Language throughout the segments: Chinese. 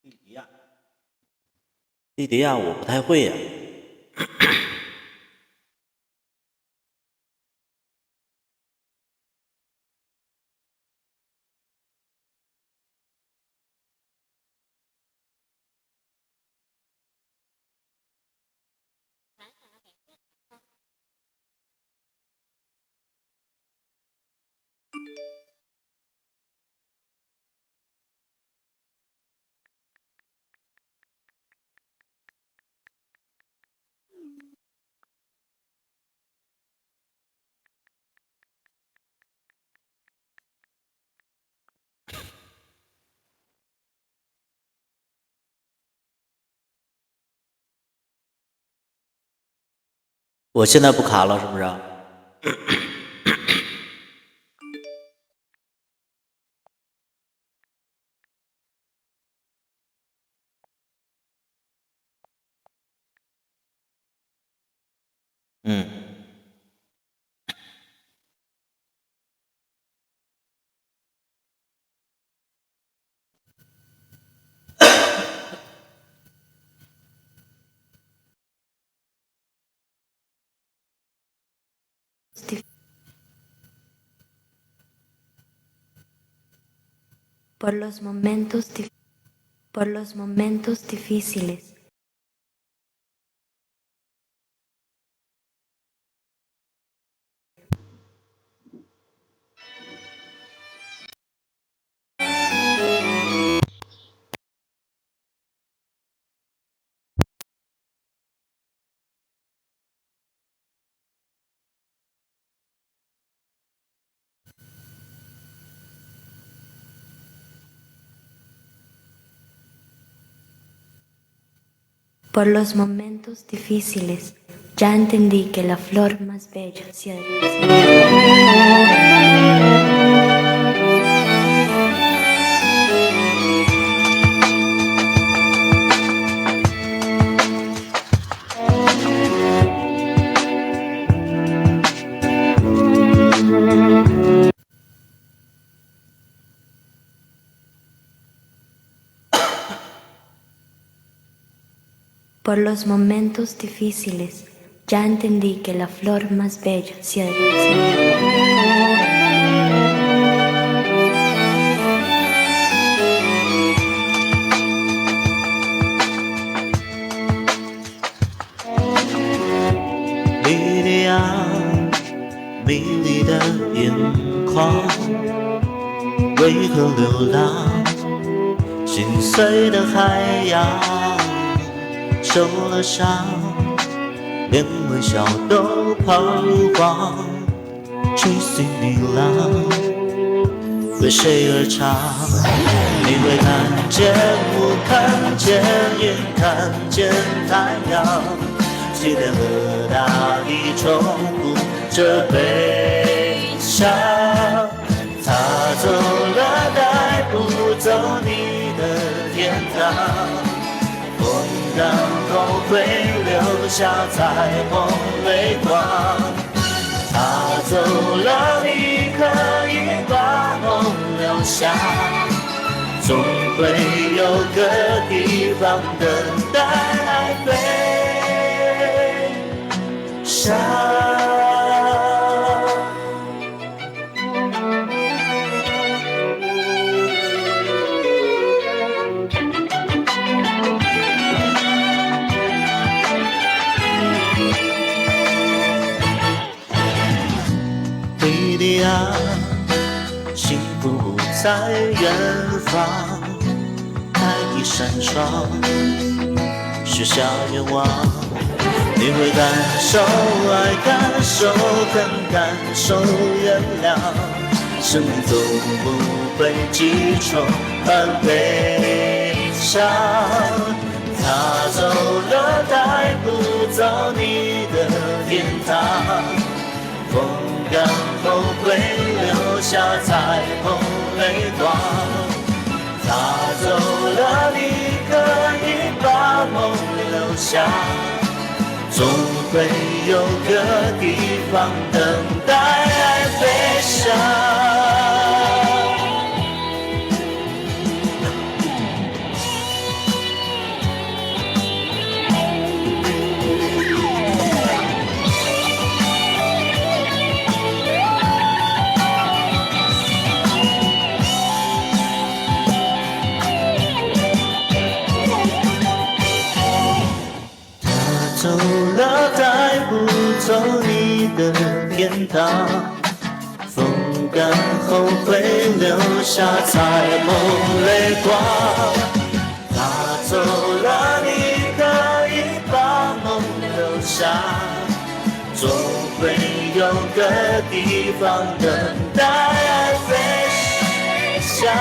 弟弟呀，我不太会呀。我现在不卡了，是不是？嗯。por los momentos difíciles. Por los momentos difíciles, ya entendí que la flor más bella se Por los momentos difíciles, ya entendí que la flor más bella se莉莉娅，迷离的眼眶，为何流浪？心碎的海洋，受了伤，连微笑都彷徨。Chasing你浪，为谁而唱？你会看见我，看见也看见太阳。起点和大地重复着悲伤，他走了，带不走你的天堂。风干后会留下彩虹泪光，他走了，你可以把梦留下，总会有个地方等待爱飞翔。莉莉娅，幸福在远方，爱已闪烁，许下愿望。你会感受爱，感受恨，感受原谅。生命总不会记仇和悲伤。他走了，带不走你的天堂。风干后会留下彩虹泪光。他走了，你可以把梦留下。总会有个地方等待爱飞翔。天堂。风干后会留下彩虹泪光，他走了，你可以把梦留下，总会有个地方等待爱飞翔。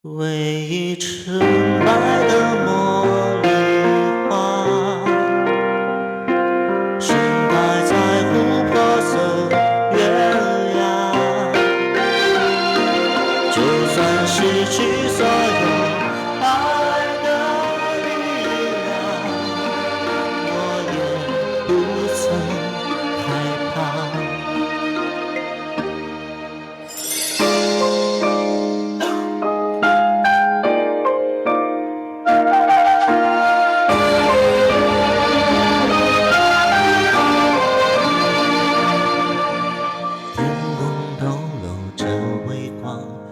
唯一纯白的茉莉花，盛开在琥珀色月牙。就算失去所有爱的力量，我也不曾害怕。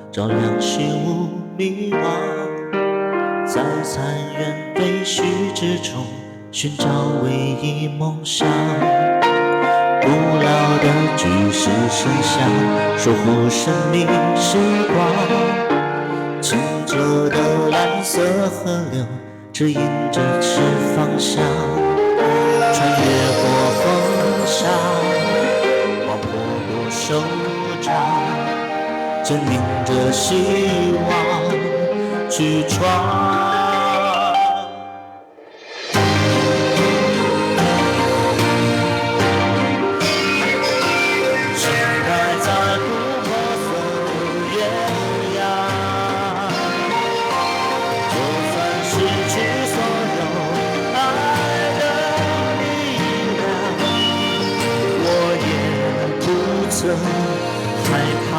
照亮虚无迷惘，在残垣废墟之中寻找唯一梦想。古老的巨石神像守护生命时光，清澈的蓝色河流指引着此方向。穿越过风沙，划破过手掌，证明着希望去闯。盛开在琥珀色月牙，就算失去所有爱的力量，我也不曾害怕。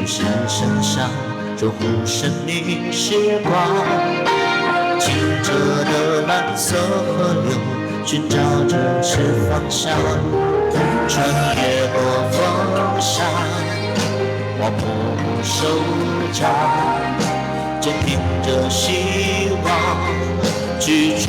是身上守护生命时光，清澈的蓝色河流寻找着此方向。穿越过风沙，划破手掌，坚定着希望去闯。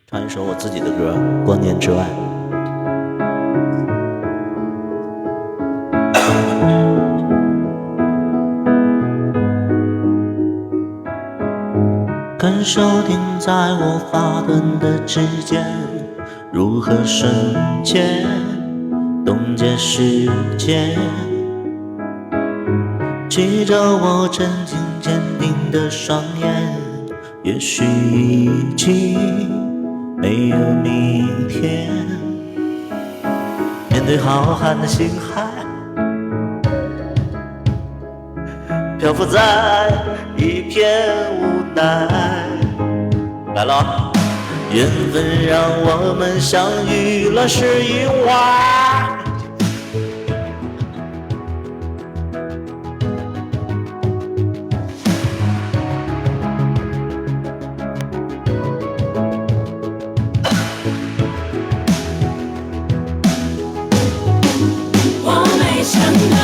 唱一首我自己的歌《光年之外》。感受停在我发端的指尖，如何瞬间冻结时间？记着我真经坚定的双眼，也许已经没有明天。面对浩瀚的星海，漂浮在一片无奈。来了，缘分让我们相遇乱世意外。我没想到。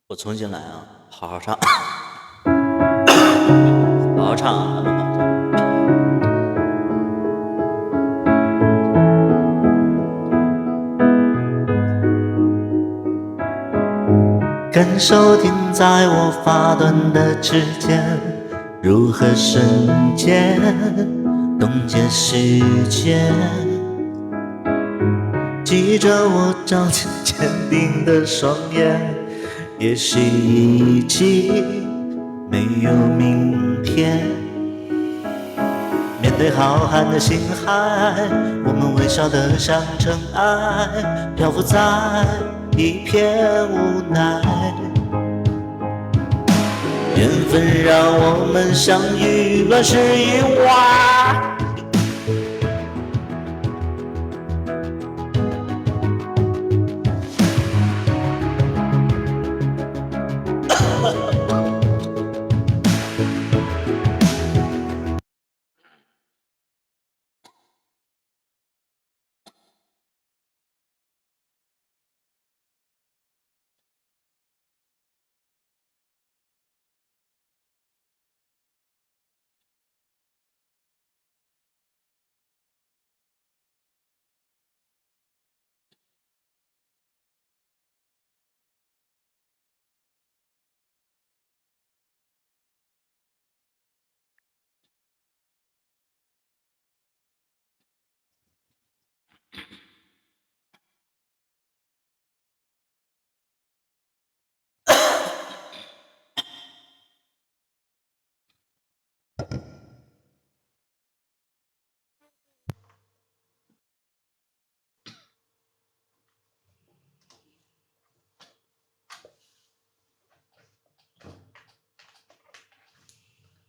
我重新来啊，好好唱，好好唱啊！感受停在我发端的指尖，如何瞬间冻结时间？记着我张紧坚定的双眼，也许已经没有明天。面对浩瀚的星海，我们微笑得像尘埃，漂浮在一片无奈。缘分让我们相遇乱世意外。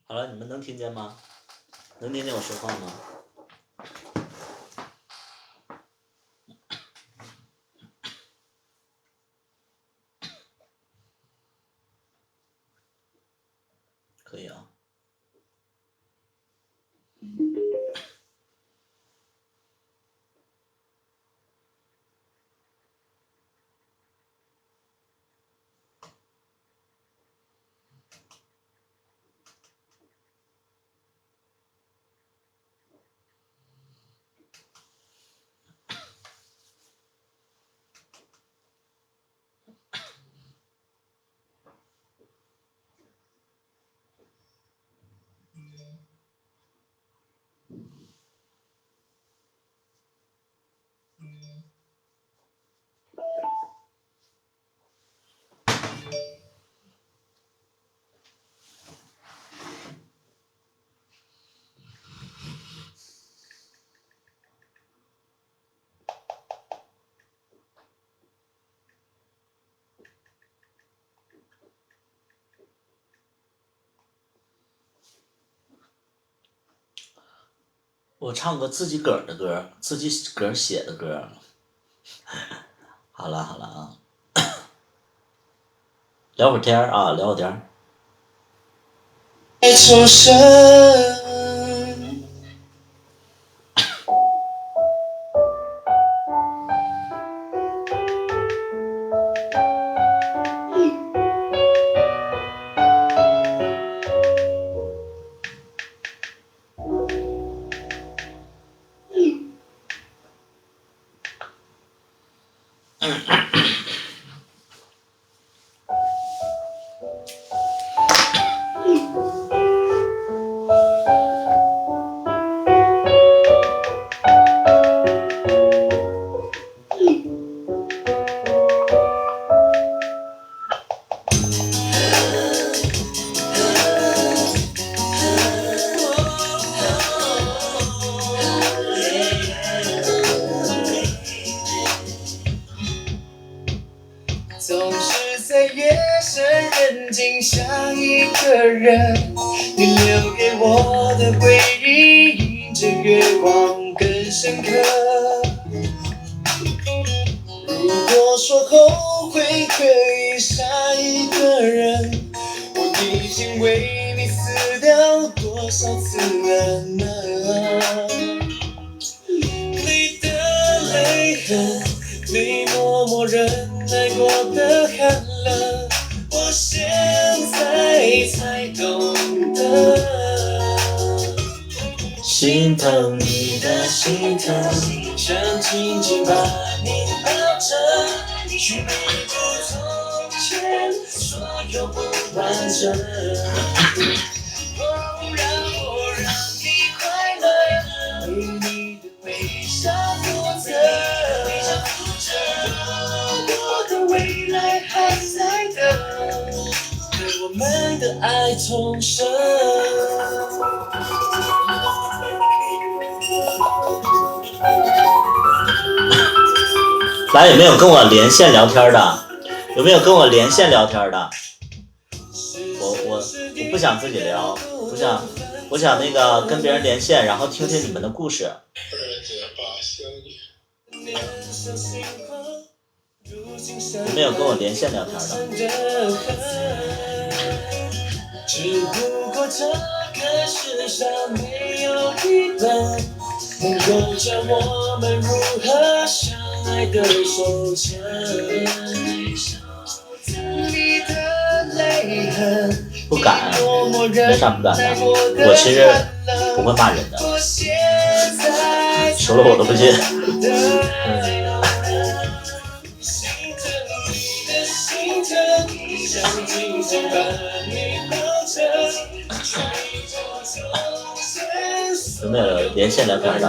好了，你们能听见吗？能听见我说话吗？可以啊。我唱个自己个儿的歌，自己个儿写的歌。好了好了啊，聊会儿天儿啊，聊会儿天儿。重生。总是在夜深人静想一个人，你留给我的回忆映着月光更深刻。如果说后悔可以杀一个人，我已经为你死掉多少次了呢？你的泪痕，你默默忍耐过的寒冷，我现在才懂得。心疼你的心疼，想紧紧把你抱着，去弥补从前所有不完整。让我让你快乐，为你的微笑负责。我的未来还在等，对我们的爱重生。来，有没有跟我连线聊天的？有没有跟我连线聊天的？我不想自己聊，我想那个跟别人连线，然后听听你们的故事。有没有跟我连线聊天的？只不过这个世上没有一本能够教我们如何相爱的手册。你的泪痕，不敢，为啥不敢呢？我其实不会骂人的，除了我都不信。有没有连线聊天的？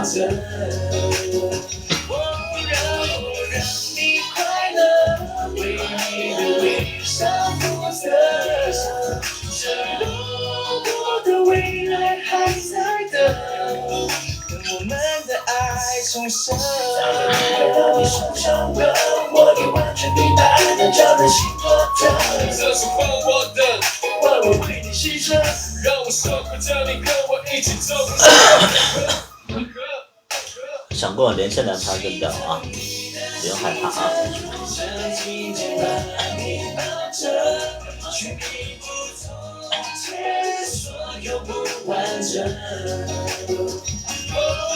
我们的爱重生，让你受伤了，我也完全明白爱的叫人心多疼。这是换我的，换我为你牺牲，让我守护着你，跟我一起走过。想跟我连线聊天就聊啊，不用害怕啊。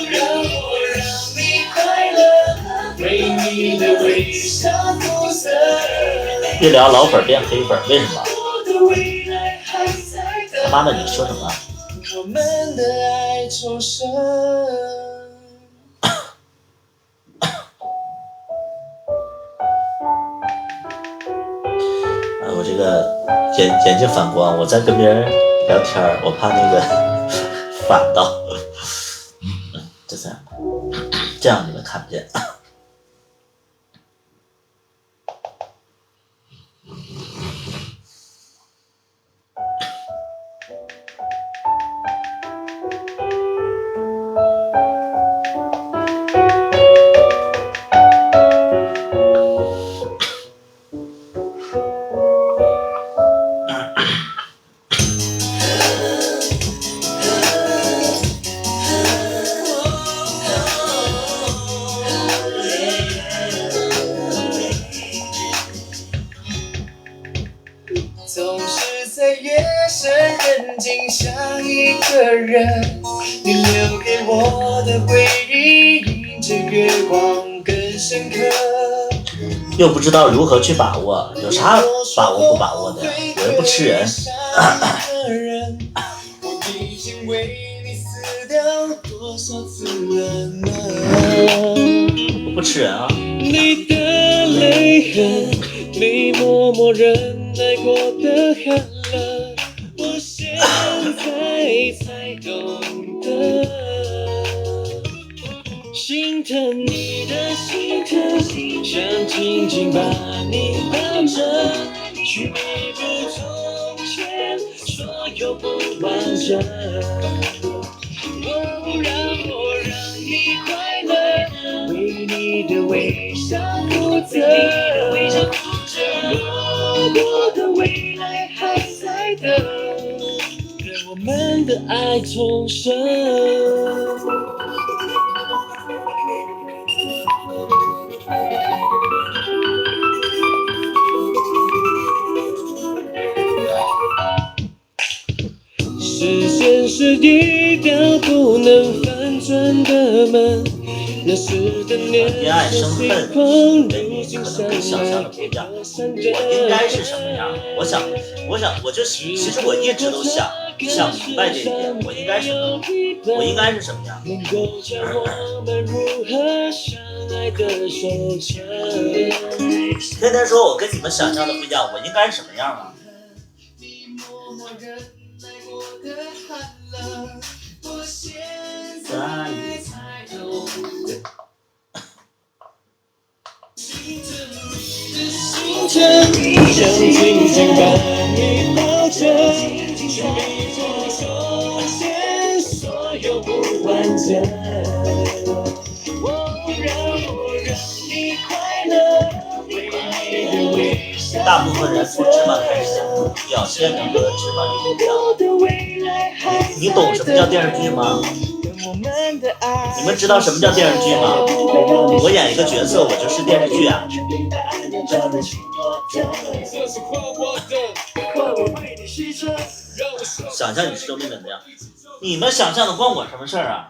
让我让你快乐，为你的微笑负责。一聊老粉变黑粉，为什么？他妈的，你说什么？我们的爱重生。我这个眼睛反光，我在跟别人聊天，我怕那个反到。就这样，这样你们看不见。总是在夜深人静想一个人，你留给我的回忆映着月光更深刻。又不知道如何去把握，有啥把握不把握的呀？我又不吃人。我已经为你死掉多少次了呢？我不吃人啊。你的泪痕，你默默忍耐过的寒冷，我现在才懂得。心疼你的心疼，想紧紧把你抱着，去弥补从前所有不完整。让我让你快乐，为你的微笑负责。过的未来还在等，让我们的爱重生。时间是一道不能反转的门，那时的年恋爱生分跟你可能跟想象的不一样。我应该是什么样？我想，其实我一直都想明白这一点，我应该是什么样？天天说我跟你们想象的不一样，我应该是什么样啊？想紧紧把你抱着，去弥补从前所有不完整。你快乐，你的微笑。大部分人从芝麻开始想，表现能和芝麻不一样。你懂什么叫电视剧吗？你们知道什么叫电视剧吗？我演一个角色，我就是电视剧啊。想象你生命怎么样？你们想象的关我什么事儿啊？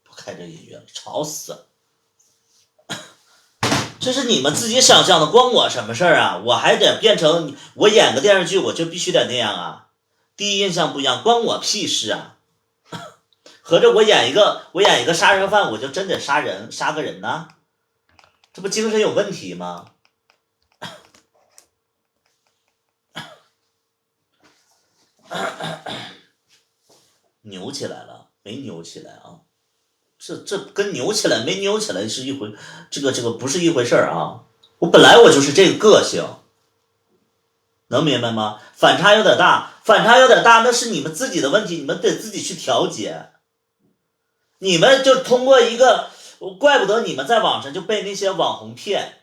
不开这音乐了，吵死了。这是你们自己想象的，关我什么事儿啊？我还得变成我演个电视剧，我就必须得那样啊？第一印象不一样，关我屁事啊！合着我演一个杀人犯，我就真得杀个人呢？这不精神有问题吗？扭起来了没扭起来啊？这跟扭起来没扭起来是一回，这个不是一回事儿啊！我本来我就是这个个性，能明白吗？反差有点大，那是你们自己的问题，你们得自己去调节。你们就通过一个，怪不得你们在网上就被那些网红骗，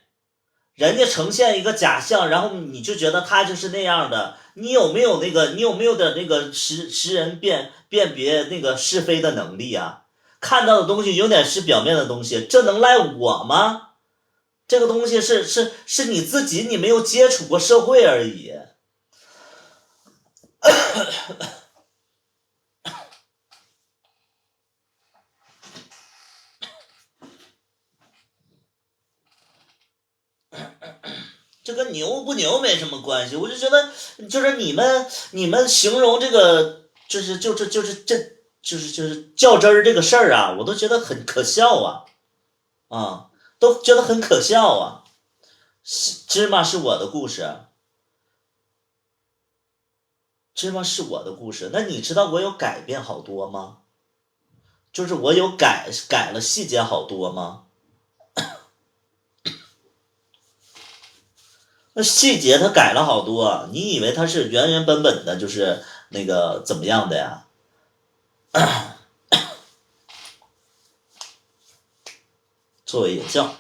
人家呈现一个假象，然后你就觉得他就是那样的。你有没有点那个识人辨别那个是非的能力啊？看到的东西有点是表面的东西，这能赖我吗？这个东西是你自己，你没有接触过社会而已。这跟牛不牛没什么关系，我就觉得就是你们形容这个就是较真儿这个事儿啊，我都觉得很可笑啊，都觉得很可笑啊。芝麻是我的故事，那你知道我有改变好多吗？就是我有改了细节好多吗？那细节他改了好多，你以为他是原本的，就是那个怎么样的呀？作为也叫。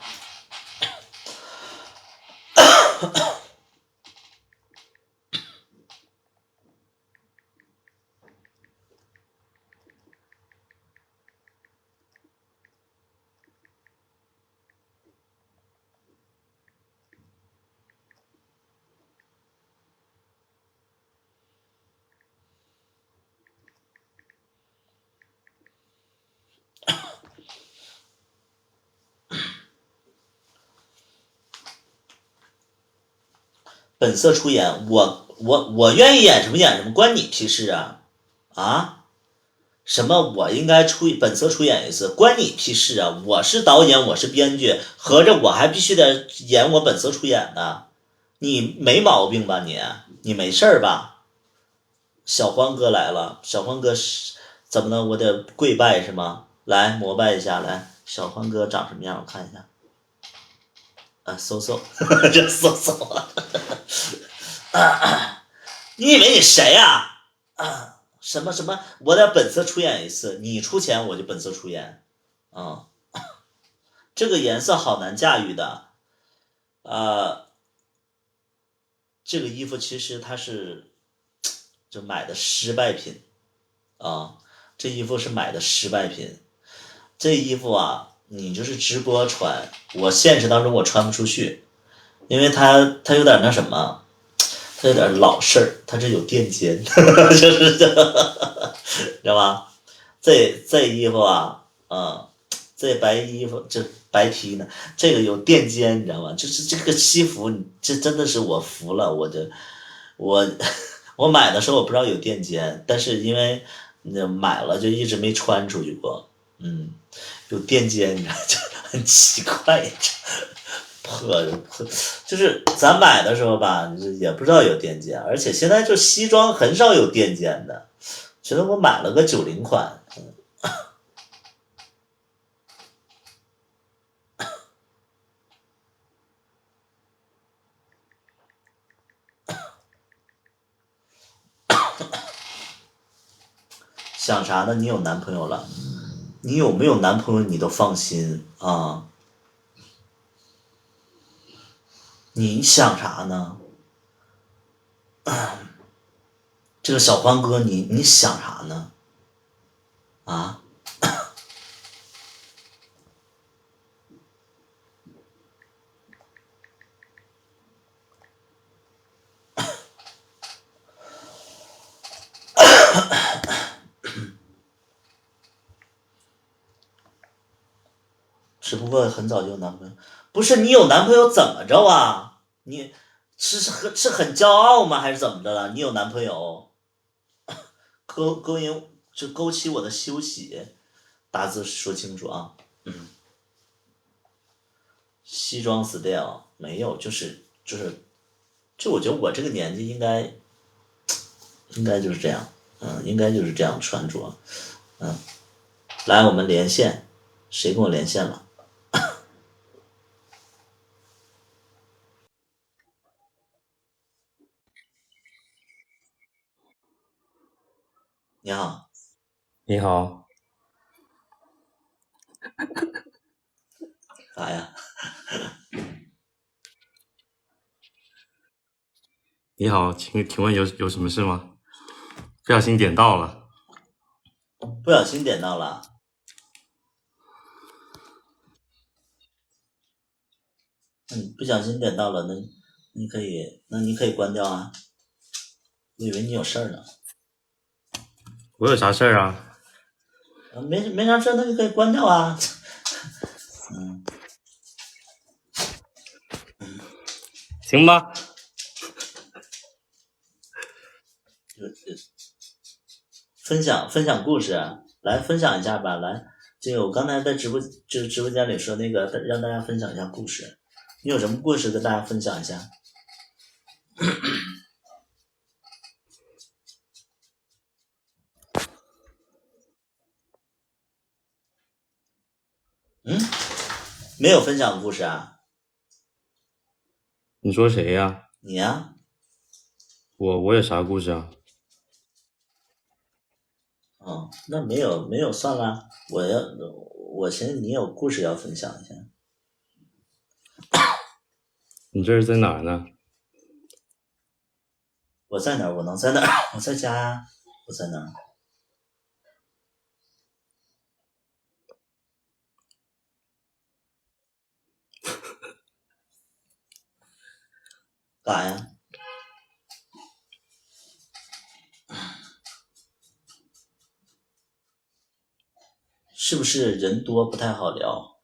本色出演，我愿意演什么演什么，关你屁事啊！啊？什么我应该本色出演一次，关你屁事啊！我是导演，我是编剧，合着我还必须得演我本色出演呢？你没毛病吧你没事儿吧？小黄哥来了，小黄哥怎么了？我得跪拜是吗？来膜拜一下，来，小黄哥长什么样？我看一下。搜这搜你以为你谁呀？什么什么，我得本色出演一次，你出钱我就本色出演，啊、这个颜色好难驾驭的，这个衣服其实它是就买的失败品啊，这衣服是买的失败品，这衣服啊，你就是直播穿，我现实当中我穿不出去，因为它有点那什么，它有点老式儿，它这有垫肩，就是这，知道吧？这衣服啊，这白衣服这白 T 呢，这个有垫肩，你知道吗？就是这个西服，这真的是我服了，我我买的时候我不知道有垫肩，但是因为买了就一直没穿出去过，有垫肩，你知道，就很奇怪，破就是咱买的时候吧，也不知道有垫肩，而且现在就西装很少有垫肩的，觉得我买了个90款。想啥呢？你有男朋友了，你有没有男朋友你都放心啊。你想啥呢？这个小欢哥，你想啥呢？啊？只不过很早就有男朋友，不是你有男朋友怎么着啊？你是很骄傲吗？还是怎么着了？你有男朋友，勾起我的羞喜，大字说清楚啊。西装 style 没有，就我觉得我这个年纪应该就是这样，应该就是这样穿着，来我们连线，谁跟我连线了？你好，你好，啥呀？你好，请问有什么事吗？不小心点到了，不小心点到了，不小心点到了，那你可以关掉啊。我以为你有事儿呢。我有啥事儿啊？没啥事儿，那你可以关掉啊。行吧，分享故事啊，来分享一下吧，来，这个我刚才在直播间里说那个，让大家分享一下故事，你有什么故事跟大家分享一下？没有分享故事啊？你说谁呀？你呀？我有啥故事啊？那没有算了，我寻思你有故事要分享一下。你这是在哪儿呢？我在哪儿？我能在哪儿？我在家呀。我在哪儿？干啥呀？是不是人多不太好聊？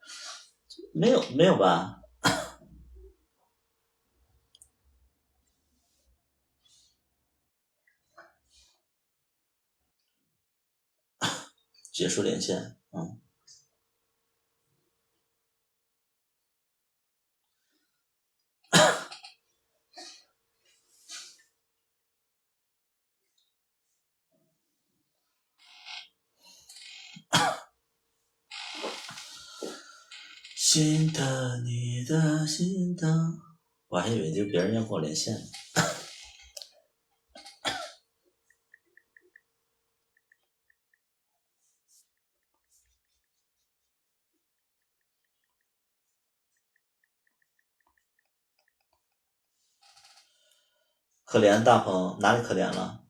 没有吧？结束连线，心疼你的心疼，我还以为就别人要跟我连线呢。可怜大鹏哪里可怜了？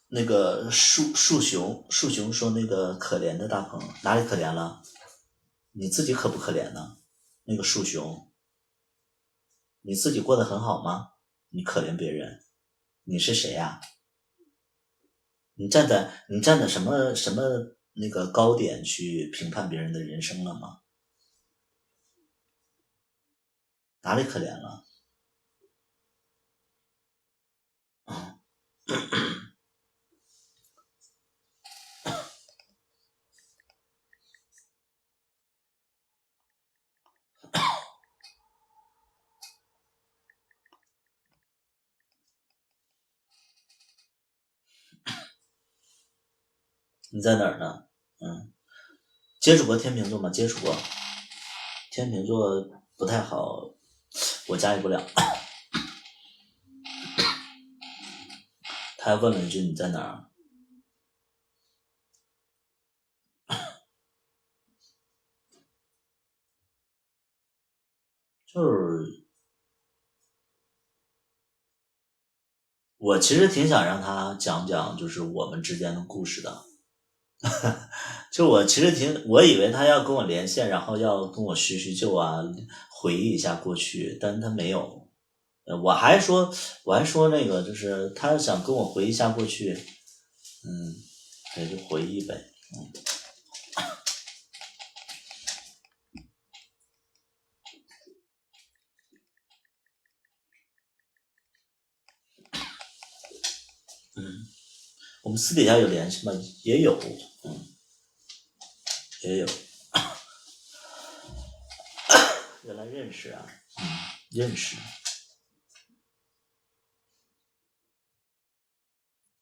那个树熊说那个可怜的大鹏哪里可怜了？你自己可不可怜呢？那个树熊，你自己过得很好吗？你可怜别人，你是谁呀？你站在什么那个高点去评判别人的人生了吗？哪里可怜了？你在哪儿呢？接触过天秤座吗？接触过。天秤座不太好，我驾驭不了。他还问了一句你在哪儿？就是我其实挺想让他讲讲就是我们之间的故事的。就我其实我以为他要跟我连线，然后要跟我叙旧啊，回忆一下过去，但他没有。我还说那个就是他想跟我回忆一下过去，也就回忆呗，我们私底下有联系吗？也有，也有。原来认识啊，认识。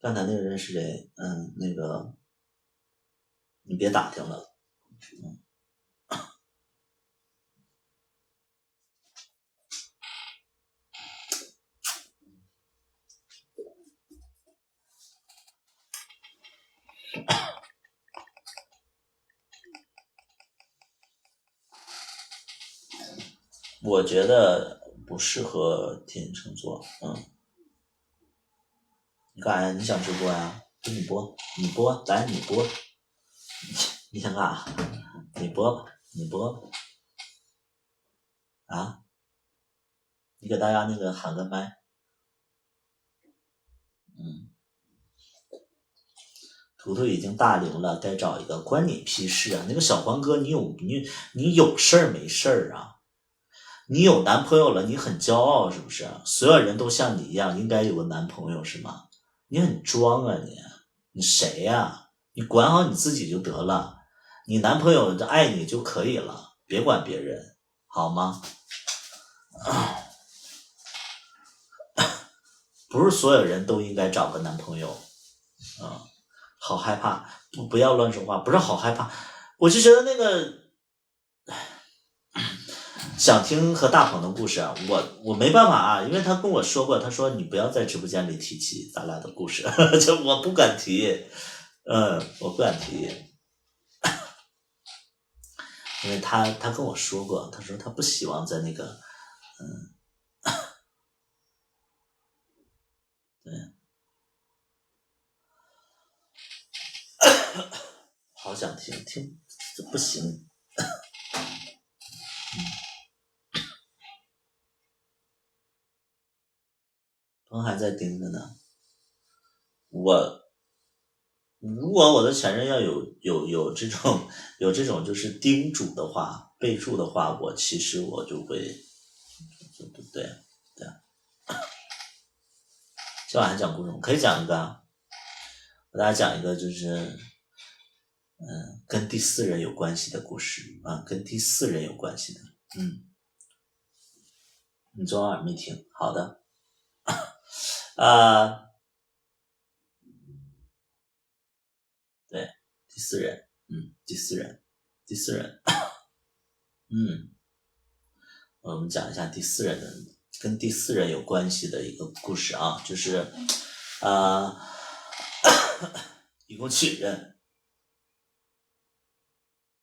刚才那个人是谁？那个你别打听了。我觉得不适合天秤座。你干啥？你想直播呀？就你播，来你播。你想干啥？你播吧，啊！你给大家那个喊个麦。图图已经大龄了，该找一个，关你屁事啊！那个小黄哥，你有事儿没事儿啊？你有男朋友了，你很骄傲是不是？所有人都像你一样，应该有个男朋友是吗？你很装啊你谁呀？你管好你自己就得了，你男朋友爱你就可以了，别管别人，好吗？不是所有人都应该找个男朋友。好害怕，不要乱说话，不是好害怕，我就觉得那个想听和大鹏的故事啊，我没办法啊，因为他跟我说过，他说你不要在直播间里提起咱俩的故事，就我不敢提，我不敢提，因为他跟我说过，他说他不希望在那个，对。好想听，这不行。鹏还在盯着呢。如果我的前任要有这种就是叮嘱的话、备注的话，其实我就会，对。今晚还讲故事，可以讲一个啊，给大家讲一个就是。跟第四人有关系的故事啊，跟第四人有关系的，你昨晚没听，好的，对，第四人，我们讲一下第四人的，跟第四人有关系的一个故事啊，就是一共7人。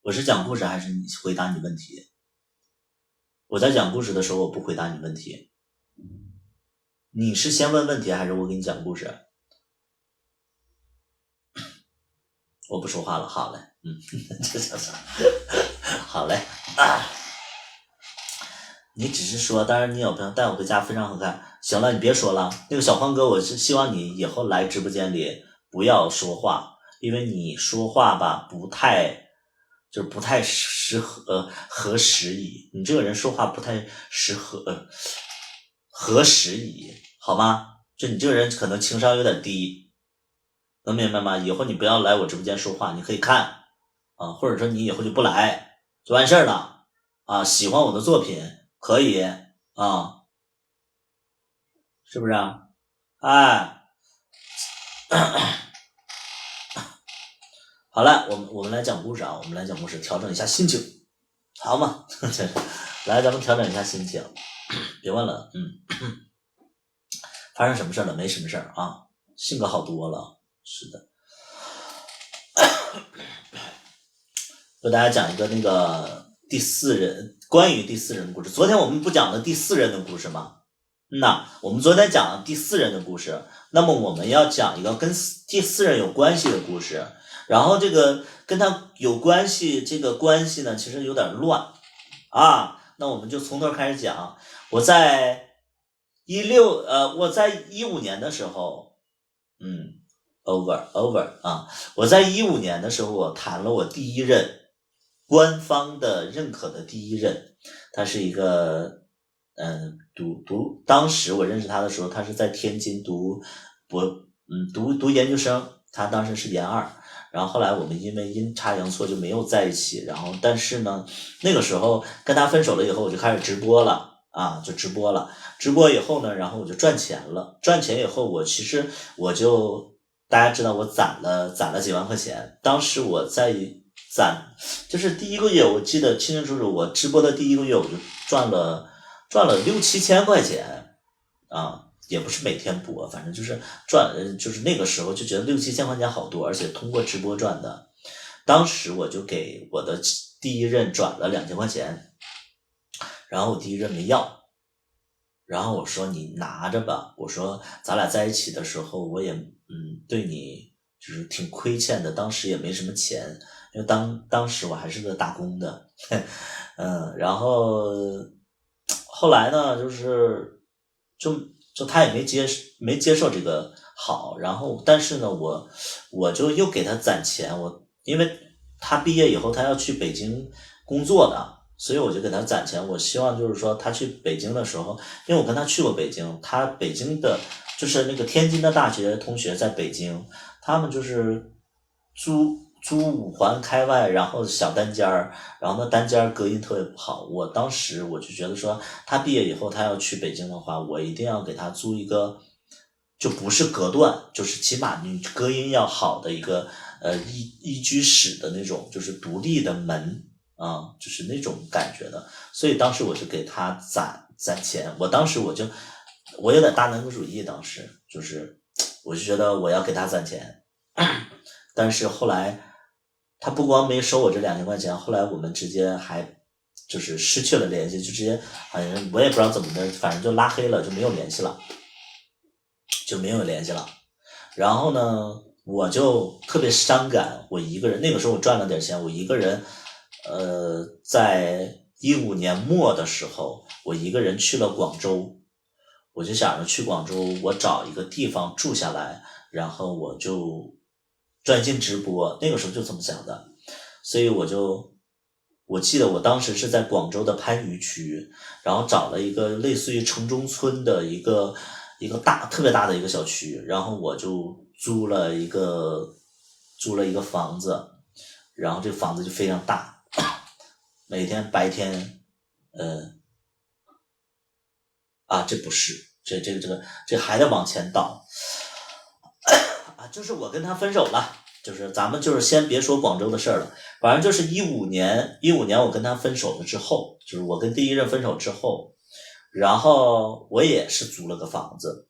我是讲故事还是回答你问题？我在讲故事的时候我不回答你问题。你是先问问题还是我给你讲故事？我不说话了，好嘞，这叫啥？好嘞啊！你只是说，当然你有朋友带我回家非常好看。行了，你别说了。那个小黄哥，我是希望你以后来直播间里不要说话，因为你说话吧不太适合合时宜。你这个人说话不太适合合时宜，好吗？就你这个人可能情商有点低，能明白吗？以后你不要来我直播间说话，你可以看啊，或者说你以后就不来就完事儿了啊。喜欢我的作品可以啊，是不是啊？哎，好了，我们来讲故事啊，我们来讲故事，调整一下心情，好吗？来，咱们调整一下心情，别问了，发生什么事了？没什么事儿啊，性格好多了，是的。给大家讲一个那个关于第四人的故事。昨天我们不讲的第四人的故事吗？我们昨天讲了第四人的故事，那么我们要讲一个跟第四人有关系的故事，然后这个跟他有关系，这个关系呢其实有点乱啊。那我们就从头开始讲。我在15年的时候over 啊，我在15年的时候我谈了我第一任官方的认可的第一任，他是一个当时我认识他的时候，他是在天津读研究生，他当时是研2，然后后来我们因为阴差阳错就没有在一起，然后但是呢，那个时候跟他分手了以后，我就开始直播了啊，就直播了。直播以后呢，然后我就赚钱了，赚钱以后我就大家知道我攒了几万块钱，当时我在就是第一个月我记得清清楚楚，我直播的第一个月我就赚了6-7千块钱啊，也不是每天播，反正就是就是那个时候就觉得6-7千块钱好多，而且通过直播赚的。当时我就给我的第一任转了2000块钱，然后我第一任没要，然后我说你拿着吧，我说咱俩在一起的时候我也对你就是挺亏欠的，当时也没什么钱，因为当时我还是个打工的然后后来呢就他也没接受这个好，然后但是呢我就又给他攒钱，因为他毕业以后他要去北京工作的，所以我就给他攒钱，我希望就是说他去北京的时候，因为我跟他去过北京，他北京的就是那个天津的大学同学在北京，他们就是租5环开外，然后小单间儿，然后那单间儿隔音特别不好。我当时我就觉得说，他毕业以后他要去北京的话，我一定要给他租一个，就不是隔断，就是起码你隔音要好的一个一居室的那种，就是独立的门啊，就是那种感觉的。所以当时我就给他攒钱，当时我有点大男子主义，当时就是我就觉得我要给他攒钱，但是后来他不光没收我这2000块钱，后来我们直接还就是失去了联系，就直接好像我也不知道怎么的，反正就拉黑了，就没有联系了。然后呢，我就特别伤感，我一个人，那个时候我赚了点钱，我一个人在15年末的时候，我一个人去了广州，我就想着去广州我找一个地方住下来，然后我就专心直播，那个时候就这么想的。所以我记得我当时是在广州的番禺区，然后找了一个类似于城中村的一个特别大的一个小区，然后我就租了一个房子，然后这个房子就非常大，每天白天这不是这还得往前倒就是我跟他分手了，就是咱们就是先别说广州的事儿了，反正就是15年我跟他分手了之后，就是我跟第一任分手之后，然后我也是租了个房子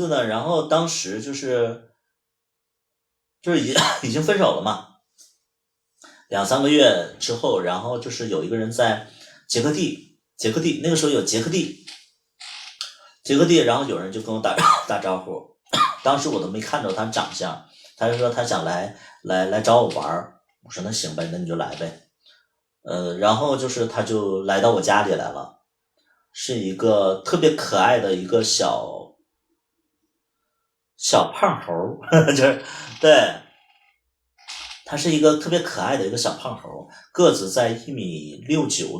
呢，然后当时就是已经分手了嘛，2-3个月之后，然后就是有一个人在捷克地，那个时候有捷克结个地，然后有人就跟我打招呼，当时我都没看着他长相，他就说他想来找我玩儿，我说那行呗，那你就来呗。然后就是他就来到我家里来了，是一个特别可爱的一个小胖猴，就是对，他是一个特别可爱的一个小胖猴，个子在1.69米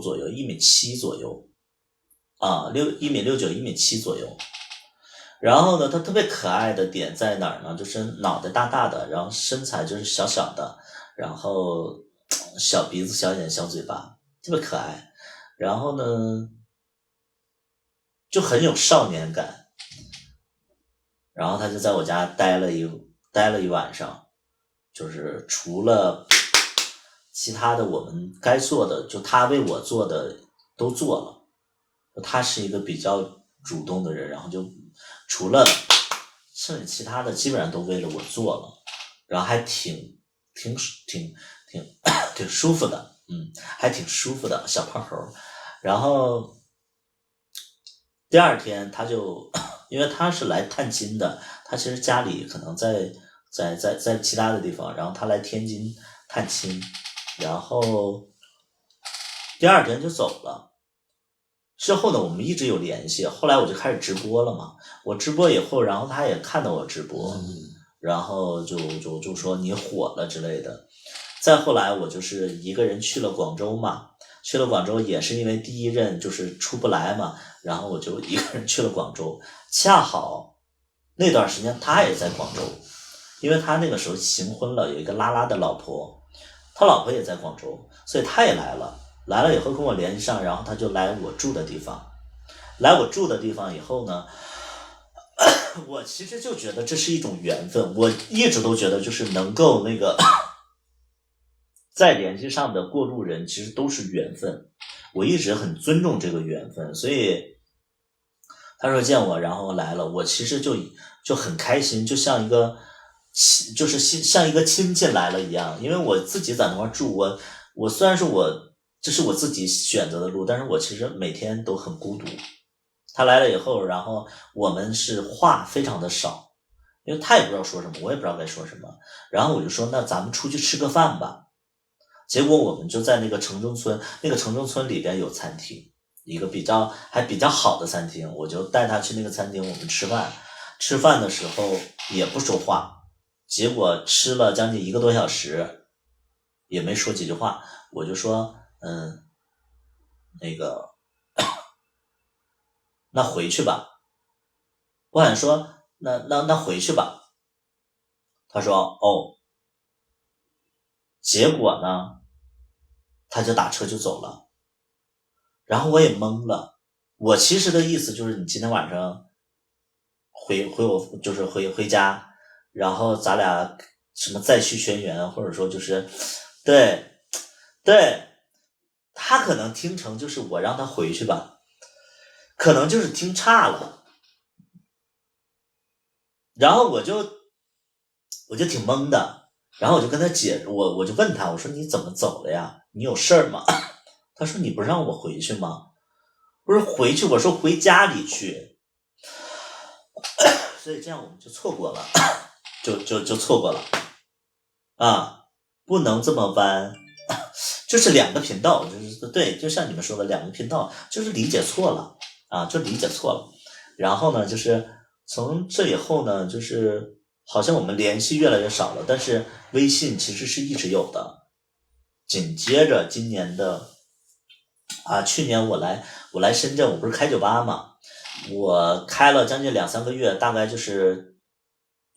左右，1.7米左右啊，1.69米、1.7米左右。然后呢，他特别可爱的点在哪儿呢？就是脑袋大大的，然后身材就是小小的，然后小鼻子、小眼、小嘴巴，特别可爱。然后呢，就很有少年感。然后他就在我家待了一晚上，就是除了其他的我们该做的，就他为我做的都做了。他是一个比较主动的人，然后就除了剩下其他的基本上都为了我做了，然后还挺舒服的，还挺舒服的小胖猴。然后第二天他就因为他是来探亲的，他其实家里可能在其他的地方，然后他来天津探亲，然后第二天就走了。之后呢，我们一直有联系，后来我就开始直播了嘛。我直播以后，然后他也看到我直播，然后就说你火了之类的。再后来我就是一个人去了广州嘛，去了广州也是因为第一任就是出不来嘛，然后我就一个人去了广州。恰好那段时间他也在广州，因为他那个时候行婚了，有一个拉拉的老婆，他老婆也在广州，所以他也来了。来了以后跟我联系上，然后他就来我住的地方。来我住的地方以后呢，我其实就觉得这是一种缘分。我一直都觉得就是能够那个再联系上的过路人其实都是缘分，我一直很尊重这个缘分。所以他说见我然后来了，我其实就很开心，就像一个像一个亲戚来了一样。因为我自己在那块住，我虽然说这是我自己选择的路，但是我其实每天都很孤独。他来了以后，然后我们是话非常的少，因为他也不知道说什么，我也不知道该说什么。然后我就说那咱们出去吃个饭吧。结果我们就在那个城中村，那个城中村里边有餐厅，一个比较好的餐厅，我就带他去那个餐厅，我们吃饭。吃饭的时候也不说话，结果吃了将近1个多小时，也没说几句话。我就说那个那回去吧。我想说那回去吧。他说哦。结果呢他就打车就走了。然后我也懵了，我其实的意思就是你今天晚上回我就是回家，然后咱俩什么再续前缘，或者说就是对他可能听成就是我让他回去吧，可能就是听差了。然后我就挺懵的，然后我就跟他解释，我就问他，我说你怎么走了呀？你有事儿吗？他说你不让我回去吗？我说回去，我说回家里去。所以这样我们就错过了，就错过了啊！不能这么弯，就是2个频道，就是对，就像你们说的2个频道，就是理解错了啊，就理解错了。然后呢，就是从这以后呢，就是好像我们联系越来越少了，但是微信其实是一直有的。紧接着今年的去年我来深圳，我不是开酒吧嘛，我开了将近2-3个月，大概就是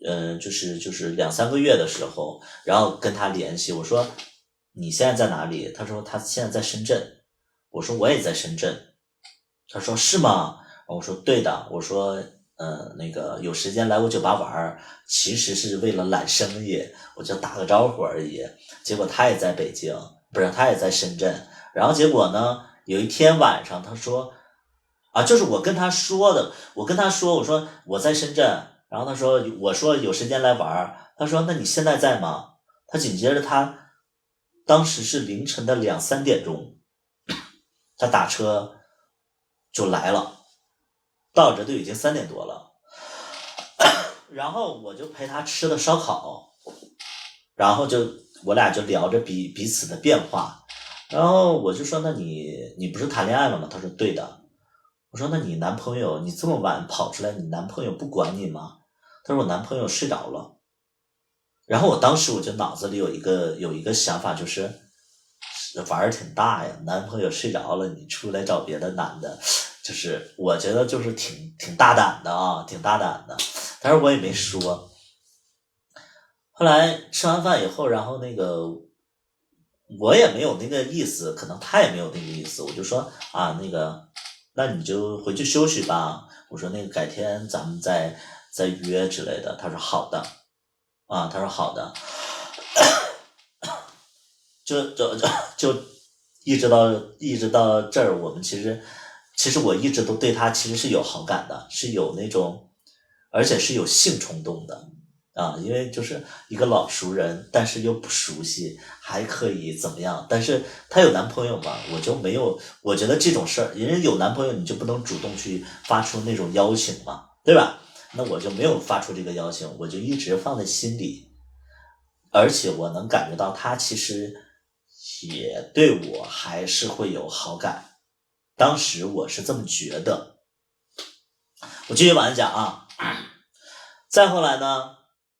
2-3个月的时候，然后跟他联系，我说你现在在哪里？他说他现在在深圳。我说我也在深圳。他说是吗？我说对的。我说那个有时间来我酒吧玩，其实是为了揽生意，我就打个招呼而已。结果他也在北京，不是，他也在深圳。然后结果呢，有一天晚上他说就是我跟他说的，我跟他说我说我在深圳，然后他说我说有时间来玩，他说那你现在在吗？他紧接着他当时是凌晨的2-3点钟，他打车就来了。到这都已经3点多了，然后我就陪他吃的烧烤，然后我俩就聊着彼此的变化，然后我就说那你不是谈恋爱了吗？他说对的。我说那你男朋友你这么晚跑出来，你男朋友不管你吗？他说我男朋友睡着了。然后我当时我就脑子里有一个想法，就是玩儿挺大呀，男朋友睡着了你出来找别的男的，就是我觉得就是挺大胆的啊，挺大胆的，但是我也没说。后来吃完饭以后，然后那个我也没有那个意思，可能他也没有那个意思，我就说啊那个那你就回去休息吧，我说那个改天咱们再约之类的。他说好的啊，他说好的。就一直到这儿，我们其实我一直都对他其实是有好感的，是有那种，而且是有性冲动的啊，因为就是一个老熟人，但是又不熟悉，还可以怎么样？但是他有男朋友嘛，我就没有，我觉得这种事儿，人家有男朋友你就不能主动去发出那种邀请嘛，对吧？那我就没有发出这个邀请，我就一直放在心里，而且我能感觉到他其实也对我还是会有好感，当时我是这么觉得。我继续往下讲啊。再后来呢，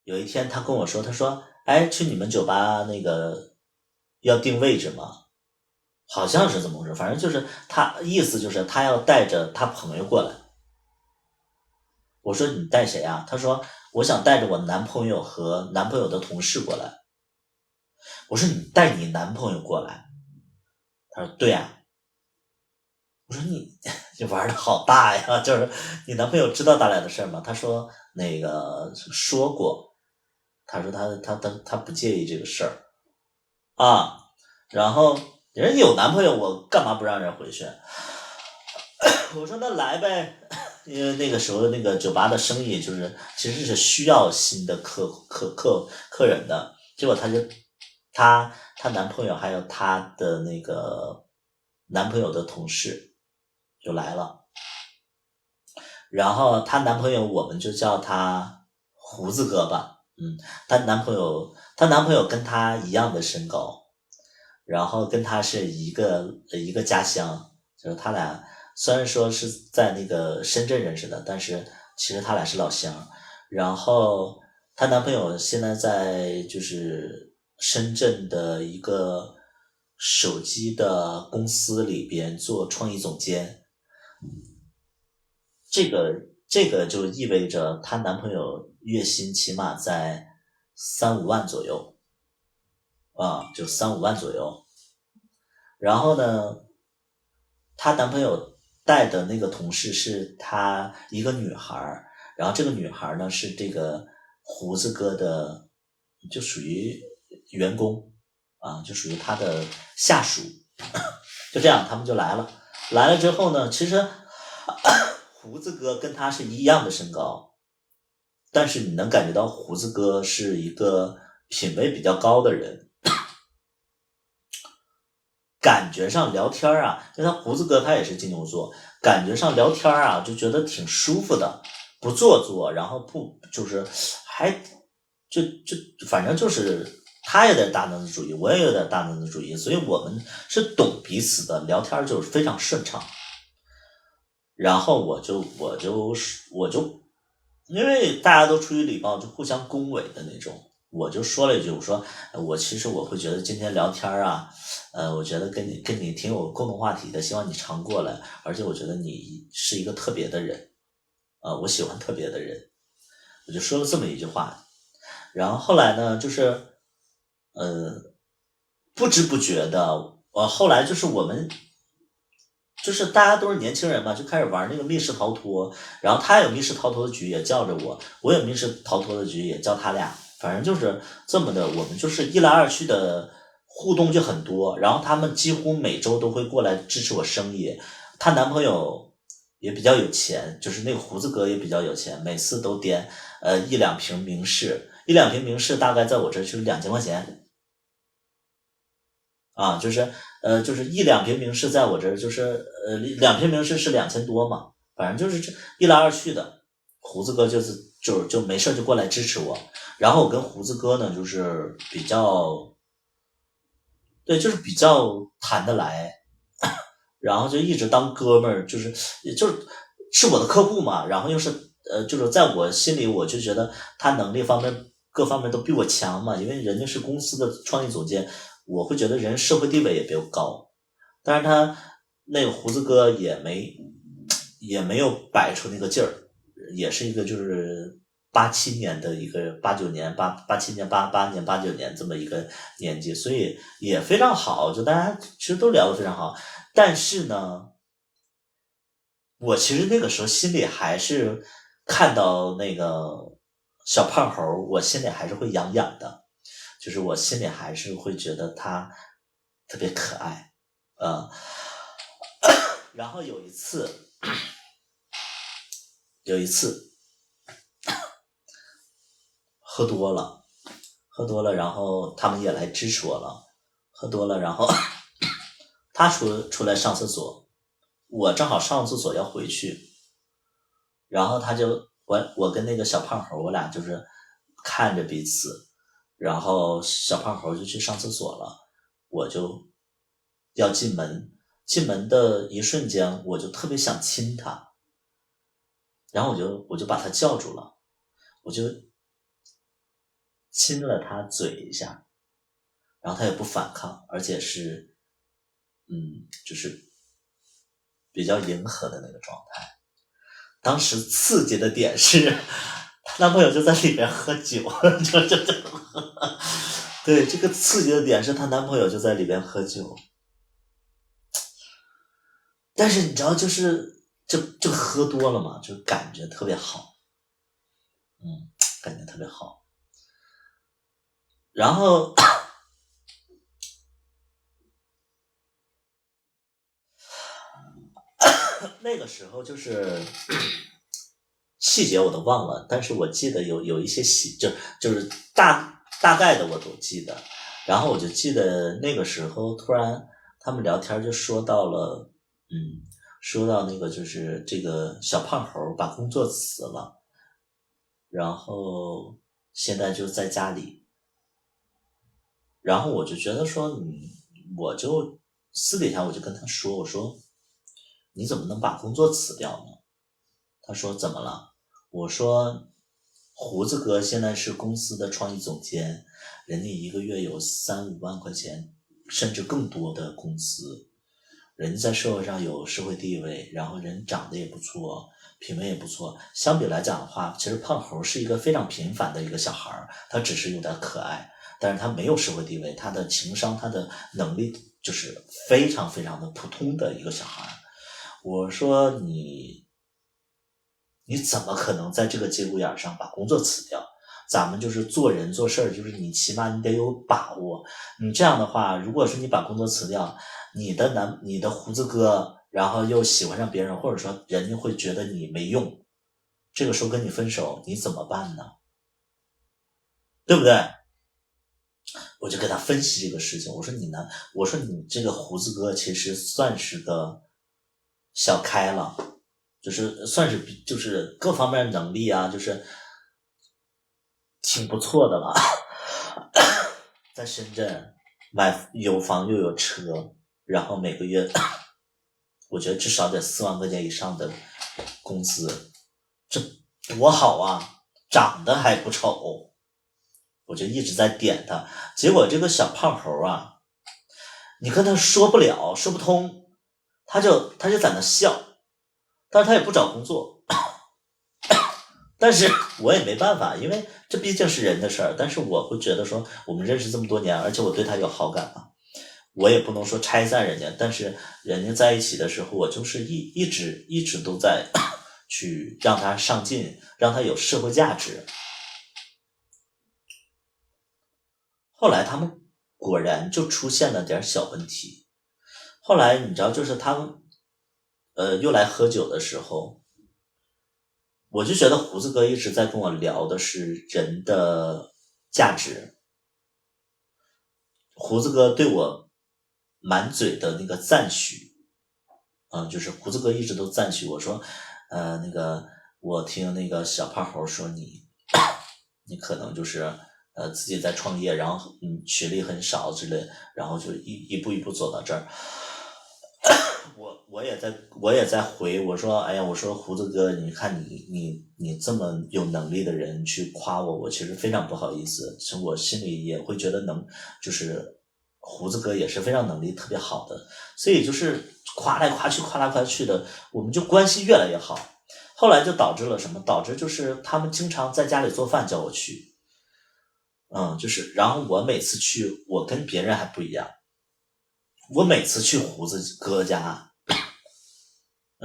有一天他跟我说，他说哎，去你们酒吧那个要定位置吗？好像是这么回事，反正就是他意思就是他要带着他朋友过来。我说你带谁啊？他说我想带着我男朋友和男朋友的同事过来。我说你带你男朋友过来？他说对啊。我说你玩的好大呀，就是你男朋友知道咱俩的事儿吗？他说那个说过，他说他不介意这个事儿啊。然后人有男朋友，我干嘛不让人回去？我说那来呗，因为那个时候那个酒吧的生意就是其实是需要新的客人的，结果她男朋友还有她的那个男朋友的同事就来了，然后她男朋友我们就叫他胡子哥吧，她男朋友跟她一样的身高，然后跟她是一个家乡，就是他俩虽然说是在那个深圳认识的，但是其实他俩是老乡。然后她男朋友现在在就是深圳的一个手机的公司里边做创意总监。这个就意味着她男朋友月薪起码在3-5万左右啊，就3-5万左右。然后呢，她男朋友带的那个同事是她一个女孩，然后这个女孩呢是这个胡子哥的，就属于员工啊，就属于他的下属。就这样他们就来了。来了之后呢，其实胡子哥跟他是一样的身高，但是你能感觉到胡子哥是一个品味比较高的人，感觉上聊天啊，就他胡子哥他也是金牛座，感觉上聊天啊就觉得挺舒服的，不做作，然后不就是还就反正就是他有点大男子主义，我也有点大男子主义，所以我们是懂彼此的，聊天就是非常顺畅。然后我就因为大家都出于礼貌，就互相恭维的那种，我就说了一句，我说其实我会觉得今天聊天啊，我觉得跟你挺有共同话题的，希望你常过来，而且我觉得你是一个特别的人，我喜欢特别的人，我就说了这么一句话。然后后来呢，就是不知不觉的，后来就是我们就是大家都是年轻人嘛，就开始玩那个密室逃脱，然后他有密室逃脱的局也叫着我，我有密室逃脱的局也叫他俩，反正就是这么的，我们就是一来二去的互动就很多，然后他们几乎每周都会过来支持我生意。她男朋友也比较有钱，就是那个胡子哥也比较有钱，每次都点1-2瓶明式，1-2瓶明式大概在我这就是2000块钱啊，就是1-2瓶明式在我这儿就是2瓶明式是2000多嘛，反正就是这一来二去的，胡子哥就没事就过来支持我，然后我跟胡子哥呢就是比较，对，就是比较谈得来，然后就一直当哥们儿，就是我的客户嘛，然后又是就是在我心里我就觉得他能力方面各方面都比我强嘛，因为人家是公司的创意总监，我会觉得人社会地位也比我高，但是他那个胡子哥也没有摆出那个劲儿，也是一个就是87年的一个89年87年88年89年这么一个年纪，所以也非常好，就大家其实都聊得非常好。但是呢，我其实那个时候心里还是看到那个小胖猴，我心里还是会痒痒的，就是我心里还是会觉得他特别可爱，然后有一次喝多了，然后他们也来支持我了，喝多了，然后他出来上厕所，我正好上厕所要回去，然后我跟那个小胖猴，我俩就是看着彼此，然后小胖猴就去上厕所了，我就要进门的一瞬间，我就特别想亲他，然后我就把他叫住了，我就亲了他嘴一下，然后他也不反抗，而且是就是比较迎合的那个状态。当时刺激的点是她男朋友就在里边喝酒，对，这个刺激的点是她男朋友就在里边喝酒，但是你知道就喝多了嘛，就感觉特别好，感觉特别好。然后那个时候就是细节我都忘了，但是我记得有一些就是大概的我都记得。然后我就记得那个时候突然他们聊天就说到了，说到那个就是这个小胖猴把工作辞了，然后现在就在家里，然后我就觉得说，我就私底下我就跟他说，我说你怎么能把工作辞掉呢？他说怎么了？我说胡子哥现在是公司的创意总监，人家一个月有3-5万块钱甚至更多的工资，人家在社会上有社会地位，然后人长得也不错，品味也不错，相比来讲的话，其实胖猴是一个非常平凡的一个小孩，他只是有点可爱，但是他没有社会地位，他的情商他的能力就是非常非常的普通的一个小孩。我说你怎么可能在这个节骨眼上把工作辞掉？咱们就是做人做事就是你起码你得有把握，你这样的话，如果是你把工作辞掉，你的胡子哥然后又喜欢上别人，或者说人家会觉得你没用，这个时候跟你分手你怎么办呢？对不对？我就给他分析这个事情，我说你这个胡子哥其实算是个小开了，就是算是就是各方面能力啊，就是挺不错的了。在深圳有房又有车，然后每个月我觉得至少得4万块钱以上的工资，这多好啊，长得还不丑。我就一直在点他，结果这个小胖猴啊，你跟他说不通，他就在那笑，但是他也不找工作。但是我也没办法，因为这毕竟是人的事儿，但是我会觉得说我们认识这么多年，而且我对他有好感嘛，我也不能说拆散人家，但是人家在一起的时候，我就是一直都在去让他上进，让他有社会价值。后来他们果然就出现了点小问题，后来你知道就是他们又来喝酒的时候，我就觉得胡子哥一直在跟我聊的是人的价值，胡子哥对我满嘴的那个赞许，就是胡子哥一直都赞许我说，那个我听那个小胖猴说你可能就是自己在创业，然后学历很少之类，然后就一步一步走到这儿。我也在回我说，哎呀，我说胡子哥，你看你这么有能力的人去夸我，我其实非常不好意思，其实我心里也会觉得就是胡子哥也是非常能力特别好的，所以就是夸来夸去夸来夸去的，我们就关系越来越好。后来就导致了什么？导致就是他们经常在家里做饭叫我去，就是然后我每次去，我跟别人还不一样，我每次去胡子哥家。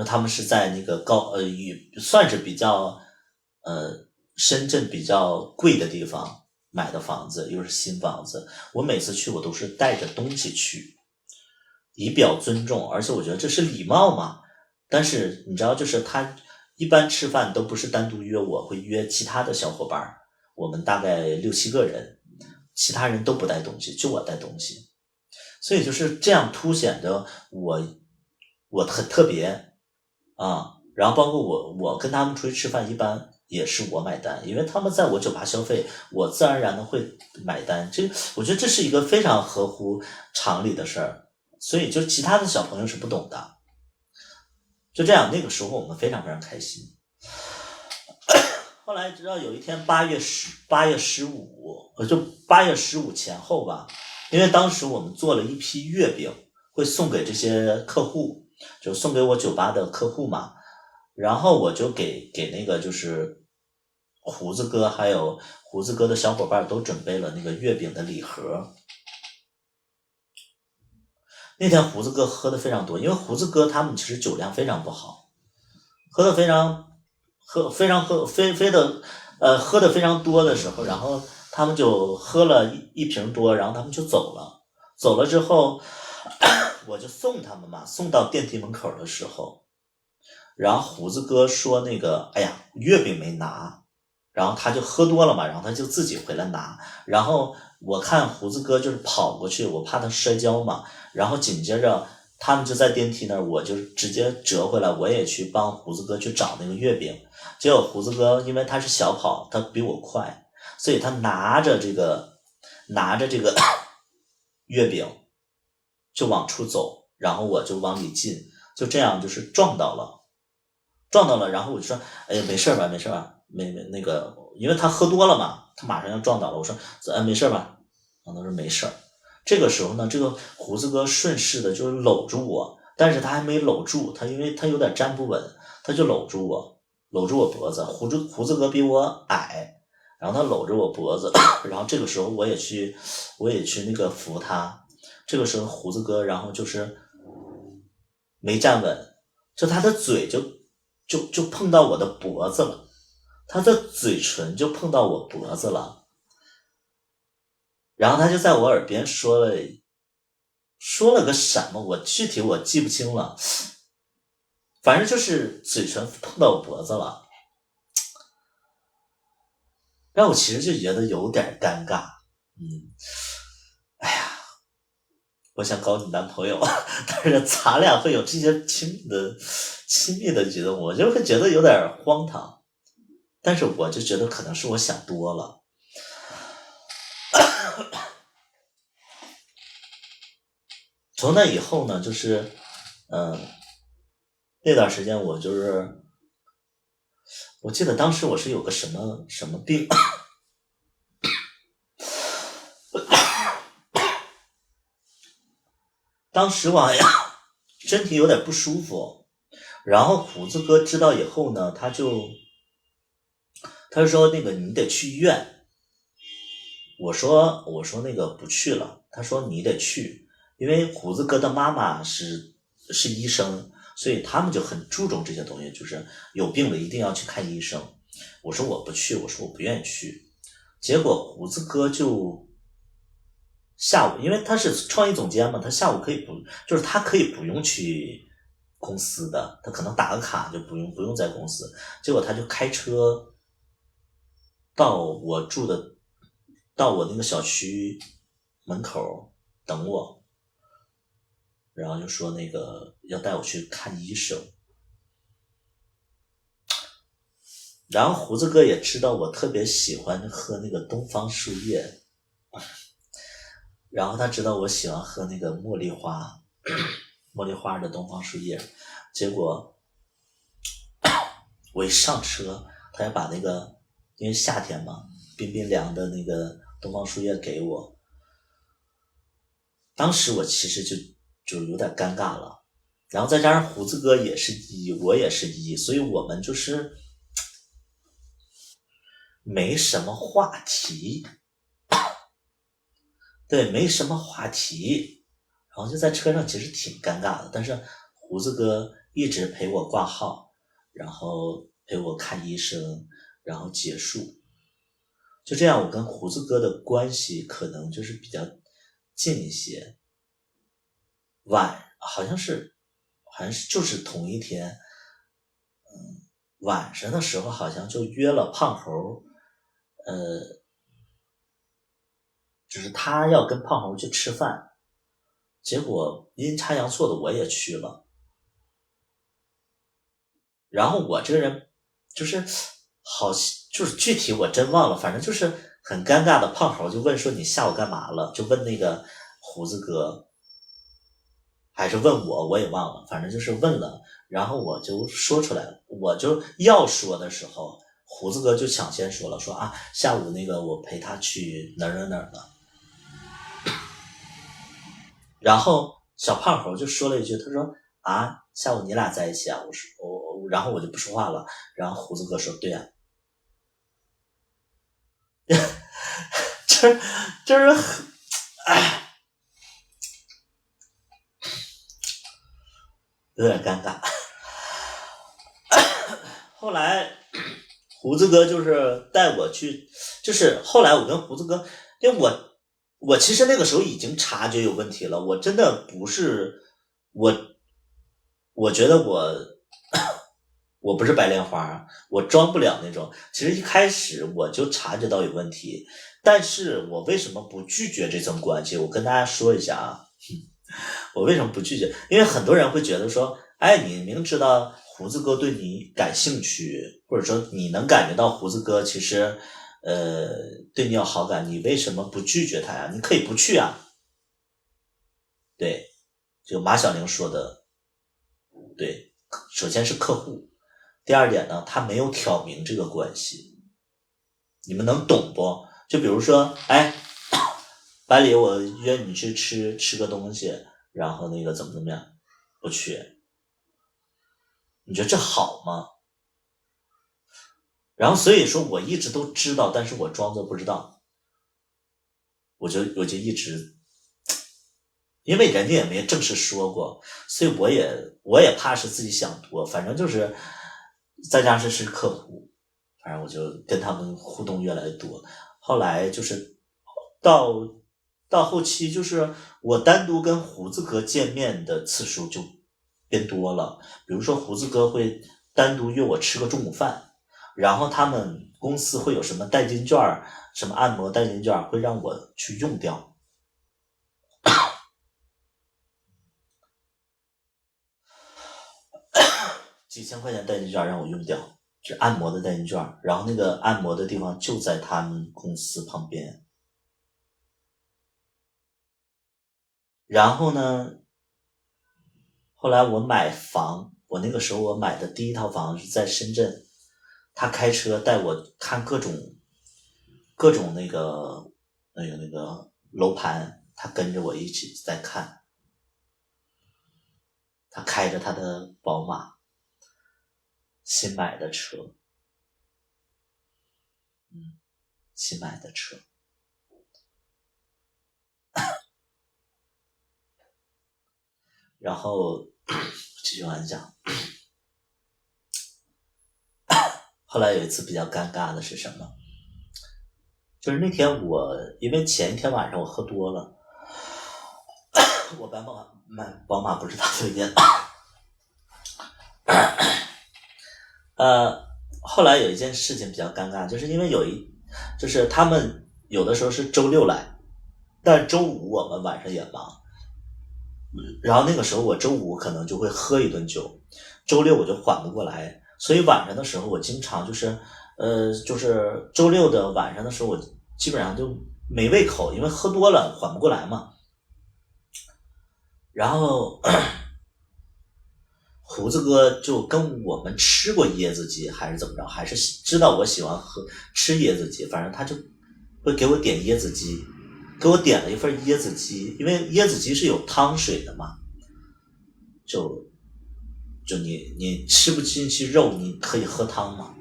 他们是在那个算是比较深圳比较贵的地方买的房子，又是新房子。我每次去我都是带着东西去，以表尊重，而且我觉得这是礼貌嘛。但是你知道，就是他一般吃饭都不是单独约我，会约其他的小伙伴，我们大概6、7个人，其他人都不带东西，就我带东西。所以就是这样凸显的我很特别。然后包括我跟他们出去吃饭，一般也是我买单，因为他们在我酒吧消费，我自然而然的会买单。我觉得这是一个非常合乎常理的事儿，所以就其他的小朋友是不懂的。就这样，那个时候我们非常非常开心。后来直到有一天8月15，就8月15前后吧，因为当时我们做了一批月饼，会送给这些客户。就送给我酒吧的客户嘛，然后我就给那个就是胡子哥还有胡子哥的小伙伴都准备了那个月饼的礼盒。那天胡子哥喝的非常多，因为胡子哥他们其实酒量非常不好，喝的非常多的时候，然后他们就喝了一瓶多，然后他们就走了。走了之后我就送他们嘛，送到电梯门口的时候，然后胡子哥说那个，哎呀，月饼没拿，然后他就喝多了嘛，然后他就自己回来拿，然后我看胡子哥就是跑过去，我怕他摔跤嘛，然后紧接着他们就在电梯那儿，我就直接折回来，我也去帮胡子哥去找那个月饼，结果胡子哥因为他是小跑，他比我快，所以他拿着这个月饼就往出走，然后我就往里进，就这样就是撞到了，然后我就说，哎呀，没事吧，没那个，因为他喝多了嘛，他马上要撞到了，我说，没事吧？然后他说没事。这个时候呢，这个胡子哥顺势的就是搂住我，但是他还没搂住，他因为他有点站不稳，他就搂住我脖子。胡子哥比我矮，然后他搂着我脖子，然后这个时候我也去那个扶他。这个时候胡子哥然后就是没站稳，就他的嘴就碰到我的脖子了，他的嘴唇就碰到我脖子了，然后他就在我耳边说了个什么，我具体我记不清了，反正就是嘴唇碰到我脖子了，让我其实就觉得有点尴尬。哎呀，我想搞你男朋友，但是咱俩会有这些亲密的举动，我就会觉得有点荒唐。但是我就觉得可能是我想多了。从那以后呢，就是那段时间我记得当时我是有个什么病。当时我身体有点不舒服，然后胡子哥知道以后呢，他就说那个你得去医院。我说那个不去了，他说你得去，因为胡子哥的妈妈是医生，所以他们就很注重这些东西，就是有病了一定要去看医生。我说我不去，我说我不愿意去。结果胡子哥就下午，因为他是创意总监嘛，他下午可以就是他可以不用去公司的，他可能打个卡就不用在公司。结果他就开车到我那个小区门口等我，然后就说那个要带我去看医生。然后胡子哥也知道我特别喜欢喝那个东方树叶，然后他知道我喜欢喝那个茉莉花的东方树叶，结果我一上车，他要把那个因为夏天嘛，冰冰凉的那个东方树叶给我，当时我其实就有点尴尬了，然后再加上胡子哥也是一，我也是一，所以我们就是没什么话题，对，没什么话题，然后就在车上其实挺尴尬的，但是胡子哥一直陪我挂号，然后陪我看医生，然后结束，就这样我跟胡子哥的关系可能就是比较近一些。好像是就是同一天，晚上的时候好像就约了胖猴，就是他要跟胖猴去吃饭，结果阴差阳错的我也去了，然后我这个人就是就是具体我真忘了，反正就是很尴尬的，胖猴就问说你下午干嘛了，就问那个胡子哥，还是问我也忘了，反正就是问了，然后我就说出来了，我就要说的时候，胡子哥就抢先说了，说啊下午那个我陪他去哪儿了，然后小胖猴就说了一句，他说啊下午你俩在一起啊，然后我就不说话了，然后胡子哥说对啊，就是很有点尴尬。后来胡子哥就是带我去，就是后来我跟胡子哥，因为我其实那个时候已经察觉有问题了，我真的不是我觉得我不是白莲花，我装不了那种。其实一开始我就察觉到有问题，但是我为什么不拒绝这层关系？我跟大家说一下啊，我为什么不拒绝？因为很多人会觉得说，哎，你明知道胡子哥对你感兴趣，或者说你能感觉到胡子哥其实对你有好感，你为什么不拒绝他呀？你可以不去啊。对，就马小玲说的，对，首先是客户，第二点呢，他没有挑明这个关系，你们能懂不？就比如说，哎，百里，我约你去吃个东西，然后那个怎么样，不去，你觉得这好吗？然后所以说我一直都知道，但是我装作不知道，我就一直，因为人家也没正式说过，所以我也怕是自己想多，反正就是再加上是客户，反正我就跟他们互动越来越多。后来就是到后期，就是我单独跟胡子哥见面的次数就变多了，比如说胡子哥会单独约我吃个中午饭，然后他们公司会有什么代金券，什么按摩代金券会让我去用掉。几千块钱代金券让我用掉，是按摩的代金券，然后那个按摩的地方就在他们公司旁边。然后呢，后来我买房，我那个时候我买的第一套房是在深圳，他开车带我看各种那个楼盘，他跟着我一起在看，他开着他的宝马，新买的车，新买的车。然后继续往讲，后来有一次比较尴尬的是什么？就是那天因为前一天晚上我喝多了，我宝马不是他推荐的。后来有一件事情比较尴尬，就是因为就是他们有的时候是周六来，但周五我们晚上也忙，然后那个时候我周五可能就会喝一顿酒，周六我就缓不过来，所以晚上的时候我经常就是就是周六的晚上的时候，我基本上就没胃口，因为喝多了缓不过来嘛。然后胡子哥就跟我们吃过椰子鸡还是怎么着，还是知道我喜欢吃椰子鸡，反正他就会给我点椰子鸡，给我点了一份椰子鸡，因为椰子鸡是有汤水的嘛，就你吃不进去肉，你可以喝汤嘛，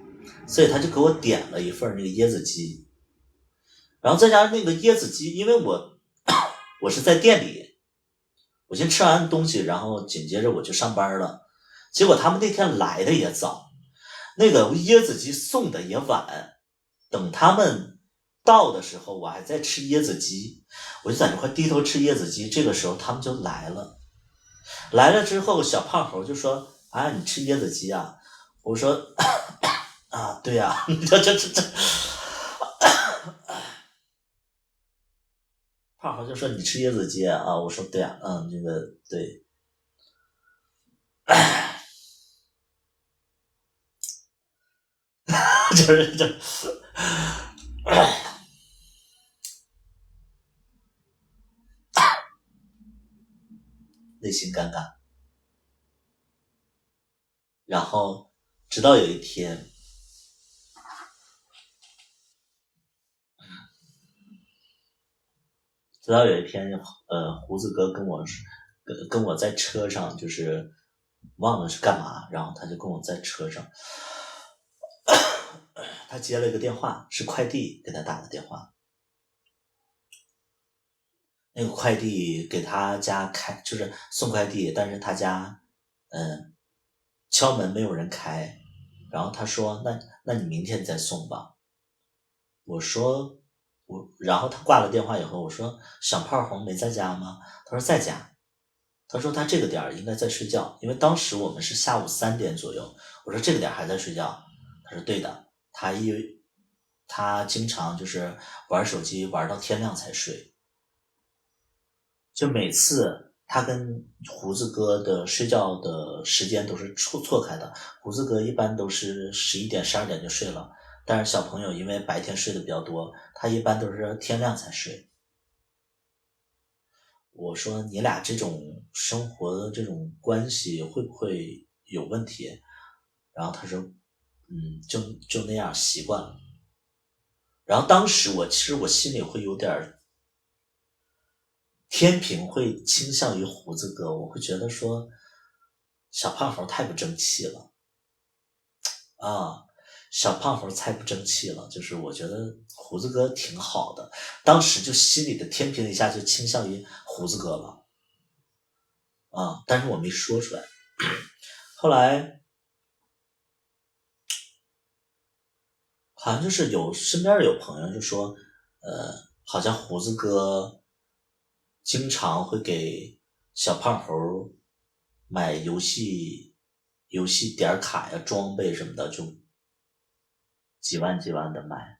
所以他就给我点了一份那个椰子鸡，然后再加上那个椰子鸡，因为我是在店里，我先吃完东西，然后紧接着我就上班了。结果他们那天来的也早，那个椰子鸡送的也晚，等他们到的时候，我还在吃椰子鸡，我就在这块低头吃椰子鸡。这个时候他们就来了，来了之后，小胖猴就说：“啊，你吃椰子鸡啊？”我说：“啊，对呀、啊，这。”胖猴就说：“你吃椰子鸡啊？”我说：“对呀、啊，这个对。”就是内心尴尬。然后直到有一天，胡子哥跟我在车上，就是忘了是干嘛，然后他就跟我在车上，他接了一个电话，是快递给他打的电话。那个快递给他家就是送快递，但是他家敲门没有人开，然后他说那你明天再送吧。我说然后他挂了电话以后，我说小胖红没在家吗？他说在家。他说他这个点儿应该在睡觉，因为当时我们是下午3点左右。我说这个点儿还在睡觉？他说对的，他经常就是玩手机玩到天亮才睡。就每次他跟胡子哥的睡觉的时间都是错开的，胡子哥一般都是11点12点就睡了，但是小朋友因为白天睡的比较多，他一般都是天亮才睡。我说你俩这种生活的这种关系会不会有问题？然后他说就那样习惯了。然后当时其实我心里会有点天平会倾向于胡子哥，我会觉得说小胖猴太不争气了啊，小胖猴太不争气了，就是我觉得胡子哥挺好的，当时就心里的天平一下就倾向于胡子哥了啊，但是我没说出来。后来好像就是身边有朋友就说，好像胡子哥经常会给小胖猴买游戏点卡呀、装备什么的，就几万的买，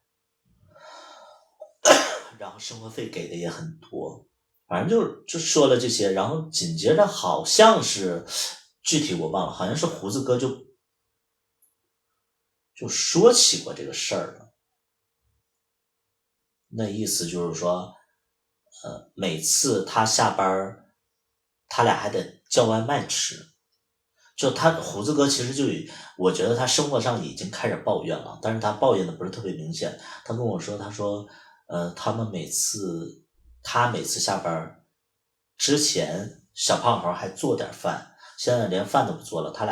然后生活费给的也很多，反正就说了这些，然后紧接着好像是具体我忘了，好像是胡子哥就说起过这个事儿了。那意思就是说，每次他下班，他俩还得叫外卖吃。就胡子哥其实我觉得他生活上已经开始抱怨了，但是他抱怨的不是特别明显。他跟我说，他说，他每次下班之前，小胖猴还做点饭，现在连饭都不做了。他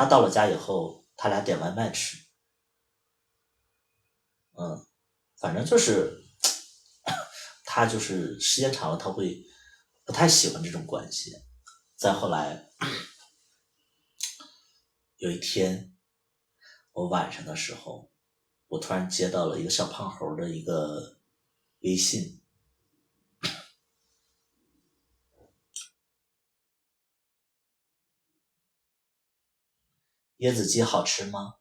到了家以后，他俩点外卖吃。反正就是他就是时间长了，他会不太喜欢这种关系。再后来有一天，我晚上的时候，我突然接到了一个小胖猴的一个微信。椰子鸡好吃吗？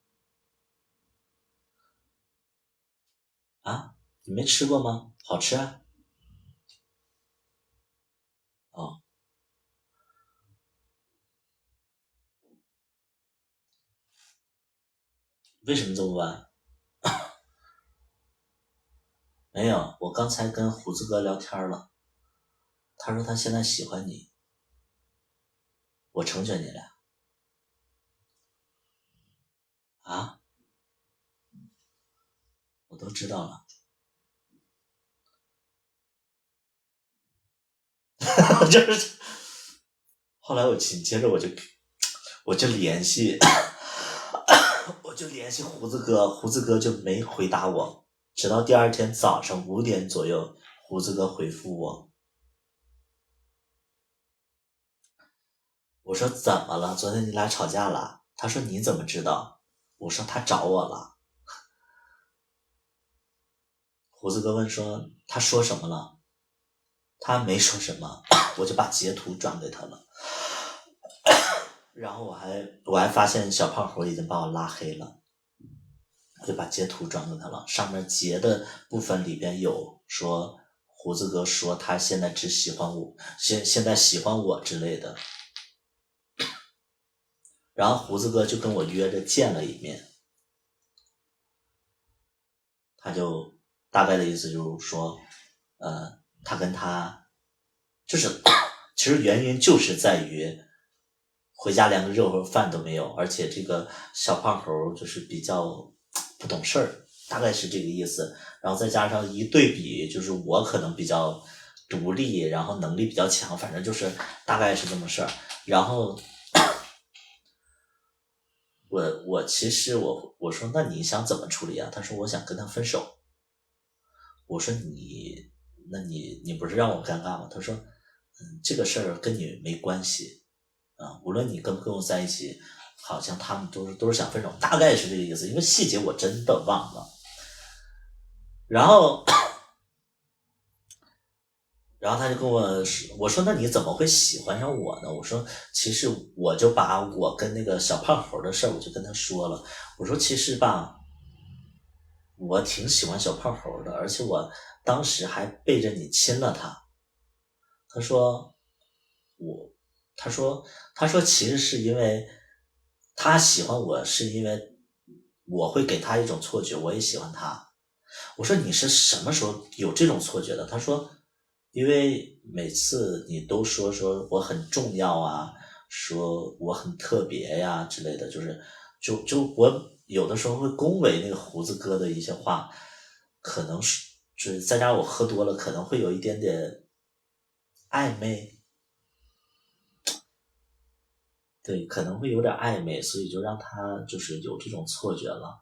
啊，你没吃过吗？好吃啊。哦，为什么这么晚？没有，我刚才跟胡子哥聊天了，他说他现在喜欢你，我成全你俩。啊，我都知道了。就是后来我紧接着我就联系我就联系胡子哥，胡子哥就没回答我，直到第二天早上5点左右，胡子哥回复我，我说怎么了？昨天你俩吵架了？他说你怎么知道？我说他找我了。胡子哥问说他说什么了？他没说什么，我就把截图转给他了。然后我还发现小胖猴已经把我拉黑了，我就把截图转给他了。上面截的部分里边有说胡子哥说他现在只喜欢我，现在喜欢我之类的。然后胡子哥就跟我约着见了一面，他就大概的意思就是说，他跟他就是其实原因就是在于回家连个热饭都没有，而且这个小胖猴就是比较不懂事儿，大概是这个意思。然后再加上一对比，就是我可能比较独立，然后能力比较强，反正就是大概是这么事儿。然后我其实我说那你想怎么处理啊？他说我想跟他分手。我说那你不是让我尴尬吗？他说这个事儿跟你没关系啊，无论你跟不跟我在一起，好像他们都是想分手，大概是这个意思，因为细节我真的忘了。然后他就跟我说，我说那你怎么会喜欢上我呢？我说其实我就把我跟那个小胖猴的事儿我就跟他说了，我说其实吧，我挺喜欢小胖猴的，而且我当时还背着你亲了他。他说我，他说其实是因为他喜欢我，是因为我会给他一种错觉，我也喜欢他。我说你是什么时候有这种错觉的？他说因为每次你都说我很重要啊，说我很特别呀之类的，就是就我有的时候会恭维那个胡子哥的一些话，可能是就是再加上我喝多了，可能会有一点点暧昧，对，可能会有点暧昧，所以就让他就是有这种错觉了。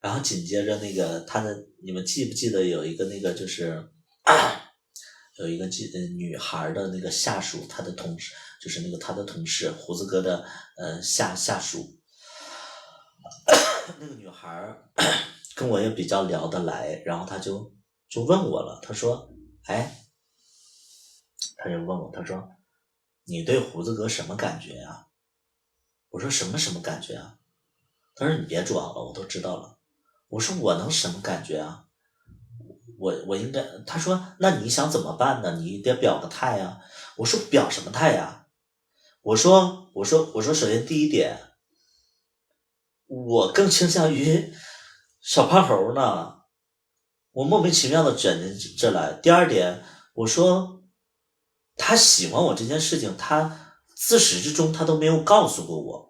然后紧接着那个他的，你们记不记得有一个那个就是有一个女孩的那个下属，他的同事就是那个他的同事胡子哥的下属，那个女孩跟我也比较聊得来，然后他就问我了，他说，哎，他就问我，他说你对胡子哥什么感觉呀？我说什么感觉啊？他说你别装了，我都知道了。我说我能什么感觉啊？我应该，他说那你想怎么办呢？你得表个态啊。我说表什么态呀？我说首先第一点，我更倾向于小胖猴呢，我莫名其妙的卷进这来。第二点，我说他喜欢我这件事情，他自始至终他都没有告诉过我。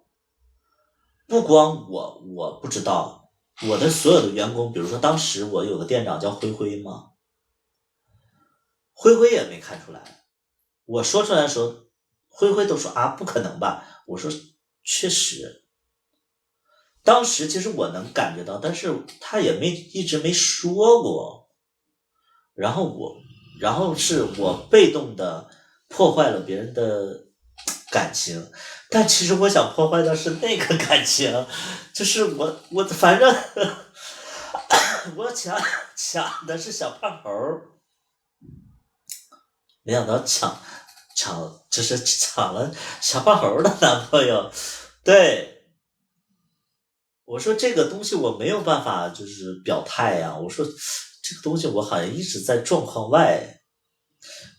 不光我不知道，我的所有的员工，比如说当时我有个店长叫灰灰嘛，灰灰也没看出来。我说出来的时候，灰灰都说啊不可能吧。我说确实，当时其实我能感觉到，但是他也一直没说过。然后是我被动的破坏了别人的感情，但其实我想破坏的是那个感情，就是我反正我抢的是小胖猴，没想到就是抢了小胖猴的男朋友。对，我说这个东西我没有办法就是表态呀，我说这个东西我好像一直在状况外。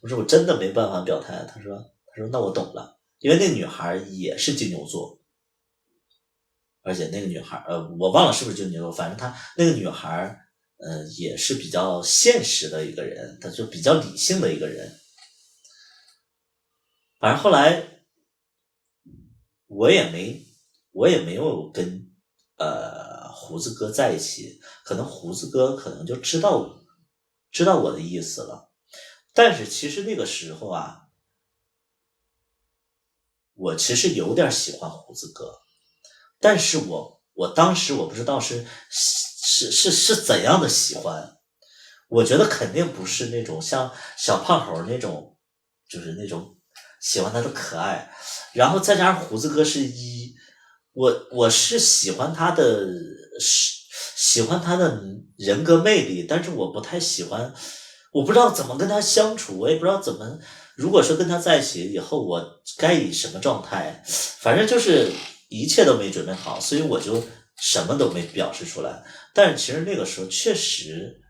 我说我真的没办法表态。他说那我懂了，因为那女孩也是金牛座，而且那个女孩我忘了是不是金牛座，反正她那个女孩也是比较现实的一个人，她就比较理性的一个人。反正后来我也没有跟胡子哥在一起，可能胡子哥可能就知道我的意思了。但是其实那个时候啊，我其实有点喜欢胡子哥，但是我当时我不知道是怎样的喜欢。我觉得肯定不是那种像小胖猴那种，就是那种喜欢他的可爱，然后再加上胡子哥是我是喜欢他的人格魅力，但是我不太喜欢，我不知道怎么跟他相处，我也不知道怎么，如果说跟他在一起以后我该以什么状态，反正就是一切都没准备好，所以我就什么都没表示出来。但是其实那个时候确实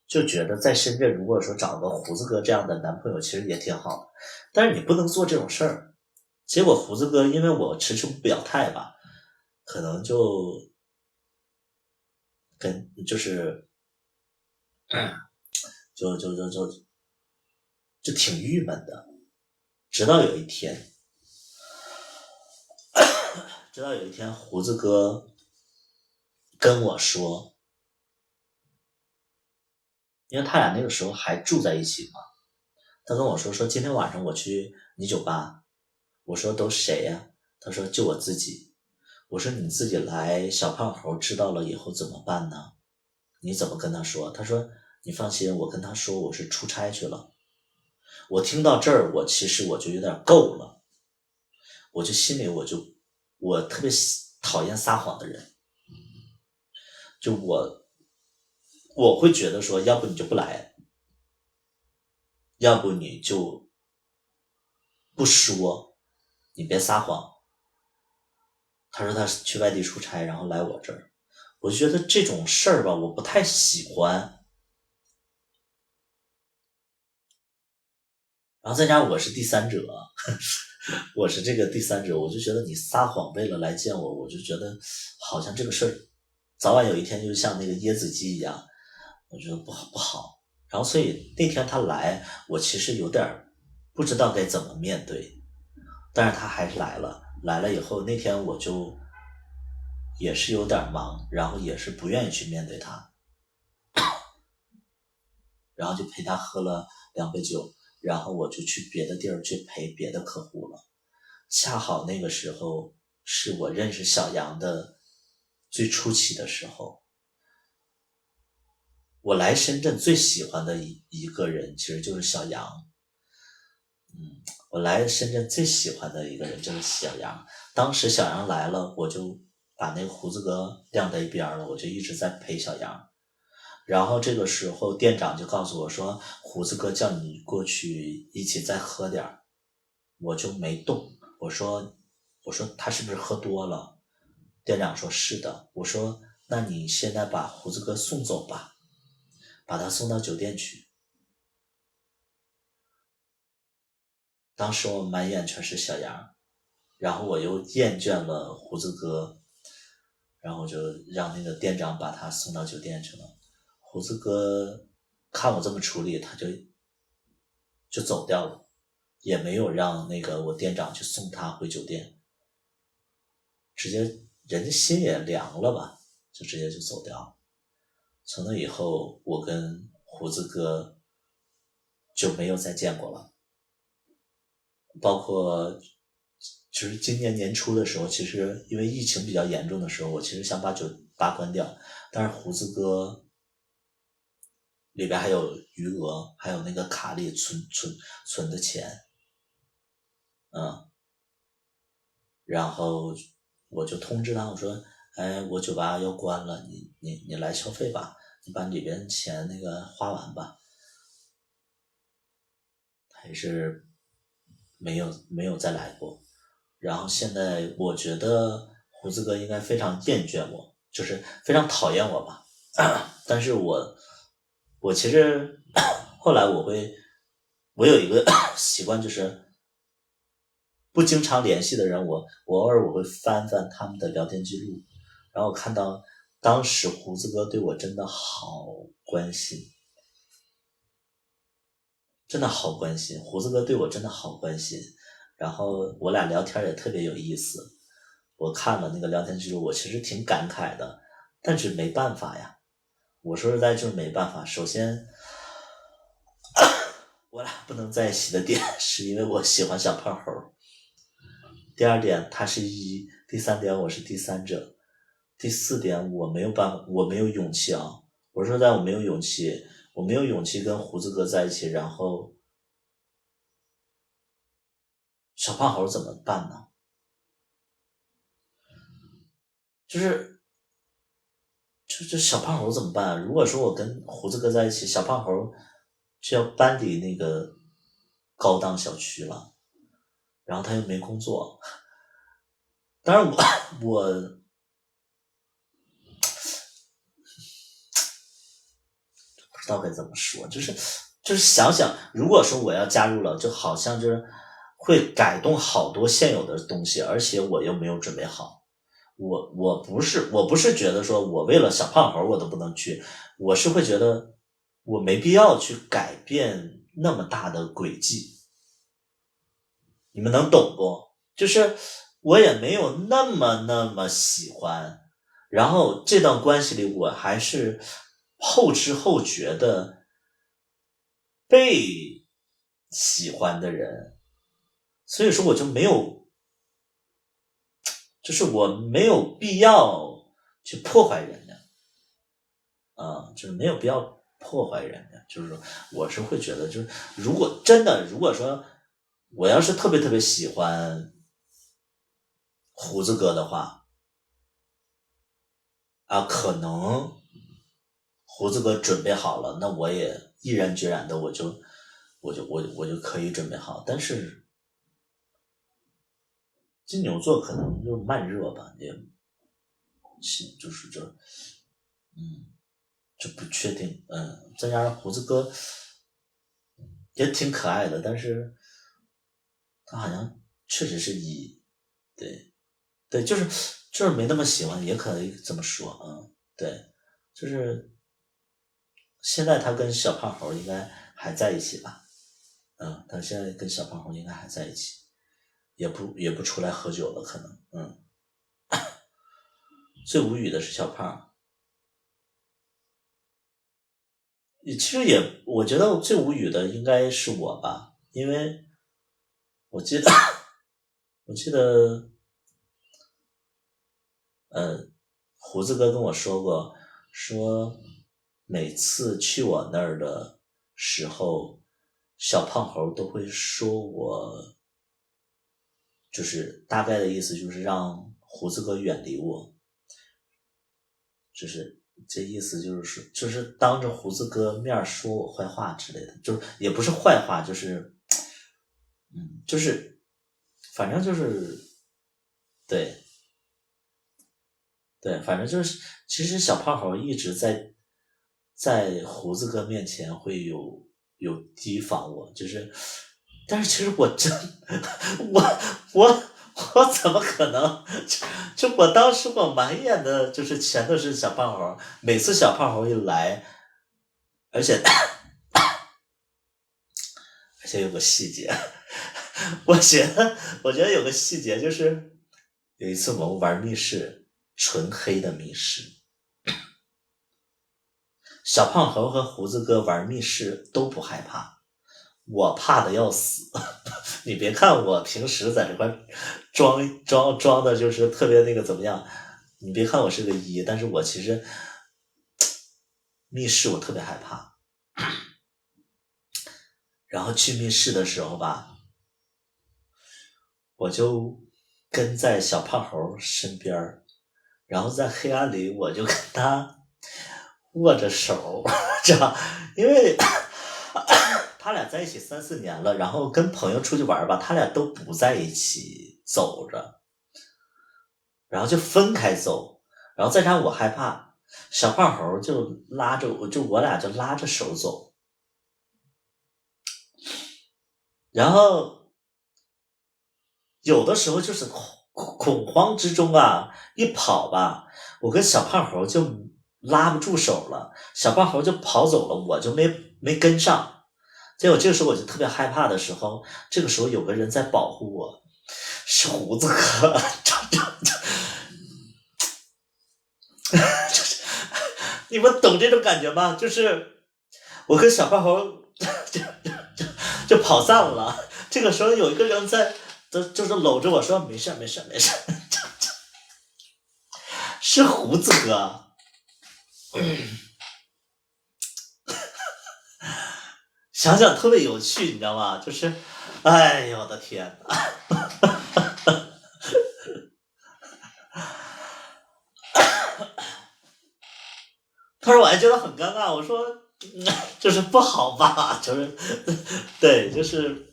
就觉得在深圳如果说找个胡子哥这样的男朋友其实也挺好的，但是你不能做这种事儿。结果胡子哥因为我迟迟不表态吧，可能就挺郁闷的。直到有一天胡子哥跟我说，因为他俩那个时候还住在一起嘛，他跟我说今天晚上我去你酒吧。我说都谁呀？他说就我自己。我说你自己来，小胖猴知道了以后怎么办呢？你怎么跟他说？他说你放心，我跟他说我是出差去了。我听到这儿，其实我就有点够了，我就心里我特别讨厌撒谎的人，就我会觉得说，要不你就不来，要不你就不说。你别撒谎。他说他是去外地出差，然后来我这儿，我就觉得这种事儿吧，我不太喜欢。然后再加上我是第三者，我是这个第三者，我就觉得你撒谎为了来见我，我就觉得好像这个事儿早晚有一天就像那个椰子鸡一样，我觉得不好。然后所以那天他来，我其实有点不知道该怎么面对。但是他还是来了以后，那天我就也是有点忙，然后也是不愿意去面对他，然后就陪他喝了2杯酒，然后我就去别的地儿去陪别的客户了。恰好那个时候是我认识小杨的最初期的时候，我来深圳最喜欢的一个人其实就是小杨。我来深圳最喜欢的一个人就是小杨。当时小杨来了，我就把那个胡子哥晾在一边了，我就一直在陪小杨。然后这个时候店长就告诉我说，胡子哥叫你过去一起再喝点儿。我就没动。我说他是不是喝多了？店长说是的。我说那你现在把胡子哥送走吧，把他送到酒店去。当时我满眼全是小杨，然后我又厌倦了胡子哥，然后就让那个店长把他送到酒店去了。胡子哥看我这么处理，他就走掉了，也没有让那个我店长去送他回酒店，直接人家心也凉了吧，就直接就走掉了。从那以后，我跟胡子哥就没有再见过了。包括其实今年年初的时候，其实因为疫情比较严重的时候，我其实想把酒吧关掉，但是胡子哥里边还有余额，还有那个卡里存的钱，然后我就通知他，我说，哎，我酒吧要关了，你来消费吧，你把里边钱那个花完吧。还是没有再来过。然后现在我觉得胡子哥应该非常厌倦我，就是非常讨厌我吧。但是我其实后来我有一个习惯，就是不经常联系的人，我偶尔会翻翻他们的聊天记录，然后看到当时胡子哥对我真的好关心，真的好关心，胡子哥对我真的好关心，然后我俩聊天也特别有意思。我看了那个聊天记录，我其实挺感慨的，但是没办法呀，我说实在就是没办法。首先我俩不能在一起的点是因为我喜欢小胖猴，第二点他是一，第三点我是第三者，第四点我没有勇气啊！我说实在我没有勇气跟胡子哥在一起，然后小胖猴怎么办呢？就是这小胖猴怎么办啊？如果说我跟胡子哥在一起，小胖猴就要搬离那个高档小区了，然后他又没工作。当然我不知道该怎么说，就是想想，如果说我要加入了，就好像就是会改动好多现有的东西，而且我又没有准备好。我不是觉得说我为了小胖猴我都不能去，我是会觉得我没必要去改变那么大的轨迹，你们能懂不？就是我也没有那么喜欢，然后这段关系里我还是后知后觉的被喜欢的人，所以说我就没有，就是我没有必要去破坏人家，就是没有必要破坏人家，就是说我是会觉得，就是如果说我要是特别喜欢胡子哥的话可能胡子哥准备好了，那我也毅然决然的我就可以准备好，但是金牛座可能就慢热吧，也就是就不确定，再加上胡子哥也挺可爱的，但是他好像确实是对，就是没那么喜欢，也可以这么说，对，就是现在他跟小胖猴应该还在一起吧，他现在跟小胖猴应该还在一起。也不出来喝酒了，可能，最无语的是小胖，其实我觉得最无语的应该是我吧，因为我记得，胡子哥跟我说过，说每次去我那儿的时候，小胖猴都会说我。就是大概的意思就是让胡子哥远离我，就是这意思就是说，就是当着胡子哥面说我坏话之类的，就是也不是坏话，就是反正就是对，反正就是其实小胖猴一直在胡子哥面前会有提防我，就是但是其实我真我怎么可能就我当时我满眼的就是全都是小胖猴，每次小胖猴一来，而且有个细节，我觉得有个细节就是有一次我们玩密室，纯黑的密室，小胖猴和胡子哥玩密室都不害怕，我怕的要死。你别看我平时在这块装的就是特别那个怎么样，你别看我是个一，但是我其实密室我特别害怕。然后去密室的时候吧，我就跟在小胖猴身边，然后在黑暗里我就跟他握着手，这样，因为他俩在一起3、4年了，然后跟朋友出去玩吧，他俩都不在一起走着，然后就分开走，然后再加上我害怕，小胖猴就拉着我，我俩就拉着手走，然后有的时候就是恐慌之中啊，一跑吧，我跟小胖猴就拉不住手了，小胖猴就跑走了，我就没跟上。结果这个时候我就特别害怕的时候，这个时候有个人在保护我，是胡子哥。你们懂这种感觉吗？就是我跟小胖猴就跑散了，这个时候有一个人在就是搂着我说没事，是胡子哥。想想特别有趣，你知道吗？就是，哎呦我的天哪！他说我还觉得很尴尬，我说，就是不好吧，就是，对，就是，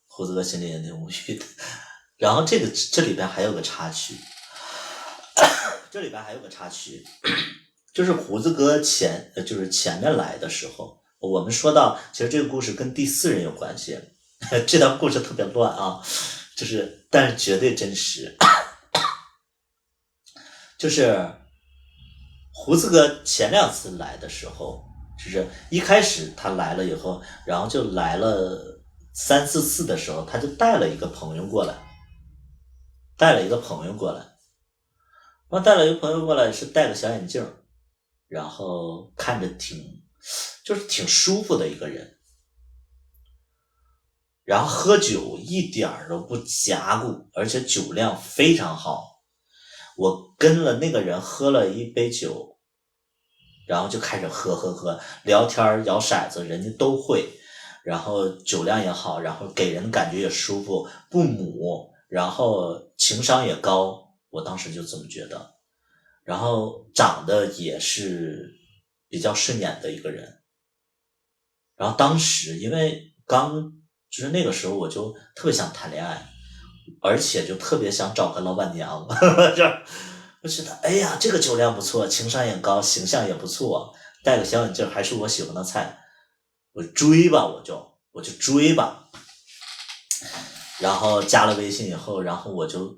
胡子哥心里也挺无语的。然后这里边还有个插曲，就是胡子哥就是前面来的时候，我们说到，其实这个故事跟第4人有关系，这段故事特别乱啊，但是绝对真实。就是胡子哥前2次来的时候，就是一开始他来了以后，然后就来了3、4次的时候，他就带了一个朋友过来，然后带了一个朋友过来是戴个小眼镜，然后看着挺舒服的一个人，然后喝酒一点都不夹顾，而且酒量非常好。我跟了那个人喝了1杯酒，然后就开始喝，聊天摇骰子人家都会，然后酒量也好，然后给人感觉也舒服，不母，然后情商也高，我当时就这么觉得。然后长得也是比较顺眼的一个人。然后当时因为就是那个时候我就特别想谈恋爱，而且就特别想找个老板娘，我觉得哎呀这个酒量不错，情商也高，形象也不错，戴个小眼镜还是我喜欢的菜，我追吧，我就追吧。然后加了微信以后，然后我就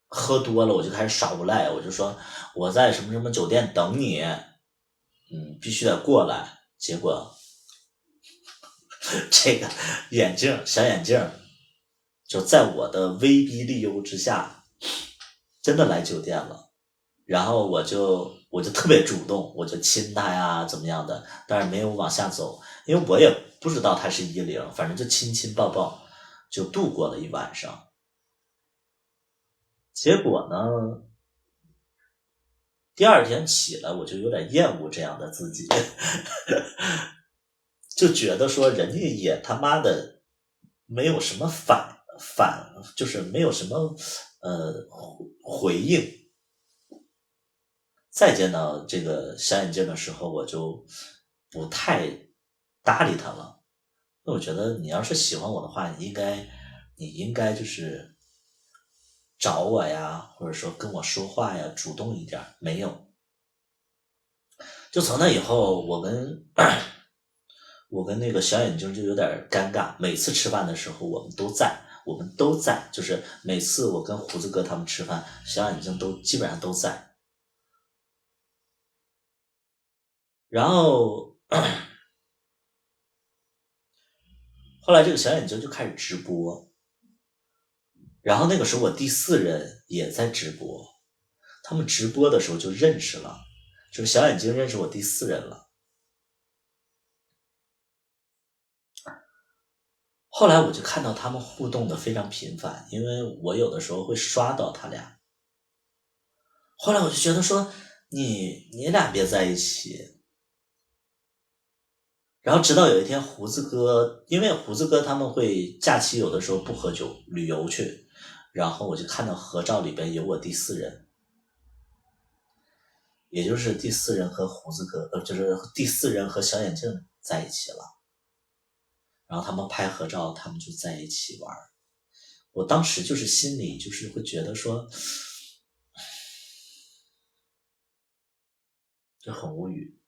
喝多了，我就开始耍无赖，我就说我在什么什么酒店等你，必须得过来。结果这个小眼镜就在我的威逼利诱之下真的来酒店了。然后我就特别主动，我就亲他呀怎么样的，但是没有往下走，因为我也不知道他是10，反正就亲抱抱就度过了一晚上。结果呢第2天起来我就有点厌恶这样的自己，就觉得说人家也他妈的没有什么就是没有什么回应。再见到这个小眼镜的时候，我就不太搭理他了。我觉得你要是喜欢我的话，你应该就是找我呀，或者说跟我说话呀，主动一点，没有。就从那以后，我跟那个小眼睛就有点尴尬。每次吃饭的时候，我们都在，就是每次我跟胡子哥他们吃饭，小眼睛基本上都在。然后后来这个小眼睛就开始直播，然后那个时候我第4人也在直播，他们直播的时候就认识了，就是小眼睛认识我第4人了。后来我就看到他们互动的非常频繁，因为我有的时候会刷到他俩。后来我就觉得说你俩别在一起。然后直到有一天胡子哥，因为胡子哥他们会假期有的时候不喝酒旅游去，然后我就看到合照里边有我第4人，也就是第4人和胡子哥就是第4人和小眼镜在一起了。然后他们拍合照，他们就在一起玩。我当时就是心里就是会觉得说就很无语。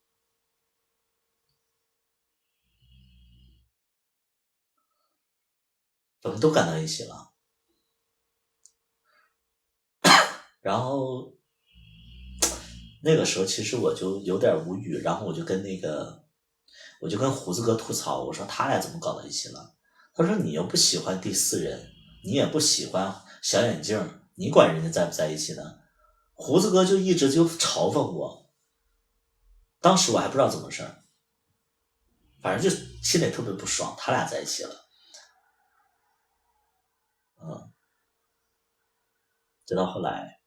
我们都赶到一起了，然后那个时候其实我就有点无语，然后我就跟胡子哥吐槽，我说他俩怎么搞到一起了？他说你又不喜欢第四人，你也不喜欢小眼镜，你管人家在不在一起呢？胡子哥就一直就嘲讽我，当时我还不知道怎么回事，反正就心里特别不爽，他俩在一起了。直到后来，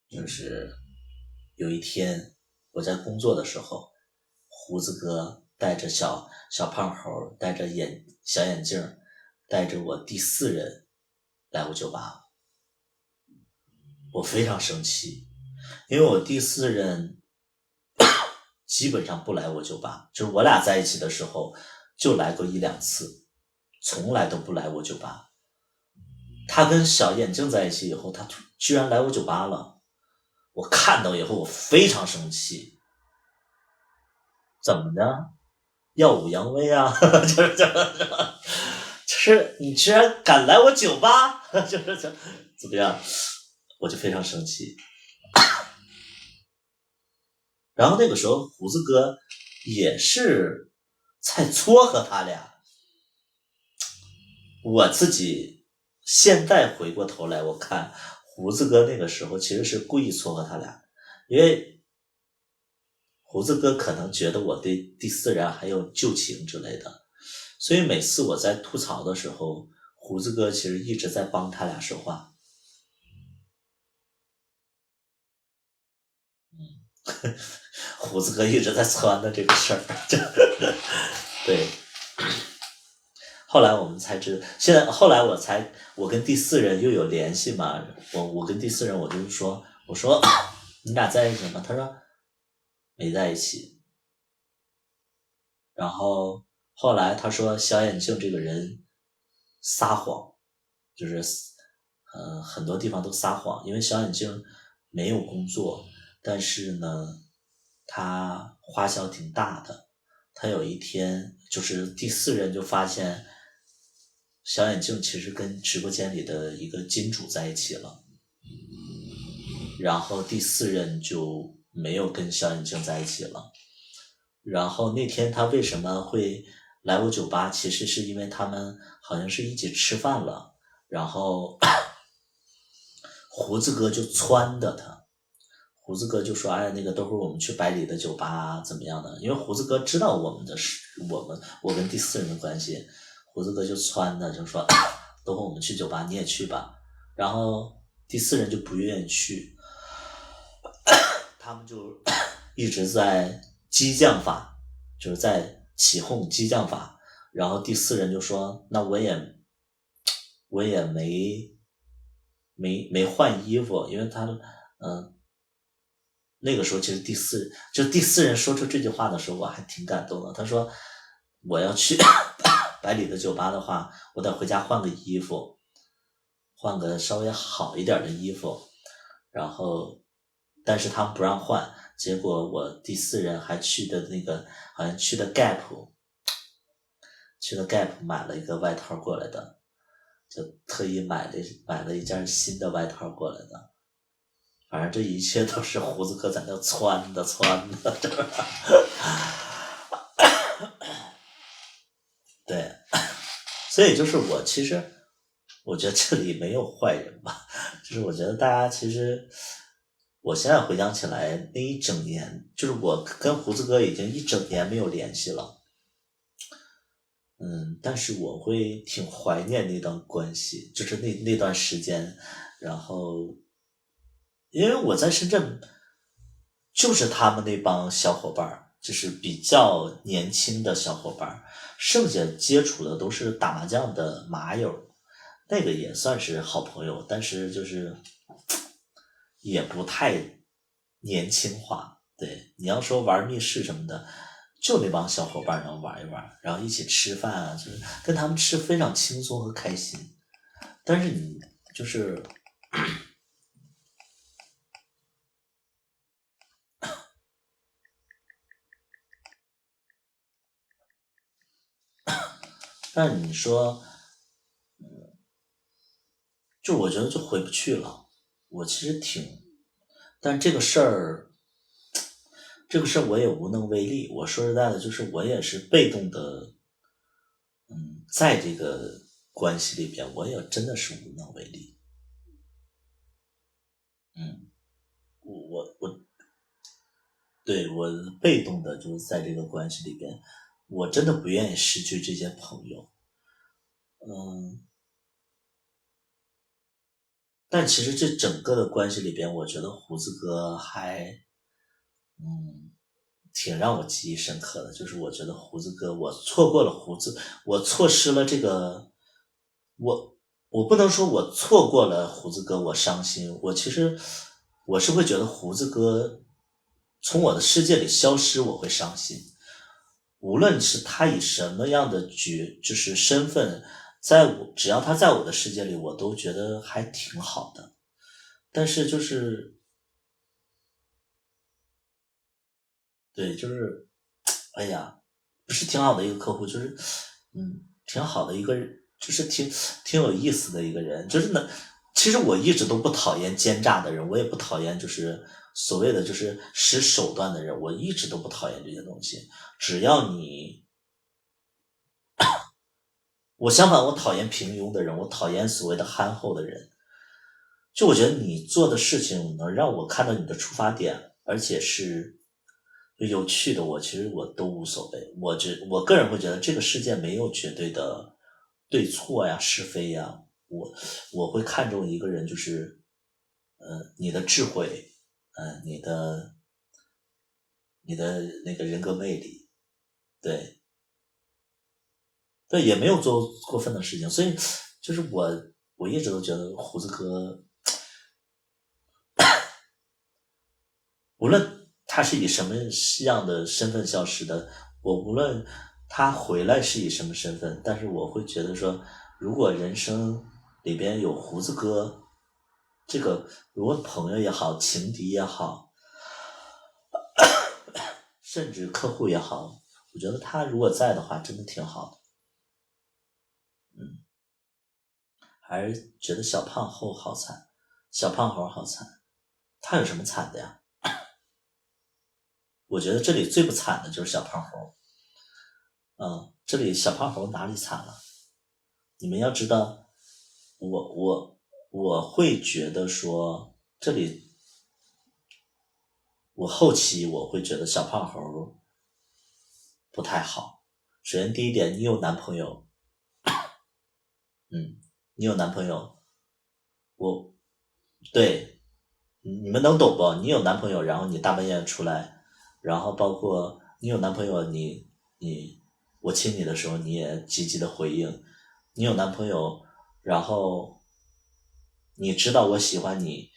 就是有一天我在工作的时候，胡子哥带着小胖猴，戴着小眼镜，带着我第四人来我酒吧，我非常生气，因为我第四人基本上不来我酒吧，就是我俩在一起的时候就来过1-2次，从来都不来我酒吧。他跟小眼镜在一起以后，他居然来我酒吧了，我看到以后我非常生气。怎么的？耀武扬威啊！就是你居然敢来我酒吧，就是怎么样？我就非常生气。然后那个时候胡子哥也是在撮合他俩，我自己现在回过头来我看胡子哥那个时候其实是故意撮合他俩，因为胡子哥可能觉得我对第四人还有旧情之类的，所以每次我在吐槽的时候，胡子哥其实一直在帮他俩说话。胡子哥一直在撺掇这个事儿，对。后来我们才知道，后来我跟第四人又有联系嘛，我跟第四人我就说，我说你俩在一起吗？他说没在一起。然后后来他说小眼镜这个人撒谎，就是很多地方都撒谎，因为小眼镜没有工作，但是呢他花销挺大的。他有一天就是第四人就发现小眼镜其实跟直播间里的一个金主在一起了，然后第四人就没有跟小眼镜在一起了。然后那天他为什么会来我酒吧，其实是因为他们好像是一起吃饭了，然后胡子哥就撺掇他，胡子哥就说哎，那个等会儿我们去百里的酒吧怎么样的，因为胡子哥知道我跟第四人的关系，胡子哥就撺掇就说等会儿我们去酒吧你也去吧，然后第四人就不愿意去，他们就一直在激将法，就是在起哄激将法，然后第四人就说那我也没换衣服，因为他那个时候其实第四人说出这句话的时候我还挺感动的，他说我要去百里的酒吧的话，我得回家换个衣服，换个稍微好一点的衣服，然后但是他们不让换，结果我第四人还去的那个好像去的 Gap 买了一个外套过来的，就特意买了一件新的外套过来的，反正这一切都是胡子哥在那撺掇对，所以就是其实我觉得这里没有坏人吧，就是我觉得大家其实我现在回想起来那一整年，就是我跟胡子哥已经一整年没有联系了，但是我会挺怀念那段关系，就是那段时间，然后因为我在深圳就是他们那帮小伙伴，就是比较年轻的小伙伴，剩下接触的都是打麻将的麻友，那个也算是好朋友，但是就是也不太年轻化。对，你要说玩密室什么的，就那帮小伙伴能玩一玩，然后一起吃饭啊，就是跟他们吃非常轻松和开心。但是你就是但你说，就我觉得就回不去了。我其实但这个事儿，我也无能为力。我说实在的，就是我也是被动的，在这个关系里边，我也真的是无能为力。我对我被动的，就是在这个关系里边，我真的不愿意失去这些朋友。但其实这整个的关系里边，我觉得胡子哥还挺让我记忆深刻的。就是我觉得胡子哥，我错过了我错失了这个，我不能说我错过了胡子哥我伤心，其实我是会觉得胡子哥从我的世界里消失我会伤心。无论是他以什么样的就是身份，只要他在我的世界里，我都觉得还挺好的。但是就是对，就是哎呀，不是挺好的一个客户，就是挺好的一个，就是挺有意思的一个人。就是呢，其实我一直都不讨厌奸诈的人，我也不讨厌就是所谓的就是使手段的人，我一直都不讨厌这些东西。只要我相反，我讨厌平庸的人，我讨厌所谓的憨厚的人。就我觉得你做的事情能让我看到你的出发点，而且是有趣的，其实我都无所谓。我个人会觉得这个世界没有绝对的对错呀、是非呀。我会看重一个人，就是你的智慧，你的那个人格魅力，对。对，也没有做过分的事情，所以就是我一直都觉得胡子哥，无论他是以什么样的身份消失的，无论他回来是以什么身份，但是我会觉得说，如果人生里边有胡子哥这个，无论朋友也好，情敌也好，甚至客户也好，我觉得他如果在的话，真的挺好的。还是觉得小胖猴好惨，小胖猴好惨。他有什么惨的呀？我觉得这里最不惨的就是小胖猴。这里小胖猴哪里惨了？你们要知道，我会觉得说，这里我后期我会觉得小胖猴不太好。首先第一点，你有男朋友，你有男朋友，对，你们能懂不？你有男朋友，然后你大半夜出来，然后包括你有男朋友，我亲你的时候，你也积极的回应。你有男朋友，然后你知道我喜欢你，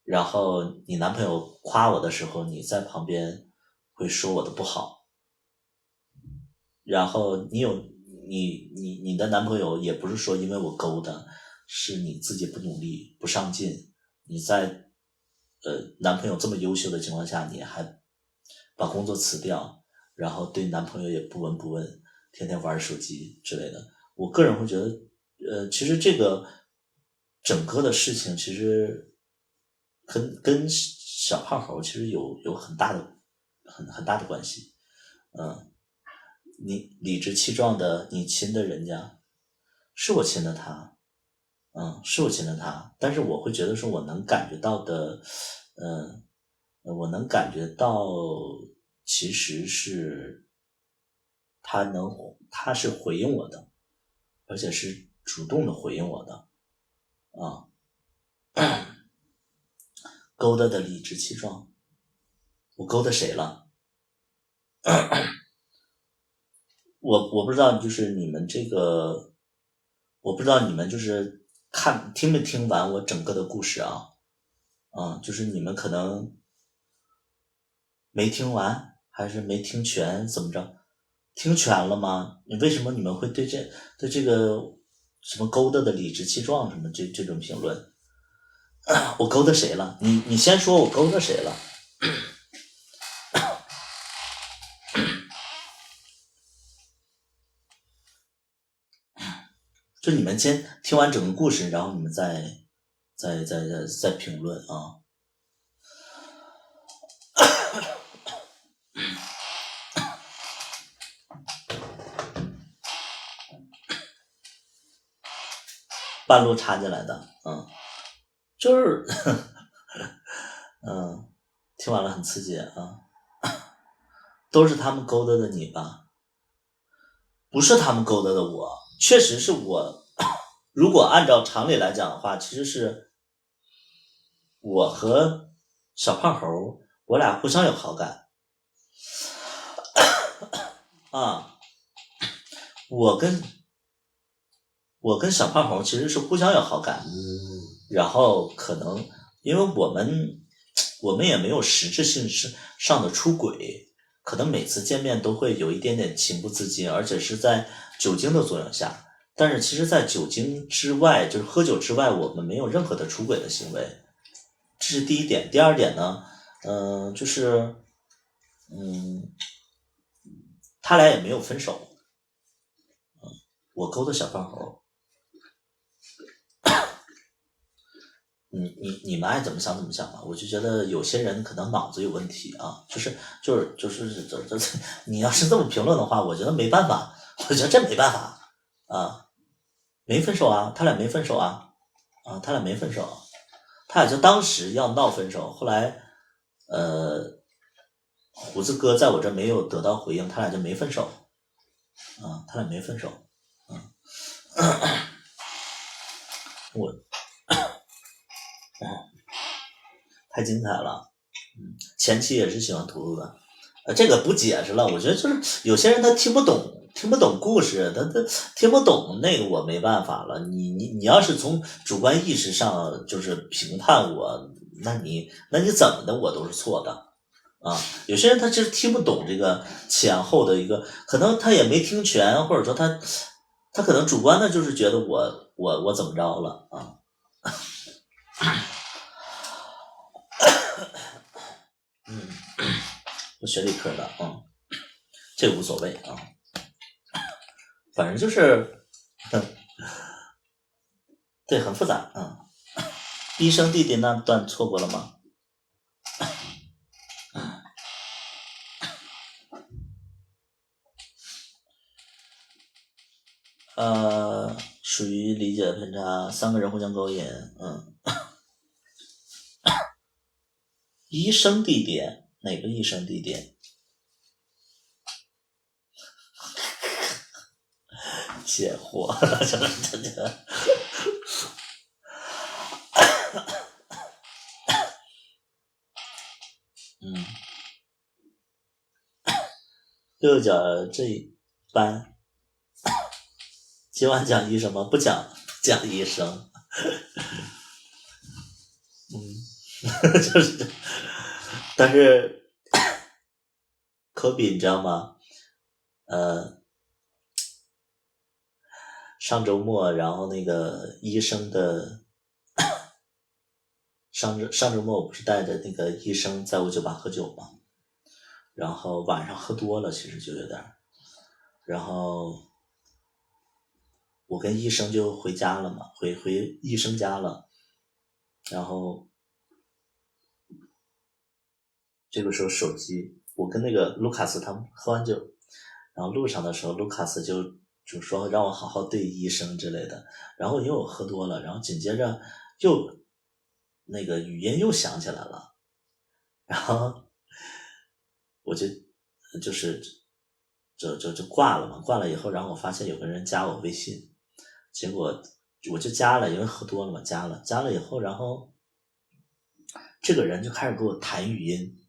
然后你男朋友夸我的时候，你在旁边会说我的不好。然后你的男朋友也不是说因为我勾搭，是你自己不努力不上进，你在男朋友这么优秀的情况下，你还把工作辞掉，然后对男朋友也不闻不问，天天玩手机之类的。我个人会觉得其实这个整个的事情其实跟小胖猴其实有很大的关系。你理直气壮的你亲的人家，是我亲的他，是我亲的他，但是我会觉得说我能感觉到的，我能感觉到其实是他是回应我的，而且是主动的回应我的。勾搭的理直气壮，我勾搭谁了？我不知道，就是你们这个，我不知道你们就是听没听完我整个的故事啊？就是你们可能没听完，还是没听全，怎么着？听全了吗？为什么你们会对这个什么勾搭的理直气壮什么这种评论？我勾搭谁了？你先说我勾搭谁了？就你们先听完整个故事，然后你们再评论啊。半路插进来的，就是听完了很刺激啊，都是他们勾搭的你吧？不是他们勾搭的我，确实是我。如果按照常理来讲的话，其实是我和小胖猴，我俩互相有好感啊。我跟小胖猴其实是互相有好感，然后可能因为我们也没有实质性上的出轨，可能每次见面都会有一点点情不自禁，而且是在酒精的作用下。但是其实在酒精之外，就是喝酒之外，我们没有任何的出轨的行为，这是第一点。第二点呢，就是他俩也没有分手，我勾搭小胖猴。你们爱怎么想怎么想吧，我就觉得有些人可能脑子有问题啊，就是你要是这么评论的话，我觉得没办法，我觉得真没办法啊，没分手啊，他俩没分手啊，他俩没分手，他俩就当时要闹分手，后来胡子哥在我这没有得到回应，他俩就没分手他俩没分手我太精彩了，前期也是喜欢图图的，这个不解释了，我觉得就是有些人他听不懂故事，他听不懂那个我没办法了，你要是从主观意识上就是评判我，那你怎么的我都是错的啊。有些人他就是听不懂这个前后的一个，可能他也没听全，或者说他可能主观的就是觉得我怎么着了啊。我学理科的这个无所谓啊，反正就是对，很复杂医生弟弟那段错过了吗？属于理解偏差，三个人互相勾引医生弟弟，哪个医生弟弟？解惑了，真的。六角这一班，今晚讲医生吗？不讲医生。就是但是科比你知道吗？上周末然后那个医生的上周末我不是带着那个医生在我酒吧喝酒吗？然后晚上喝多了其实就有点，然后我跟医生就回家了嘛，回医生家了，然后这个时候手机，我跟那个卢卡斯他们喝完酒，然后路上的时候卢卡斯就说让我好好对医生之类的，然后因为我喝多了，然后紧接着又那个语音又响起来了，然后我就挂了嘛，挂了以后，然后我发现有个人加我微信，结果我就加了，因为喝多了嘛，加了以后，然后这个人就开始给我弹语音，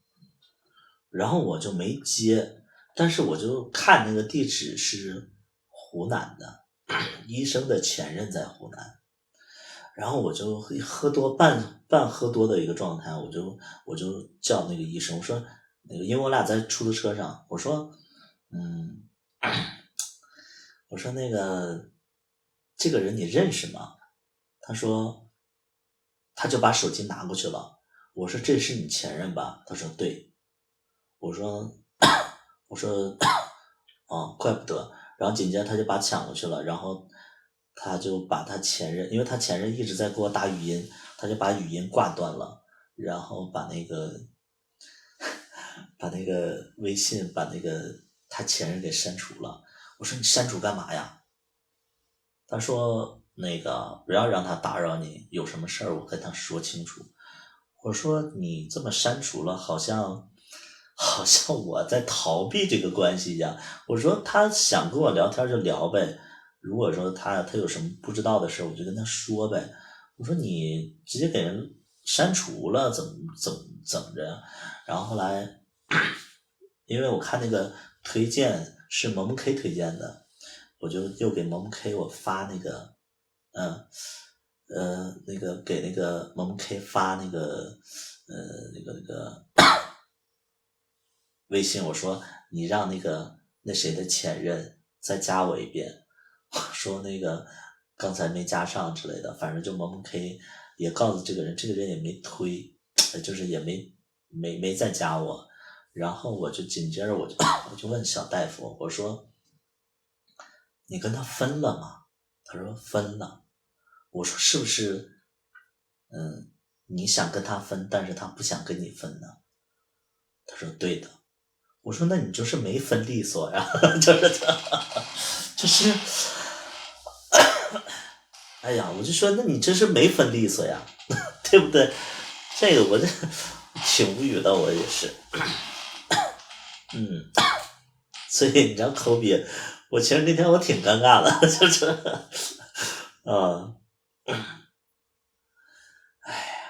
然后我就没接，但是我就看那个地址是湖南的，医生的前任在湖南，然后我就喝多半喝多的一个状态，我就叫那个医生，我说那个因为我俩在出租车上，我说那个这个人你认识吗？他说他就把手机拿过去了，我说这是你前任吧？他说对，我说怪不得，然后紧接着他就把抢过去了，然后他就把他前任，因为他前任一直在给我打语音，他就把语音挂断了，然后把那个微信把那个他前任给删除了。我说你删除干嘛呀？他说那个不要让他打扰你，有什么事儿我跟他说清楚。我说你这么删除了，好像我在逃避这个关系一样。我说他想跟我聊天就聊呗，如果说他有什么不知道的事，我就跟他说呗。我说你直接给人删除了，怎么着呀？然后后来，因为我看那个推荐是萌萌 K 推荐的，我就又给萌萌 K 我发那个，给那个萌萌 K 发那个微信，我说你让那谁的前任再加我一遍，我说那个刚才没加上之类的，反正就萌萌 K 也告诉这个人，这个人也没推，就是也没再加我。然后我就紧接着我就问小大夫，我说你跟他分了吗？他说分了。我说是不是你想跟他分，但是他不想跟你分呢？他说对的。我说那你就是没分利索呀，就是哎呀，我就说那你这是没分利索呀，对不对？这个我这挺无语的，我也是。所以你知道科比，我其实那天我挺尴尬的，就是哎呀，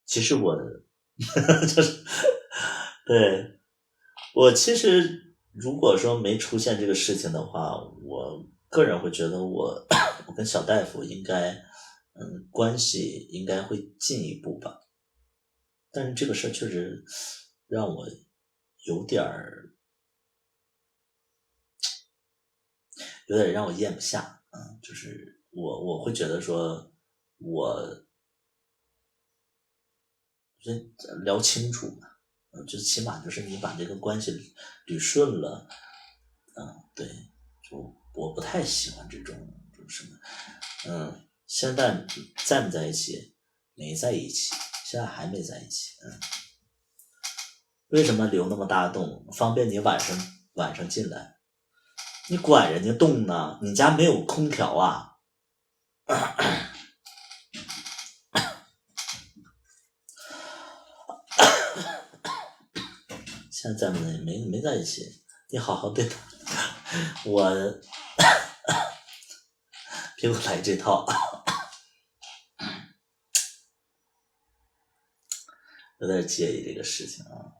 其实我就是对我其实如果说没出现这个事情的话，我个人会觉得我跟小大夫应该关系应该会进一步吧。但是这个事儿确实让我有点让我咽不下，就是我会觉得说我聊清楚嘛，就起码就是你把这个关系捋顺了，对，就我不太喜欢这种什么，现在在不在一起？没在一起，现在还没在一起，为什么留那么大洞？方便你晚上进来？你管人家洞呢？你家没有空调啊？现在在没在一起，你好好对他。我别给我来这套，有点介意这个事情啊。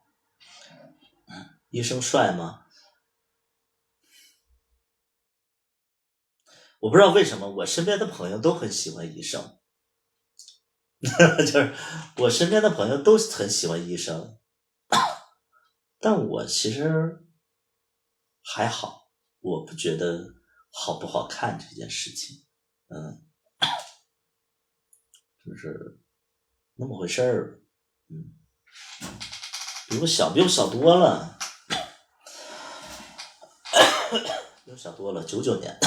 医生帅吗？我不知道为什么我身边的朋友都很喜欢医生，就是我身边的朋友都很喜欢医生，但我其实还好，我不觉得好不好看这件事情，就是那么回事儿，比我小多了，比我小多了，99年，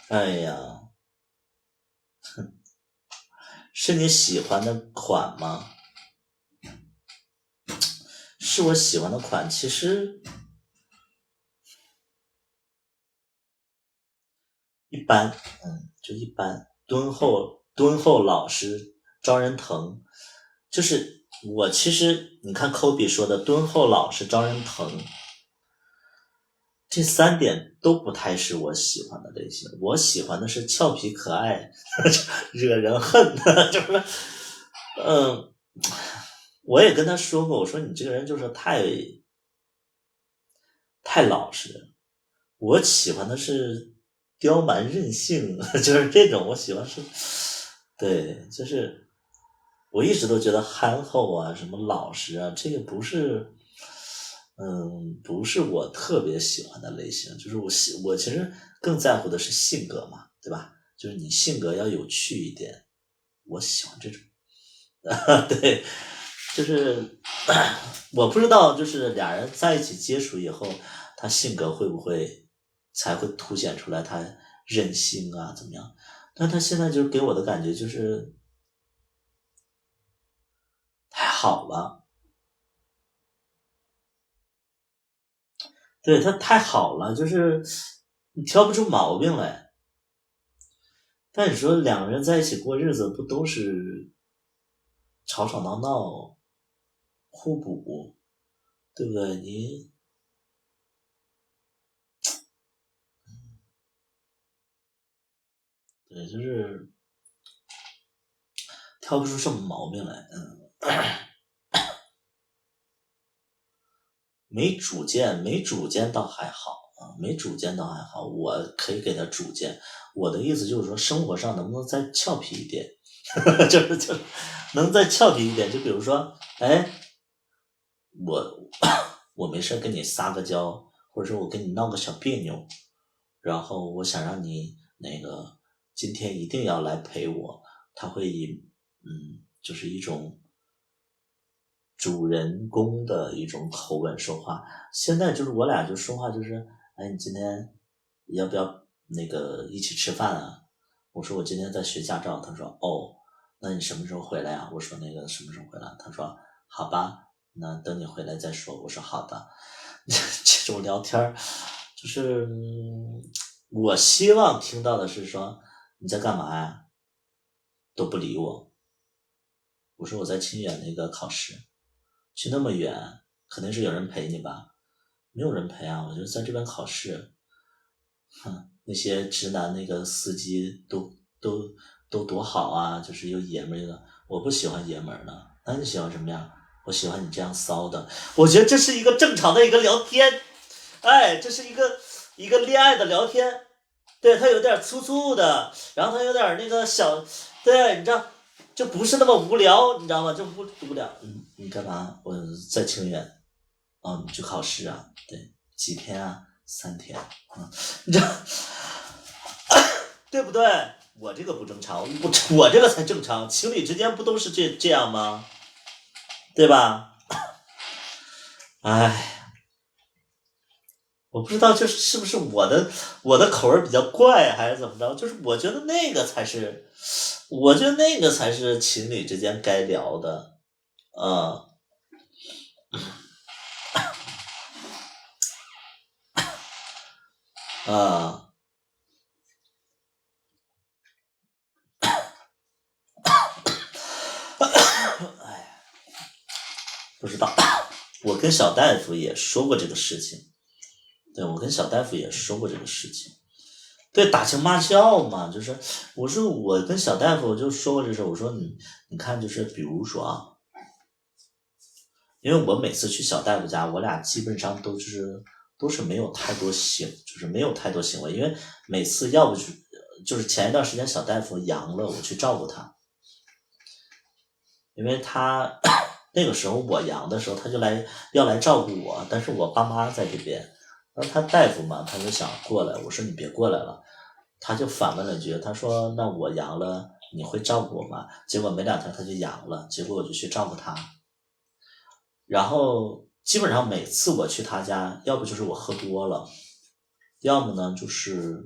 哎呀，是你喜欢的款吗？是我喜欢的款，其实一般，就一般，敦厚老实，招人疼。就是我其实你看科比说的敦厚老实招人疼，这3点都不太是我喜欢的类型。我喜欢的是俏皮可爱，惹人恨，就是我也跟他说过，我说你这个人就是太老实，我喜欢的是刁蛮任性，就是这种我喜欢是，对，就是我一直都觉得憨厚啊，什么老实啊，这个不是我特别喜欢的类型，就是我其实更在乎的是性格嘛，对吧？就是你性格要有趣一点，我喜欢这种，对，就是我不知道，就是俩人在一起接触以后，他性格会不会才会凸显出来他任性啊怎么样？但他现在就是给我的感觉就是太好了。对，他太好了，就是你挑不出毛病来。但你说两个人在一起过日子，不都是吵吵闹闹、互补，对不对？对，就是挑不出什么毛病来。没主见，没主见倒还好啊，没主见倒还好，我可以给他主见。我的意思就是说，生活上能不能再俏皮一点，就是能再俏皮一点。就比如说，哎，我没事跟你撒个娇，或者说我跟你闹个小别扭，然后我想让你那个今天一定要来陪我，他会以就是一种主人公的一种口吻说话。现在就是我俩就说话就是，哎，你今天要不要那个一起吃饭啊？我说我今天在学驾照，他说哦，那你什么时候回来啊？我说那个什么时候回来？他说好吧，那等你回来再说。我说好的。这种聊天就是我希望听到的是说你在干嘛呀？都不理我。我说我在清远那个考试，去那么远，肯定是有人陪你吧？没有人陪啊，我就在这边考试。那些直男那个司机都多好啊，就是有爷们儿的。我不喜欢爷们儿的，那你喜欢什么样？我喜欢你这样骚的。我觉得这是一个正常的一个聊天，哎，这是一个恋爱的聊天。对，他有点粗粗的，然后他有点那个小，对，你知道，就不是那么无聊，你知道吗？就无聊。你干嘛？我在清远。哦，你去考试啊？对，几天啊？3天。你知道，对不对？我这个不正常，我这个才正常。情侣之间不都是这样吗？对吧？哎，我不知道就是是不是我的口味比较怪，还是怎么着？就是我觉得那个才是，我觉得那个才是情侣之间该聊的，哎，不知道。我跟小大夫也说过这个事情，对，我跟小大夫也说过这个事情。对，打情骂俏嘛，就是我跟小大夫就说过这事，我说你看，就是比如说啊，因为我每次去小大夫家，我俩基本上都是没有太多就是没有太多行为，因为每次要不就是前一段时间小大夫阳了，我去照顾他，因为他那个时候我阳的时候，他就要来照顾我，但是我爸妈在这边，然后他大夫嘛，他就想过来，我说你别过来了，他就反问了句，他说那我阳了，你会照顾我吗？结果没2天他就阳了，结果我就去照顾他，然后基本上每次我去他家，要不就是我喝多了，要么呢就是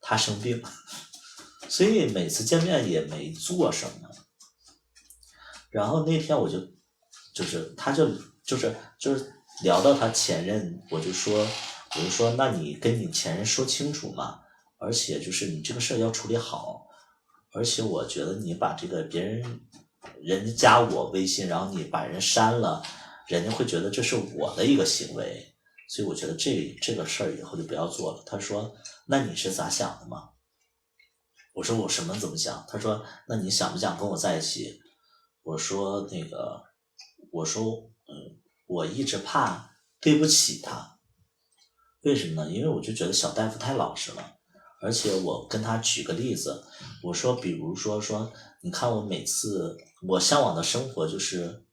他生病，所以每次见面也没做什么。然后那天就是他就是聊到他前任，我就说那你跟你前任说清楚嘛，而且就是你这个事儿要处理好，而且我觉得你把这个人家加我微信，然后你把人删了，人家会觉得这是我的一个行为，所以我觉得这个事儿以后就不要做了。他说那你是咋想的嘛？我说我什么怎么想？他说那你想不想跟我在一起？我说我一直怕对不起他，为什么呢？因为我就觉得小大夫太老实了，而且我跟他举个例子，我说比如说你看我每次我向往的生活就是，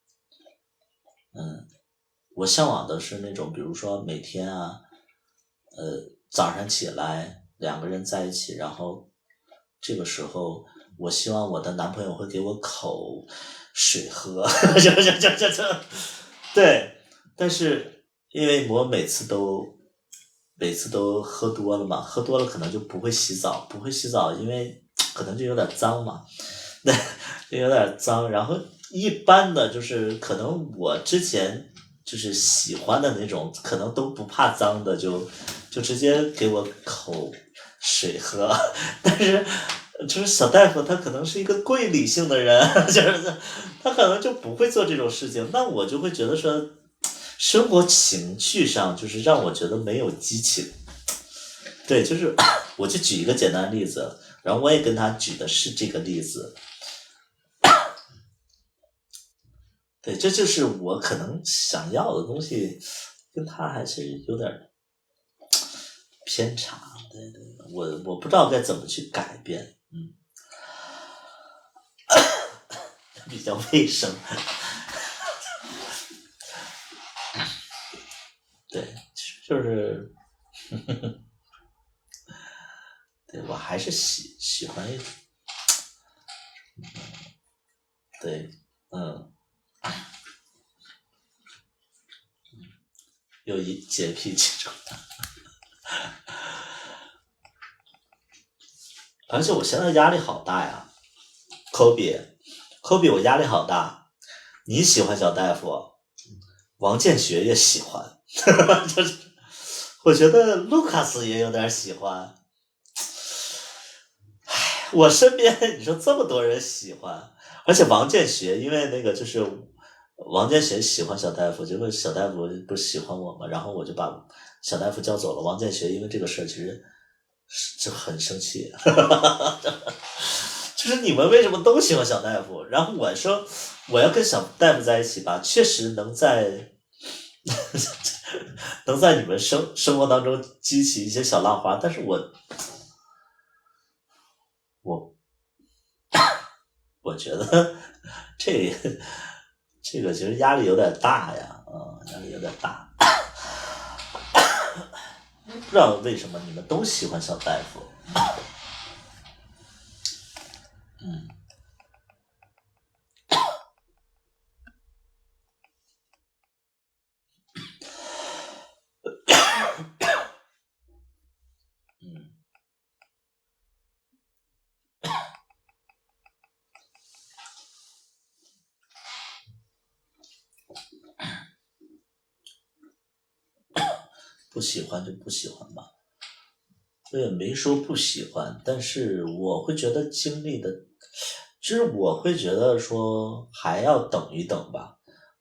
我向往的是那种比如说每天啊，早上起来2个人在一起，然后这个时候我希望我的男朋友会给我口水喝，对，但是因为我每次都喝多了嘛，喝多了可能就不会洗澡，因为可能就有点脏嘛，对，就有点脏。然后一般的就是可能我之前就是喜欢的那种，可能都不怕脏的，就直接给我口水喝。但是就是小大夫他可能是一个贵理性的人，就是他可能就不会做这种事情，那我就会觉得说。生活情趣上就是让我觉得没有激情，对，就是我就举一个简单的例子，然后我也跟他举的是这个例子，对，这就是我可能想要的东西，跟他还是有点偏差，对，我不知道该怎么去改变，比较卫生。对，就是对，我还是喜欢对，有洁癖这种的，而且我现在压力好大呀，科比，我压力好大。你喜欢小大夫，王建学也喜欢，就是我觉得卢卡斯也有点喜欢。唉，我身边你说这么多人喜欢，而且王建学，因为那个就是王建学喜欢小大夫，结果小大夫不是喜欢我嘛，然后我就把小大夫叫走了。王建学因为这个事儿其实就很生气。就是你们为什么都喜欢小大夫？然后我说我要跟小大夫在一起吧，确实能在你们生活当中激起一些小浪花，但是我觉得这个其实压力有点大呀，压力有点大。不知道为什么你们都喜欢小大夫。不喜欢就不喜欢吧，我也没说不喜欢，但是我会觉得经历的，其实我会觉得说还要等一等吧，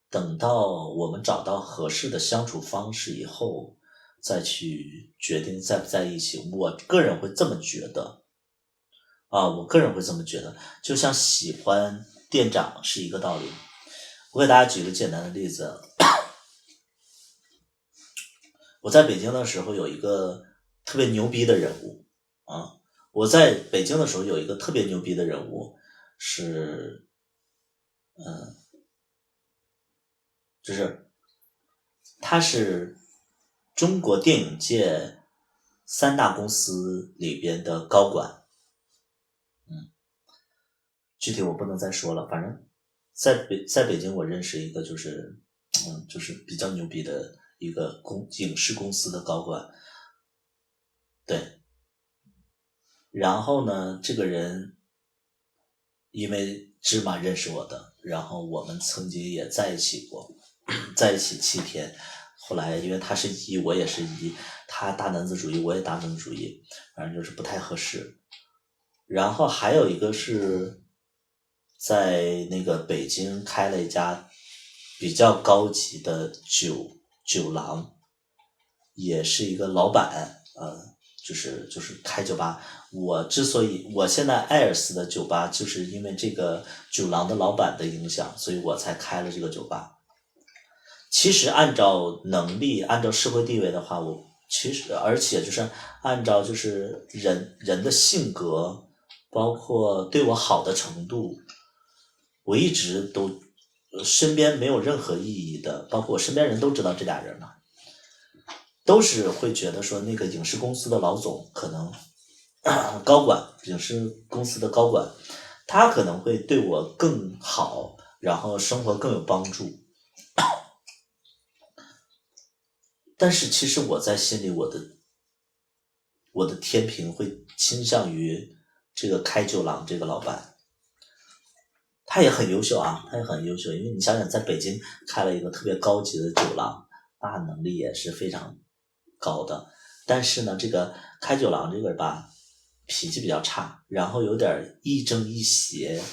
等到我们找到合适的相处方式以后，再去决定在不在一起。我个人会这么觉得，我个人会这么觉得，就像喜欢店长是一个道理。我给大家举个简单的例子。我在北京的时候有一个特别牛逼的人物我在北京的时候有一个特别牛逼的人物是就是他是中国电影界3大公司里边的高管，具体我不能再说了，反正在北京我认识一个就是比较牛逼的一个影视公司的高管，对，然后呢，这个人因为芝麻认识我的，然后我们曾经也在一起过，在一起7天，后来因为他是一，我也是一，他大男子主义，我也大男子主义，反正就是不太合适。然后还有一个是在那个北京开了一家比较高级的酒廊，也是一个老板，就是开酒吧。我现在艾尔斯的酒吧，就是因为这个酒廊的老板的影响，所以我才开了这个酒吧。其实按照能力，按照社会地位的话，而且就是按照就是人的性格，包括对我好的程度，我一直都身边没有任何意义的，包括我身边人都知道这俩人嘛，都是会觉得说那个影视公司的老总可能高管，影视公司的高管他可能会对我更好，然后生活更有帮助。但是其实我在心里，我的天平会倾向于这个开酒廊这个老板。他也很优秀啊，他也很优秀，因为你想想，在北京开了一个特别高级的酒廊，那能力也是非常高的。但是呢，这个开酒廊这个吧，脾气比较差，然后有点亦正亦邪，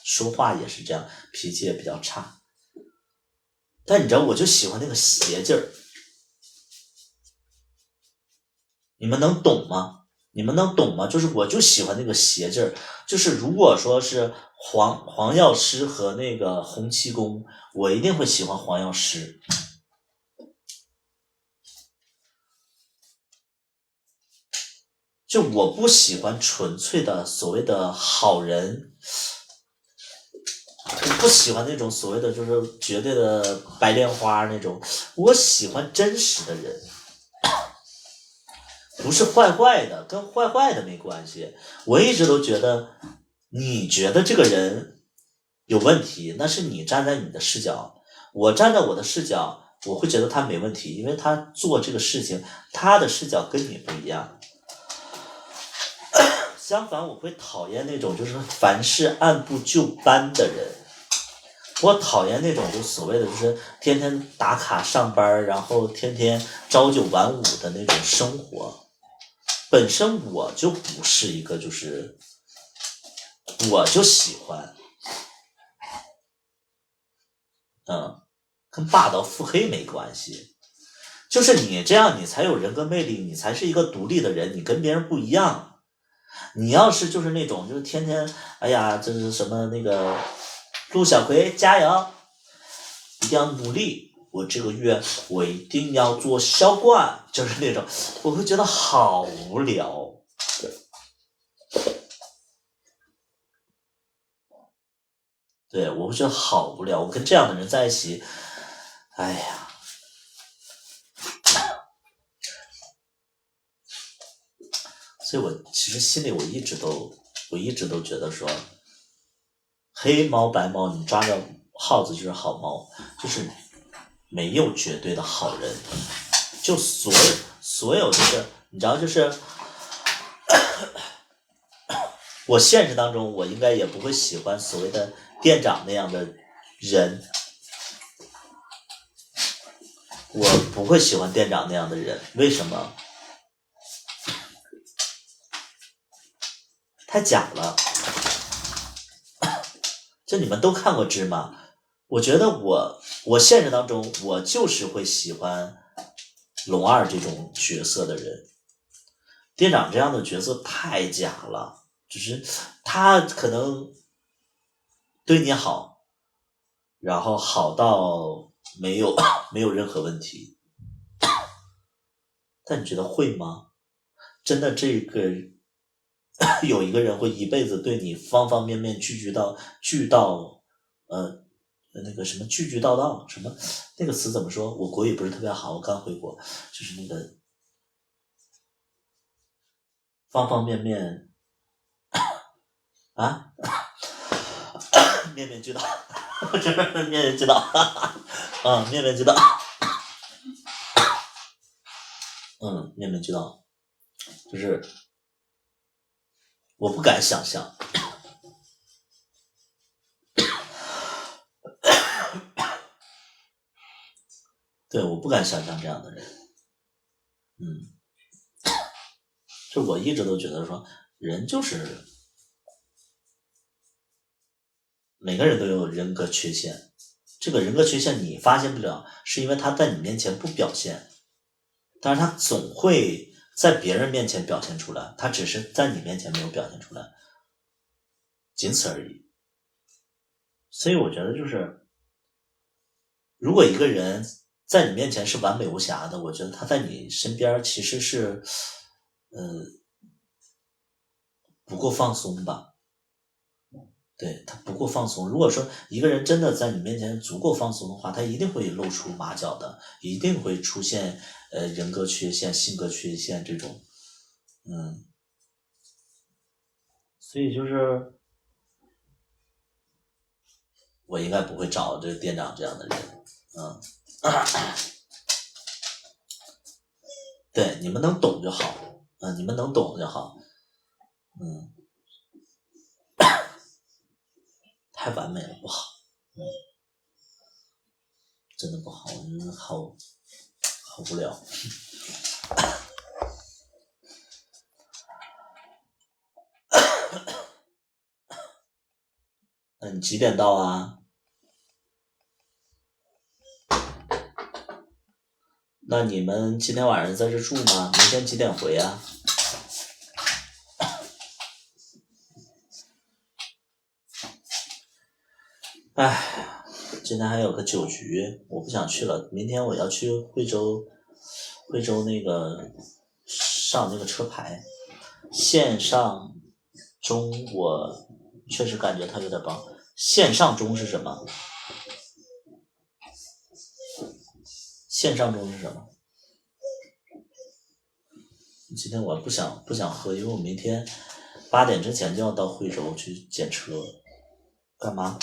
说话也是这样，脾气也比较差。但你知道，我就喜欢那个邪劲儿，你们能懂吗？你们能懂吗？就是我就喜欢那个邪劲儿，就是如果说是黄药师和那个洪七公，我一定会喜欢黄药师。就我不喜欢纯粹的所谓的好人，我不喜欢那种所谓的就是绝对的白莲花那种，我喜欢真实的人。不是坏坏的，跟坏坏的没关系。我一直都觉得，你觉得这个人有问题，那是你站在你的视角。我站在我的视角，我会觉得他没问题，因为他做这个事情，他的视角跟你不一样。相反，我会讨厌那种就是凡事按部就班的人。我讨厌那种就所谓的就是天天打卡上班，然后天天朝九晚五的那种生活。本身我就不是一个就是我就喜欢跟霸道腹黑没关系，就是你这样你才有人格魅力，你才是一个独立的人，你跟别人不一样。你要是就是那种就是天天哎呀这是什么那个陆小葵加油，一定要努力，我这个月我一定要做销冠，就是那种我会觉得好无聊。对，我会觉得好无聊，我跟这样的人在一起，哎呀，所以我其实心里我一直都觉得说，黑猫白猫，你抓着耗子就是好猫，就是没有绝对的好人，就所有就是你知道就是我现实当中我应该也不会喜欢所谓的店长那样的人，我不会喜欢店长那样的人，为什么？太假了。就你们都看过芝麻，我觉得我现实当中我就是会喜欢龙二这种角色的人，店长这样的角色太假了，就是他可能对你好，然后好到没有任何问题，但你觉得会吗？真的这个有一个人会一辈子对你方方面面拒到那个什么句句道道什么那个词怎么说？我国语不是特别好，我刚回国，就是那个方方面面啊，面面俱到，就是面面俱到，啊，面面俱到，面面俱到，就是我不敢想象。对，我不敢想象这样的人。就我一直都觉得说，人就是每个人都有人格缺陷，这个人格缺陷你发现不了，是因为他在你面前不表现，但是他总会在别人面前表现出来，他只是在你面前没有表现出来，仅此而已。所以我觉得就是，如果一个人在你面前是完美无瑕的，我觉得他在你身边其实是不够放松吧。对，他不够放松。如果说一个人真的在你面前足够放松的话，他一定会露出马脚的，一定会出现人格缺陷、性格缺陷这种，所以就是我应该不会找这个店长这样的人。对，你们能懂就好，你们能懂就好。太完美了不好，真的不好，好无聊。那你几点到啊？那你们今天晚上在这住吗？明天几点回啊？哎，今天还有个酒局，我不想去了。明天我要去惠州那个上那个车牌，线上中我确实感觉它有点棒。线上中是什么？线上中是什么？今天我不想喝，因为我明天8点之前就要到惠州去检车。干嘛？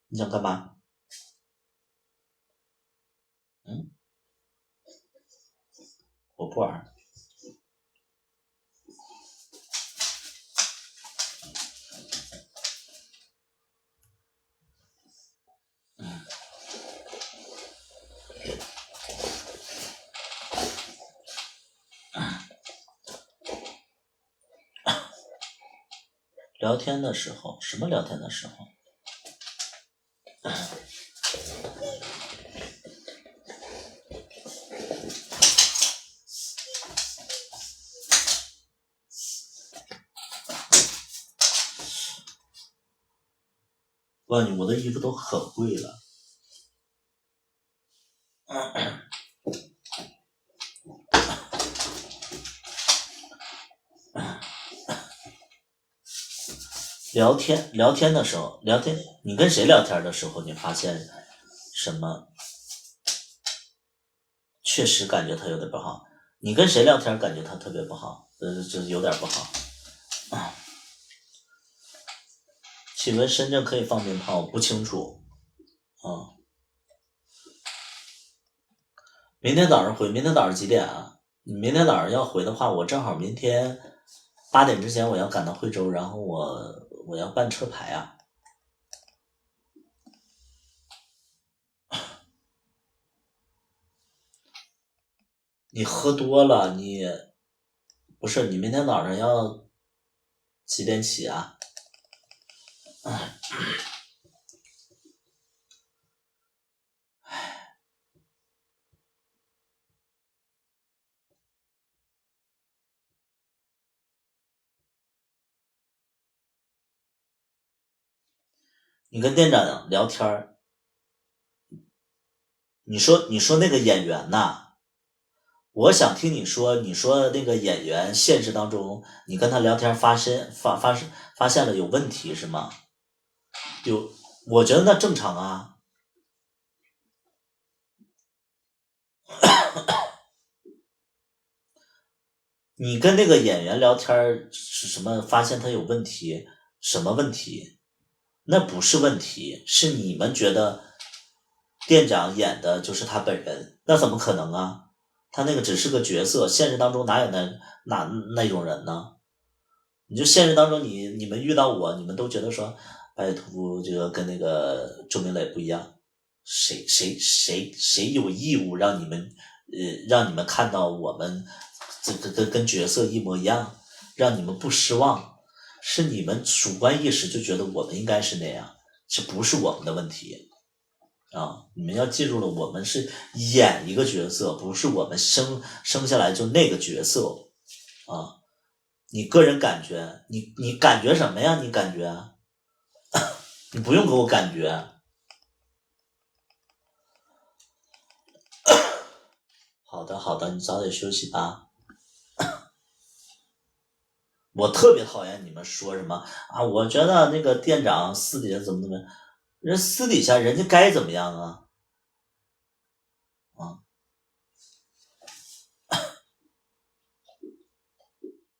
你想干嘛？我不玩。聊天的时候，什么聊天的时候？哇，我的衣服都可贵了。聊天的时候，你跟谁聊天的时候，你发现什么？确实感觉他有点不好。你跟谁聊天感觉他特别不好？就有点不好。请问深圳可以放鞭炮？不清楚。明天早上回，明天早上几点啊？你明天早上要回的话，我正好明天8点之前我要赶到惠州，然后我要办车牌啊。你喝多了，不是你明天早上要几点起啊？你跟店长聊天，你说那个演员呐，我想听你说那个演员现实当中，你跟他聊天发现了有问题是吗？我觉得那正常啊。你跟那个演员聊天是什么？发现他有问题？什么问题？那不是问题，是你们觉得店长演的就是他本人，那怎么可能啊？他那个只是个角色，现实当中哪有那种人呢？你就现实当中你们遇到我，你们都觉得说白野兔这个跟那个周明磊不一样，谁有义务让你们看到我们这个跟角色一模一样，让你们不失望？是你们主观意识就觉得我们应该是那样，这不是我们的问题啊！你们要记住了，我们是演一个角色，不是我们生下来就那个角色啊！你个人感觉，你感觉什么呀？你感觉？你不用给我感觉。好的，你早点休息吧。我特别讨厌你们说什么啊！我觉得那个店长私底下怎么样，人私底下人家该怎么样啊？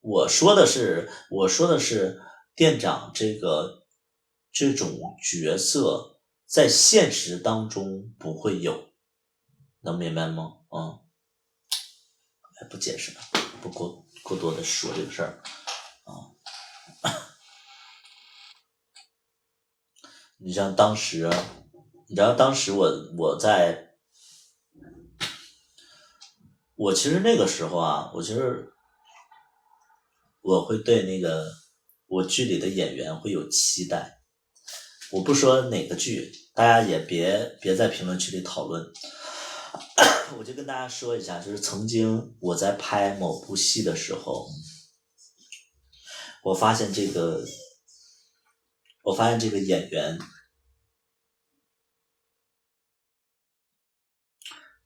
我说的是店长这个这种角色在现实当中不会有，能明白吗？不解释了，不过多的说这个事儿啊。你像当时，你知道当时我其实那个时候啊，我会对那个我剧里的演员会有期待。我不说哪个剧，大家也别在评论区里讨论。我就跟大家说一下，就是曾经我在拍某部戏的时候，我发现这个演员，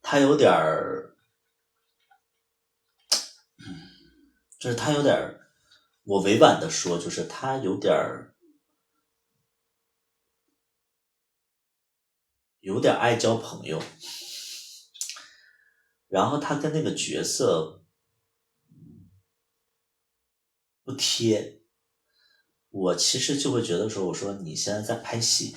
他有点儿，就是他有点儿，我委婉的说，就是他有点爱交朋友，然后他跟那个角色不贴，我其实就会觉得说，我说你现在在拍戏，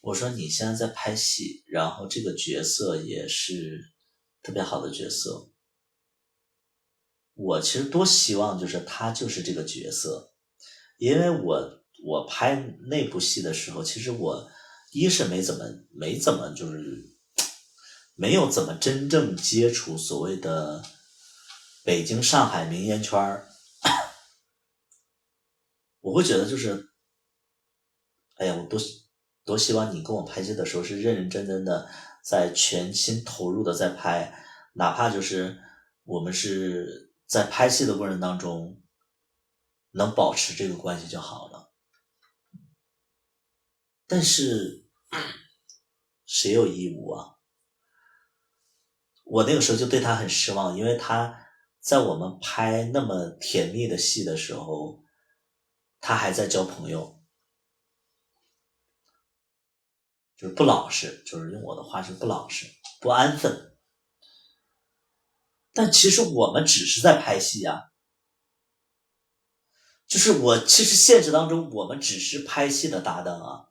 我说你现在在拍戏，然后这个角色也是特别好的角色，我其实多希望就是他就是这个角色，因为我拍那部戏的时候，其实我一是没怎么就是没有怎么真正接触所谓的北京上海名媛圈，我会觉得就是哎呀，我多希望你跟我拍戏的时候是认认真真的在全心投入的在拍，哪怕就是我们是在拍戏的过程当中能保持这个关系就好了。但是谁有义务啊？我那个时候就对他很失望，因为他在我们拍那么甜蜜的戏的时候，他还在交朋友，就是不老实，就是用我的话是不老实，不安分。但其实我们只是在拍戏啊，就是其实现实当中我们只是拍戏的搭档啊。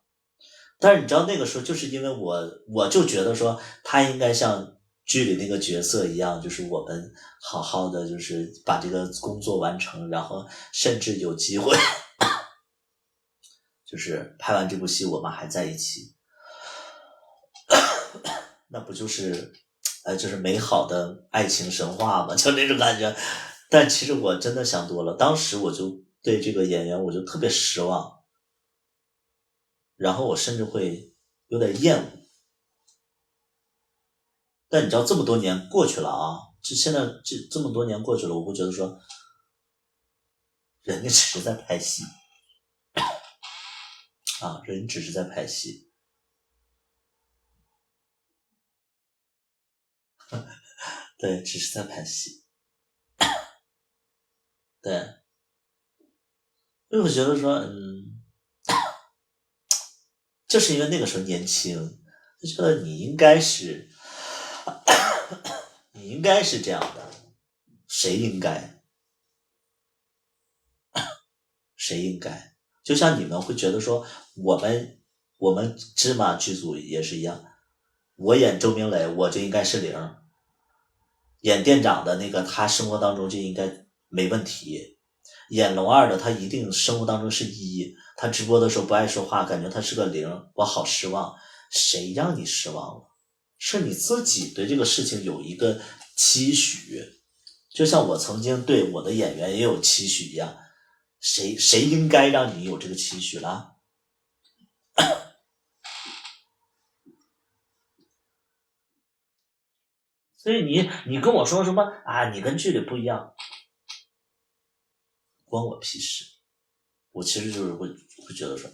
但是你知道那个时候就是因为我就觉得说他应该像剧里那个角色一样，就是我们好好的就是把这个工作完成，然后甚至有机会就是拍完这部戏我们还在一起，那不就是就是美好的爱情神话吗？就那种感觉。但其实我真的想多了，当时我就对这个演员我就特别失望，然后我甚至会有点厌恶。但你知道这么多年过去了啊，现在这么多年过去了，我会觉得说人家只是在拍戏啊，人只是在拍戏对，只是在拍戏对，因为我觉得说就是因为那个时候年轻，就觉得你应该是这样的，谁应该？就像你们会觉得说，我们芝麻剧组也是一样，我演周明磊我就应该是0，演店长的那个他生活当中就应该没问题，演龙二的他一定生活当中是1，他直播的时候不爱说话，感觉他是个0，我好失望。谁让你失望了？是你自己对这个事情有一个期许，就像我曾经对我的演员也有期许一样，谁应该让你有这个期许了？所以你跟我说什么啊？你跟剧里不一样，关我屁事！我其实就是会觉得说，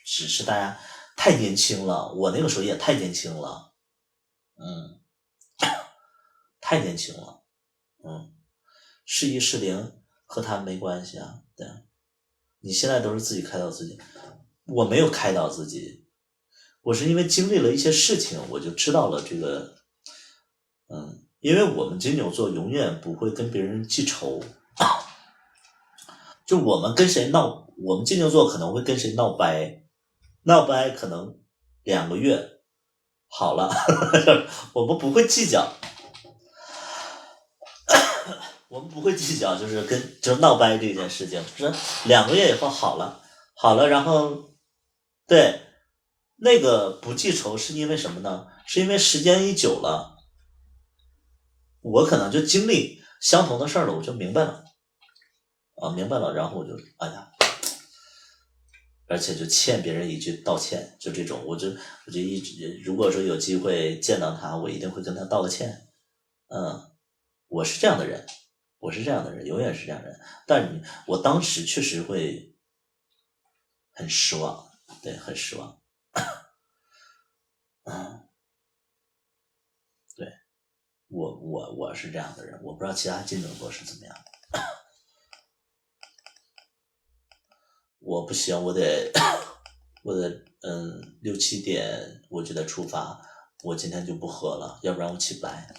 只是大家太年轻了，我那个时候也太年轻了，太年轻了，是1是0和他没关系啊，对，你现在都是自己开导自己，我没有开导自己，我是因为经历了一些事情，我就知道了这个，因为我们金牛座永远不会跟别人记仇，就我们跟谁闹，我们金牛座可能会跟谁闹掰，闹掰可能2个月好了，我们不会计较，我们不会计较，就是闹掰这件事情，就是2个月以后好了，然后对那个不记仇是因为什么呢？是因为时间一久了，我可能就经历相同的事儿了，我就明白了明白了，然后我就哎呀。而且就欠别人一句道歉，就这种，我就一直，如果说有机会见到他，我一定会跟他道个歉。我是这样的人，永远是这样的人。但我当时确实会很失望，对，很失望。对，我是这样的人，我不知道其他金牛座是怎么样的。我不行，我得6、7点我就得出发，我今天就不喝了，要不然我起不来。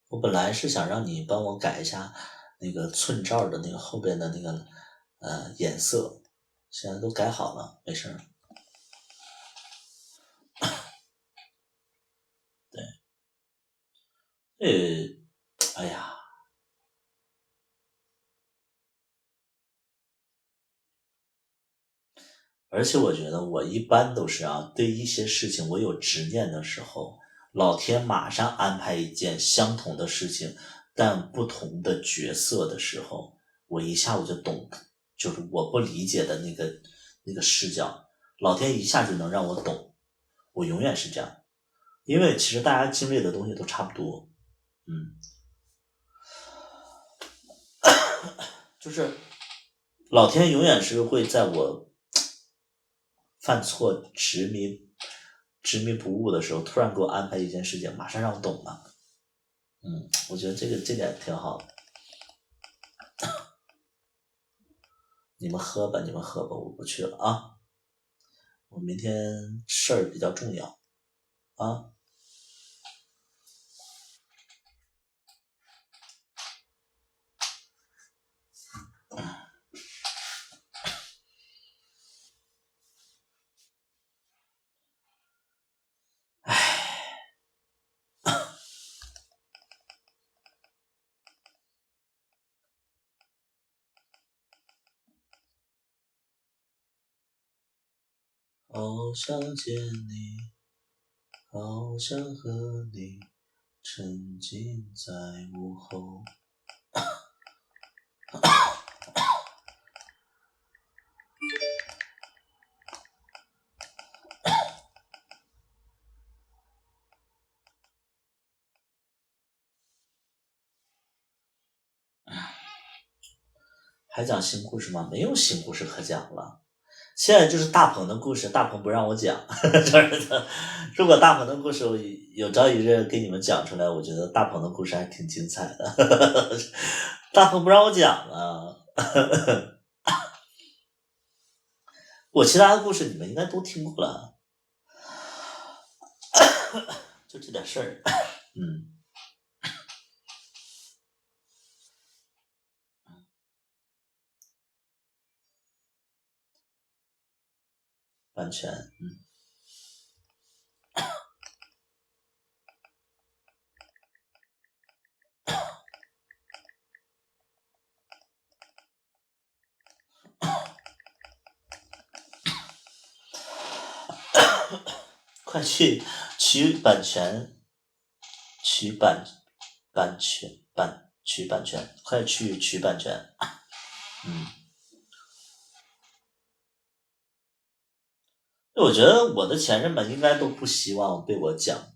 我本来是想让你帮我改一下那个寸罩的那个后边的那个颜色，现在都改好了，没事儿。对，哎呀。而且我觉得我一般都是对一些事情我有执念的时候，老天马上安排一件相同的事情，但不同的角色的时候，我一下我就懂，就是我不理解的那个视角，老天一下就能让我懂，我永远是这样，因为其实大家经历的东西都差不多，就是老天永远是会在我犯错执迷不悟的时候，突然给我安排一件事情，马上让我懂了。我觉得这点挺好的。你们喝吧，我不去了啊。我明天事儿比较重要啊。好想见你，好想和你沉浸在午后。还讲新故事吗？没有新故事可讲了。现在就是大鹏的故事，大鹏不让我讲，如果大鹏的故事有朝一日给你们讲出来，我觉得大鹏的故事还挺精彩的。大鹏不让我讲啊。我其他的故事你们应该都听过了，就这点事儿。版权，快去取版权，取版权，快去取版权。我觉得我的前任们应该都不希望被我讲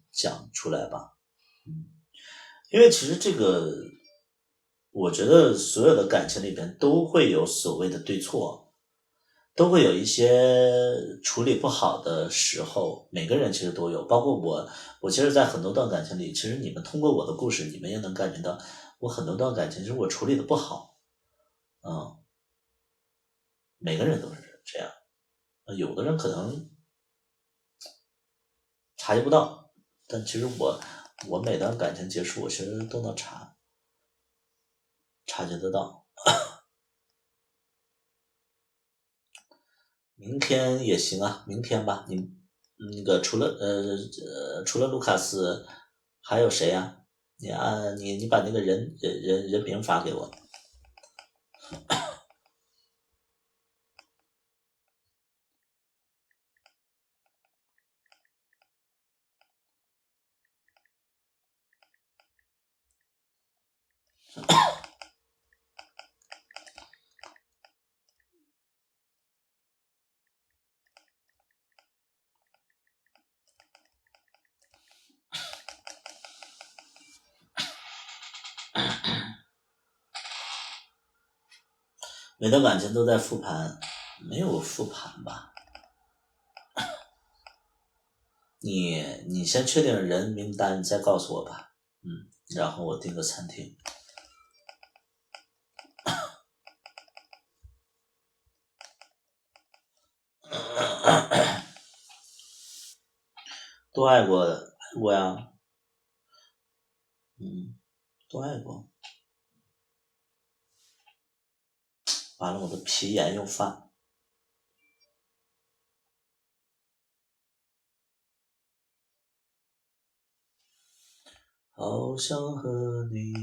出来吧，因为其实这个，我觉得所有的感情里边都会有所谓的对错，都会有一些处理不好的时候，每个人其实都有，包括我其实在很多段感情里，其实你们通过我的故事，你们也能感觉到我很多段感情其实我处理的不好，每个人都是这样，有的人可能察觉不到，但其实我每段感情结束，我其实都能察觉得到。明天也行啊，明天吧。你那个除了卢卡斯，还有谁呀、你把那个人名发给我。每段感情都在复盘，没有复盘吧？你先确定人名单，你再告诉我吧。然后我订个餐厅。都爱过呀，都爱过。完了，我的皮炎又犯。好想和你。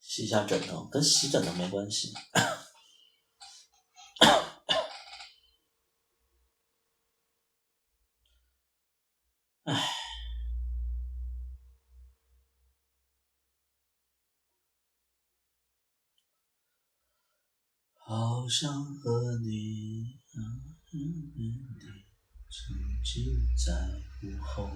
洗一下枕头，跟洗枕头没关系。唉，好想和你沉浸在午后。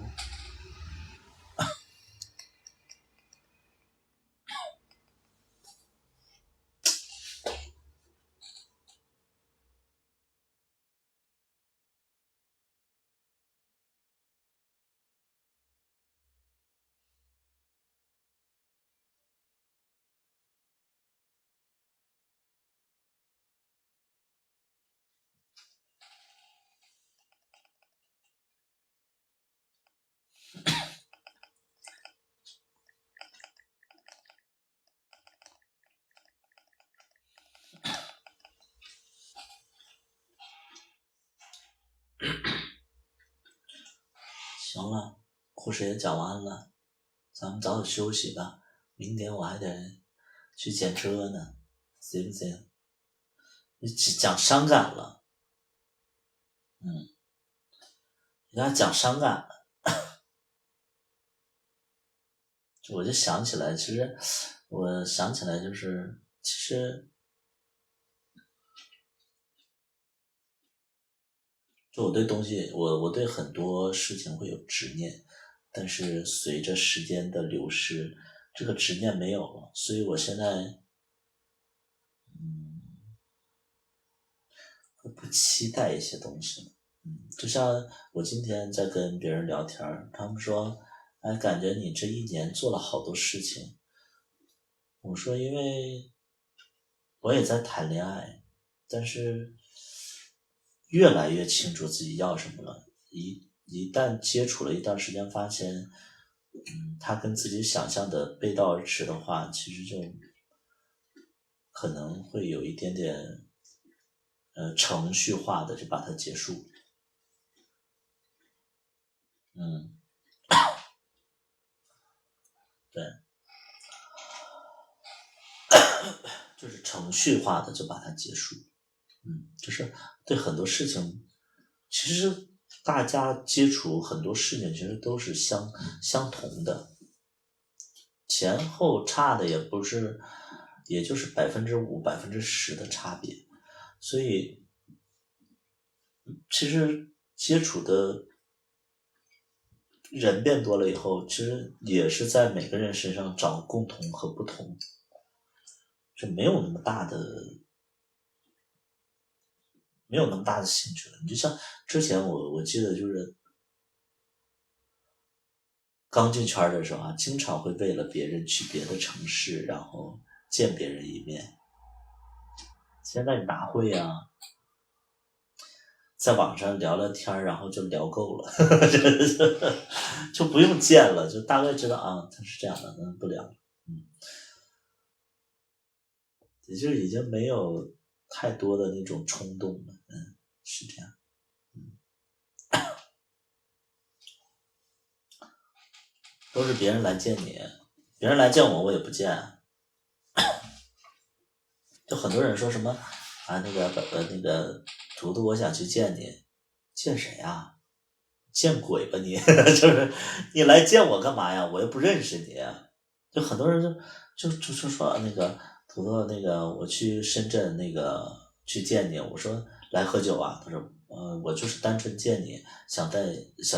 行了，故事也讲完了，咱们早点休息吧。明天我还得去捡车呢，行不行？你讲伤感了，人家讲伤感了，我就想起来，其实就我对东西，我对很多事情会有执念，但是随着时间的流逝，这个执念没有了，所以我现在会不期待一些东西了。就像我今天在跟别人聊天，他们说，哎，感觉你这一年做了好多事情。我说，因为我也在谈恋爱，但是越来越清楚自己要什么了。一旦接触了一段时间，发现，它跟自己想象的背道而驰的话，其实就可能会有一点点，程序化的就把它结束。对，就是程序化的就把它结束。就是对很多事情，其实大家接触很多事情其实都是相同的，前后差的也不是，也就是5%、10%的差别，所以其实接触的人变多了以后，其实也是在每个人身上找共同和不同，就没有那么大的兴趣了。你就像之前我记得就是刚进圈的时候啊，经常会为了别人去别的城市，然后见别人一面。现在你哪会啊？在网上聊聊天，然后就聊够了，就不用见了，就大概知道啊，他是这样的，不聊了。也就已经没有太多的那种冲动了。是这样。都是别人来见你，别人来见我，我也不见。就很多人说什么啊，那个图图，我想去见你，见谁啊？见鬼吧你！就是你来见我干嘛呀？我又不认识你。就很多人就说那个图图，那个我去深圳那个去见你，我说来喝酒啊，他说我就是单纯见你，想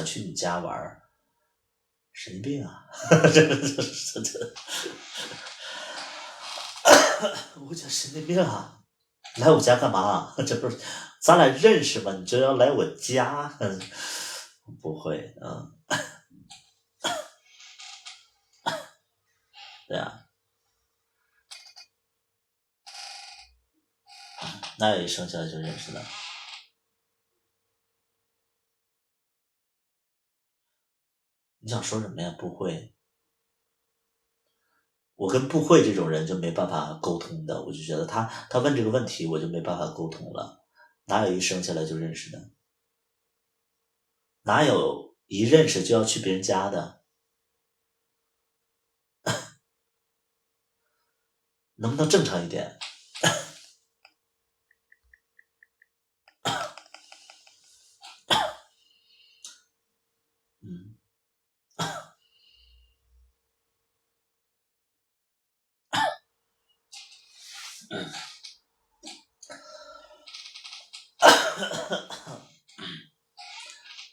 去你家玩。神经病啊！我讲神经病啊！来我家干嘛？这不是咱俩认识吗？你就要来我家？不会，对啊，哪有一生下来就认识的？你想说什么呀？不会，我跟不会这种人就没办法沟通的，我就觉得他问这个问题，我就没办法沟通了。哪有一生下来就认识的？哪有一认识就要去别人家的？能不能正常一点？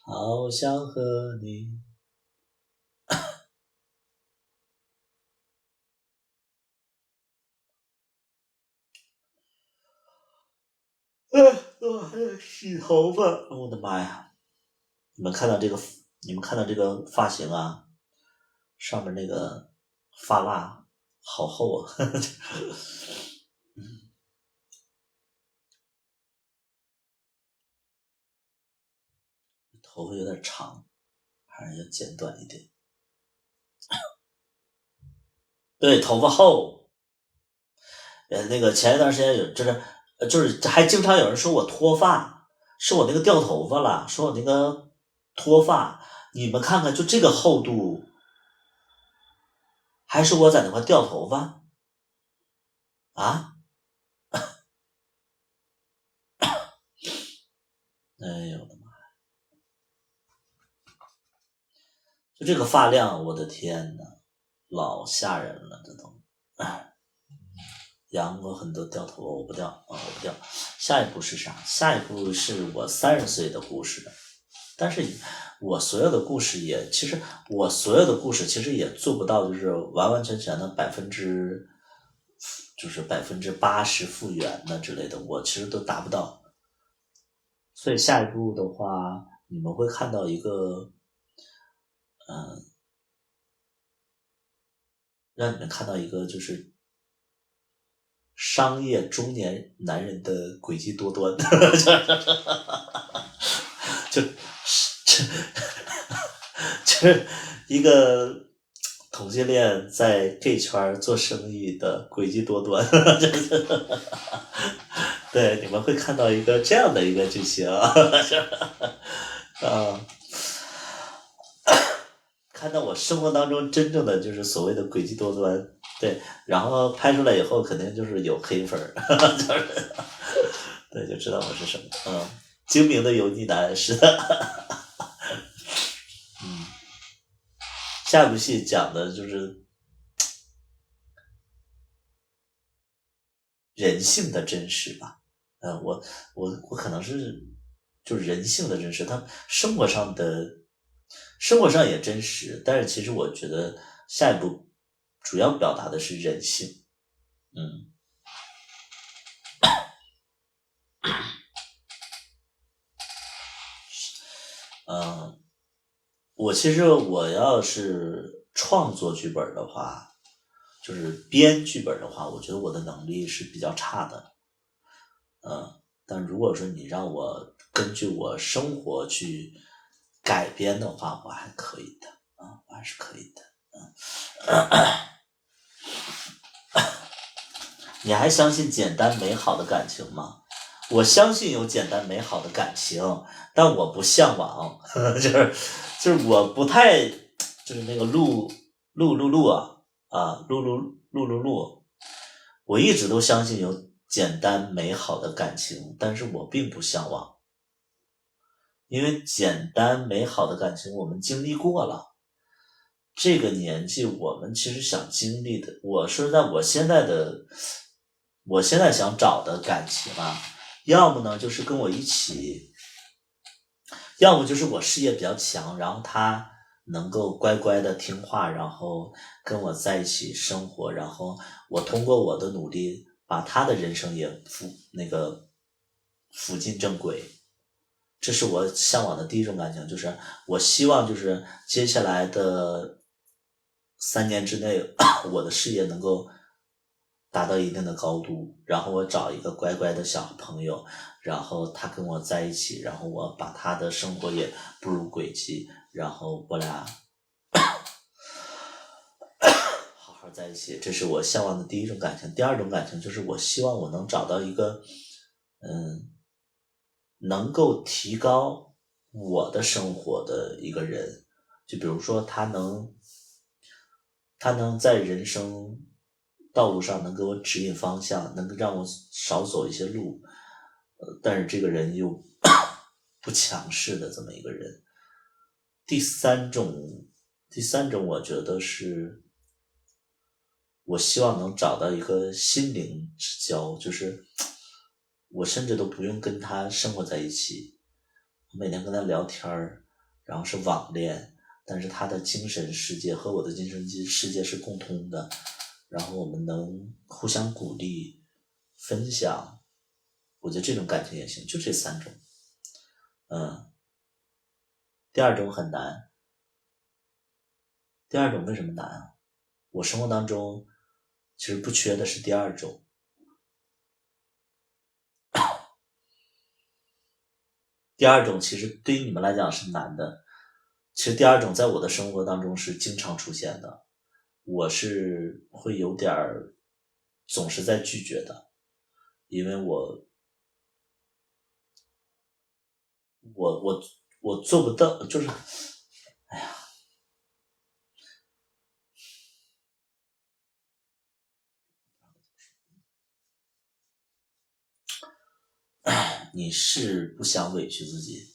好想和你。洗头发，我的妈呀！你们看到这个发型啊，上面那个发蜡好厚啊！头发有点长，还是要剪短一点。对，头发厚。那个前一段时间就是还经常有人说我脱发，是我那个掉头发了，说我那个脱发。你们看看，就这个厚度，还是我在那块掉头发啊？哎呦我的妈！就这个发量，我的天呐，老吓人了，这都。养过很多掉头发，我不掉。下一步是啥？下一步是我30岁的故事。但是我所有的故事其实也做不到，就是完完全全的80%复原的之类的，我其实都达不到。所以下一步的话，你们会看到一个，让你们看到一个就是商业中年男人的诡计多端，就是一个同性恋在 gay 圈做生意的诡计多端。对，你们会看到一个这样的一个剧情啊。看到我生活当中真正的就是所谓的诡计多端。对，然后拍出来以后肯定就是有黑粉。对，就知道我是什么。精明的油腻男，是的。下部戏讲的就是人性的真实吧。我可能是就是人性的真实，他生活上也真实，但是其实我觉得下一步主要表达的是人性。我要是创作剧本的话，就是编剧本的话，我觉得我的能力是比较差的。但如果说你让我根据我生活去改编的话，我还可以的我还是可以的。你还相信简单美好的感情吗？我相信有简单美好的感情，但我不向往，就是我不太就是那个路我一直都相信有简单美好的感情，但是我并不向往，因为简单美好的感情我们经历过了，这个年纪我们其实想经历的，我说实在我现在想找的感情啊，要么呢就是跟我一起，要么就是我事业比较强，然后他能够乖乖的听话，然后跟我在一起生活，然后我通过我的努力把他的人生也扶进正轨。这是我向往的第一种感情，就是我希望就是接下来的3年之内我的事业能够达到一定的高度，然后我找一个乖乖的小朋友，然后他跟我在一起，然后我把他的生活也步入轨迹，然后我俩好好在一起，这是我向往的第一种感情。第二种感情就是我希望我能找到一个能够提高我的生活的一个人，就比如说他能在人生道路上能给我指引方向，能够让我少走一些路，但是这个人又不强势的这么一个人。第三种我觉得是我希望能找到一个心灵之交，就是我甚至都不用跟他生活在一起，我每天跟他聊天然后是网恋，但是他的精神世界和我的精神世界是共通的，然后我们能互相鼓励分享，我觉得这种感情也行，就这3种。第二种很难。第二种为什么难啊？我生活当中其实不缺的是第二种。第二种其实对于你们来讲是难的，其实第二种在我的生活当中是经常出现的，我是会有点总是在拒绝的，因为我做不到，就是你是不想委屈自己，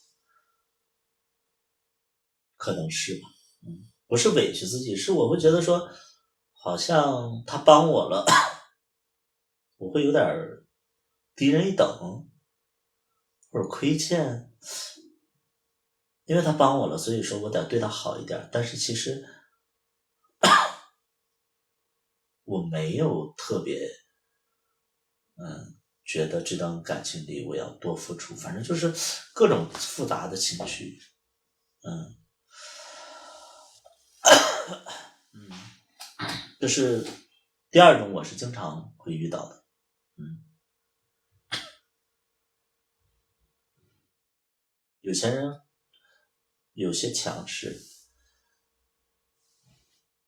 可能是吧，不是委屈自己，是我会觉得说好像他帮我了我会有点低人一等或者亏欠，因为他帮我了，所以说我得对他好一点，但是其实我没有特别觉得这段感情里我要多付出，反正就是各种复杂的情绪。这是第二种我是经常会遇到的。有些人有些强势，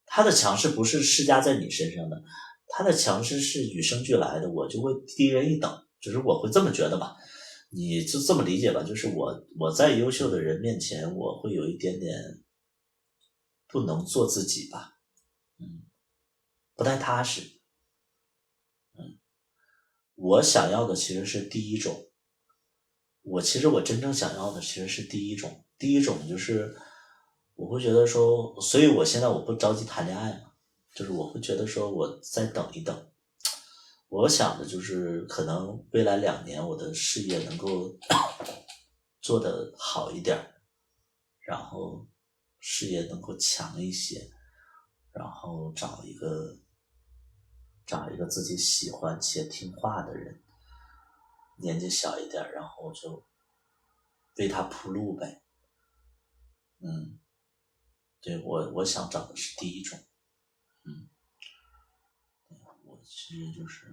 他的强势不是施加在你身上的，他的强势是与生俱来的，我就会低人一等，就是我会这么觉得吧，你就这么理解吧，就是我在优秀的人面前，我会有一点点不能做自己吧，不太踏实。我想要的其实是第一种，我真正想要的其实是第一种。第一种就是我会觉得说，所以我现在我不着急谈恋爱嘛，就是我会觉得说我再等一等，我想的就是可能未来2年我的事业能够做得好一点，然后事业能够强一些，然后找一个自己喜欢且听话的人，年纪小一点，然后就为他铺路呗。对，我想找的是第一种。我其实就是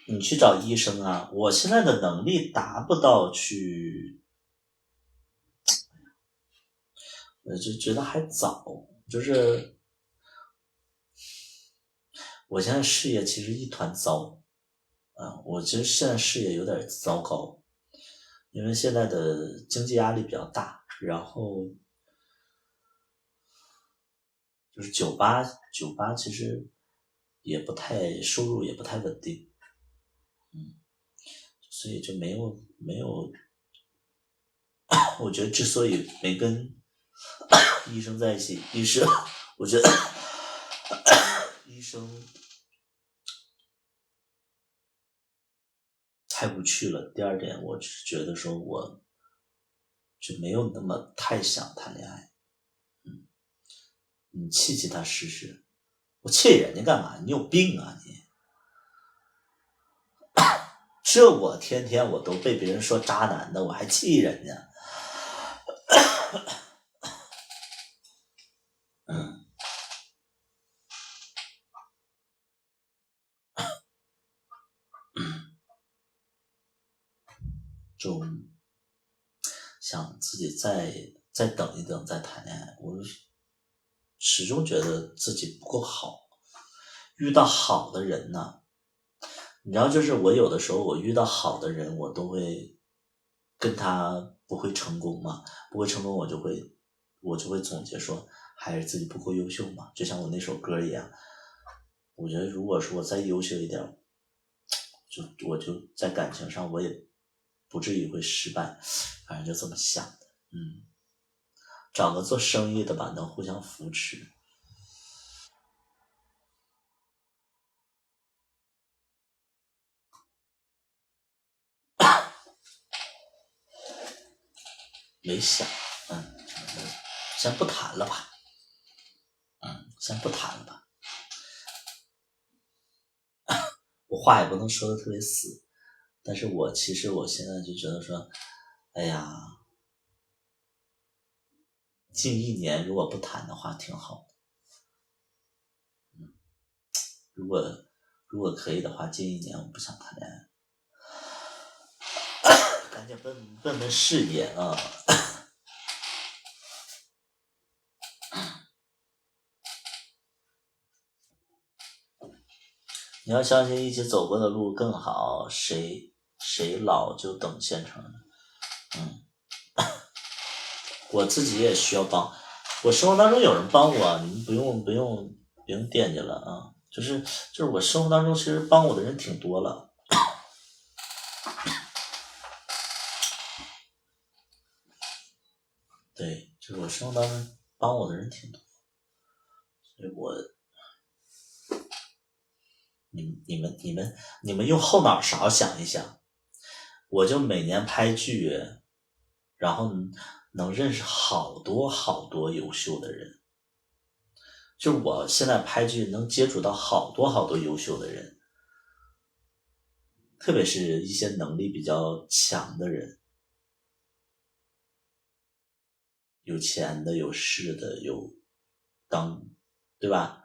你去找医生啊，我现在的能力达不到去，我就觉得还早，就是我现在事业其实一团糟，我其实现在事业有点糟糕，因为现在的经济压力比较大，然后就是酒吧其实也不太收入也不太稳定，所以就没有，我觉得之所以没跟医生在一起，一是我觉得医生太无趣了，第二点我是觉得说我就没有那么太想谈恋爱。你气他试试，我气人家干嘛？你有病啊你！这我天天我都被别人说渣男的，我还气人家。就想自己再等一等再谈恋爱，我始终觉得自己不够好，遇到好的人呢，你知道，就是我有的时候我遇到好的人，我都会跟他不会成功嘛，不会成功我就会总结说还是自己不够优秀嘛，就像我那首歌一样，我觉得如果说我再优秀一点，我就在感情上我也不至于会失败，反正就这么想的。找个做生意的吧，能互相扶持。没想，先不谈了吧，先不谈了吧。我话也不能说的特别死，但是其实我现在就觉得说，哎呀，近1年如果不谈的话挺好的。如果可以的话，近1年我不想谈恋爱，赶紧奔事业啊！你要相信一起走过的路更好，谁老就等现成的。我自己也需要帮，我生活当中有人帮我，你们不用惦记了啊。就是我生活当中其实帮我的人挺多了。对，就是我生活当中帮我的人挺多，所以你们用后脑勺想一想，我就每年拍剧，然后能认识好多好多优秀的人，就我现在拍剧能接触到好多好多优秀的人，特别是一些能力比较强的人，有钱的，有势的，对吧？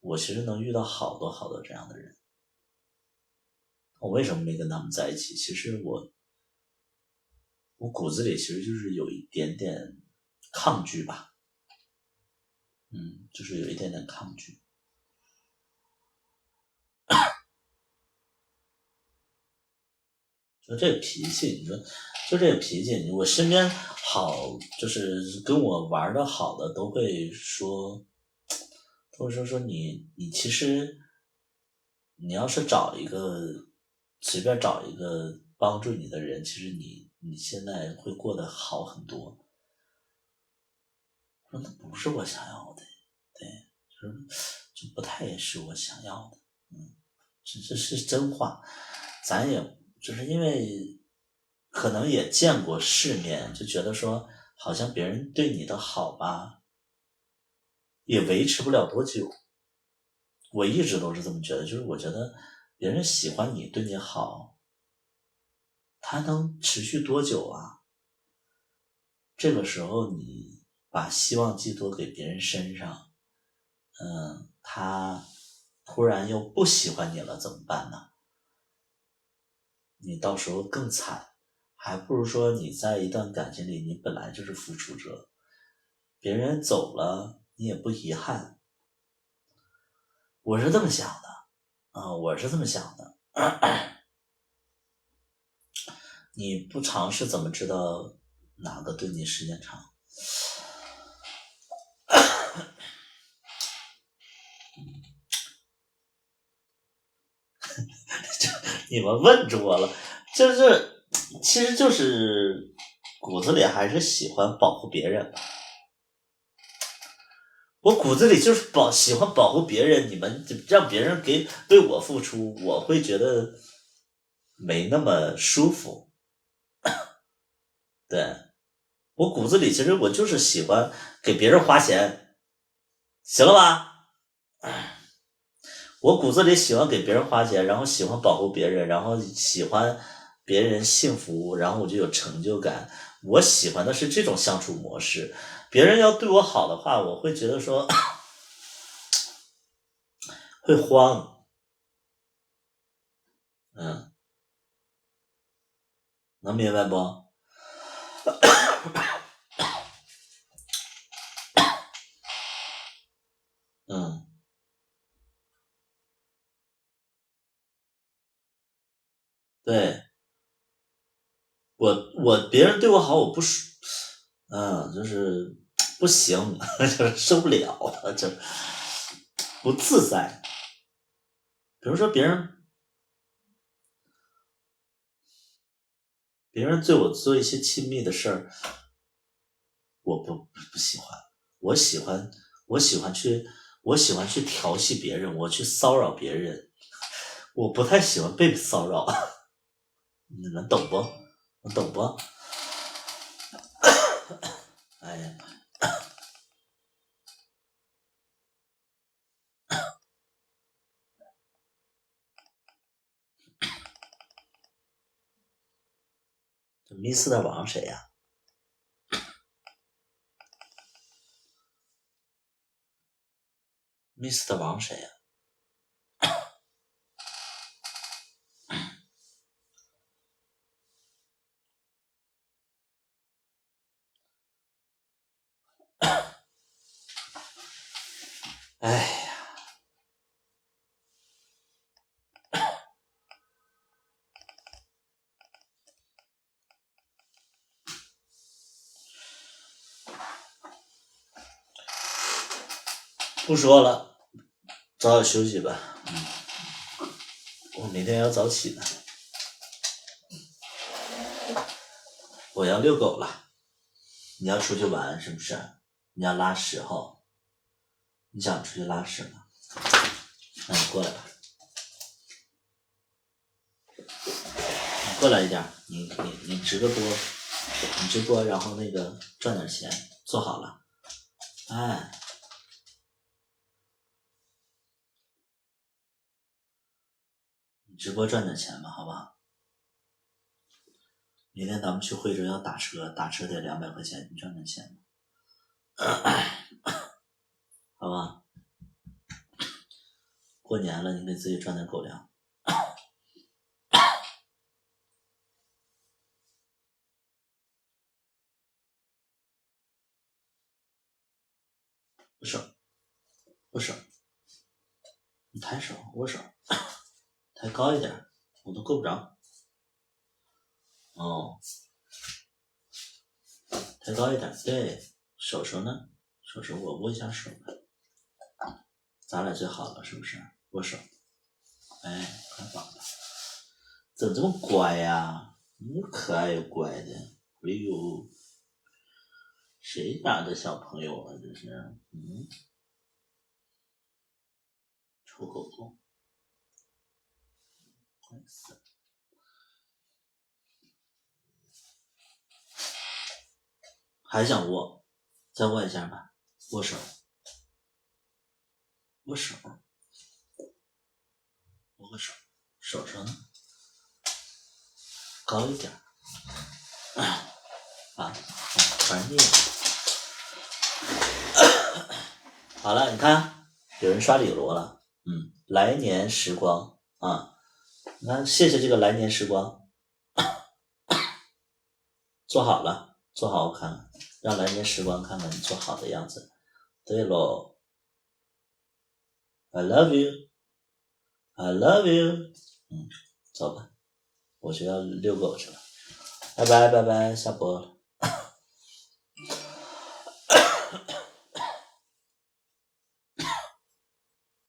我其实能遇到好多好多这样的人。我为什么没跟他们在一起？其实我骨子里其实就是有一点点抗拒吧，就是有一点点抗拒。就这个脾气，你说，就这个脾气，我身边就是跟我玩的好的都会说你其实，你要是随便找一个帮助你的人，其实你现在会过得好很多。说那不是我想要的，对，就不太是我想要的，这是真话。咱也就是因为可能也见过世面，就觉得说好像别人对你的好吧，也维持不了多久。我一直都是这么觉得，就是我觉得别人喜欢你，对你好，他能持续多久啊？这个时候你把希望寄托给别人身上，他突然又不喜欢你了，怎么办呢？你到时候更惨，还不如说你在一段感情里，你本来就是付出者，别人走了，你也不遗憾。我是这么想的我是这么想的。你不尝试怎么知道哪个对你时间长？你们问住我了，其实就是骨子里还是喜欢保护别人吧。我骨子里就是喜欢保护别人，你们让别人对我付出，我会觉得没那么舒服。对，我骨子里其实我就是喜欢给别人花钱，行了吧？我骨子里喜欢给别人花钱，然后喜欢保护别人，然后喜欢别人幸福，然后我就有成就感。我喜欢的是这种相处模式。别人要对我好的话，我会觉得说会慌。能明白不？对，别人对我好，我不就是不行，就是受不了，就不自在。比如说别人对我做一些亲密的事儿，我不喜欢。我喜欢去调戏别人，我去骚扰别人，我不太喜欢被骚扰。你们懂不？我懂不？哎呀，这密斯的王谁呀？Mr. 王谁呀？哎呀，不说了，早点休息吧。我明天要早起呢。我要遛狗了。你要出去玩是不是？你要拉屎后，你想出去拉屎吗？那你过来吧，你过来一点，你直个播，你直播，然后那个赚点钱，做好了，哎，你直播赚点钱吧，好不好？明天咱们去惠州要打车，打车得200块钱，你赚点钱好吧？过年了，你给自己赚点狗粮。握手，握手，你抬手，握手，抬高一点，我都够不着。哦，抬高一点，对，手手呢？手手我握一下手吧，咱俩最好了，是不是？握手，哎，太棒了，怎么这么乖呀？又可爱又乖的，哎呦，谁家的小朋友啊？这是，臭狗狗。还想握，再握一下吧，握手，握手，握个手，手上呢，高一点，传递。好了，你看，有人刷礼罗了，来年时光啊，你看，谢谢这个来年时光，做好了，做好我看看，让来年时光看看你做好的样子。对喽 ，I love you，I love you，走吧，我就要遛狗去了，拜拜拜拜，下播了。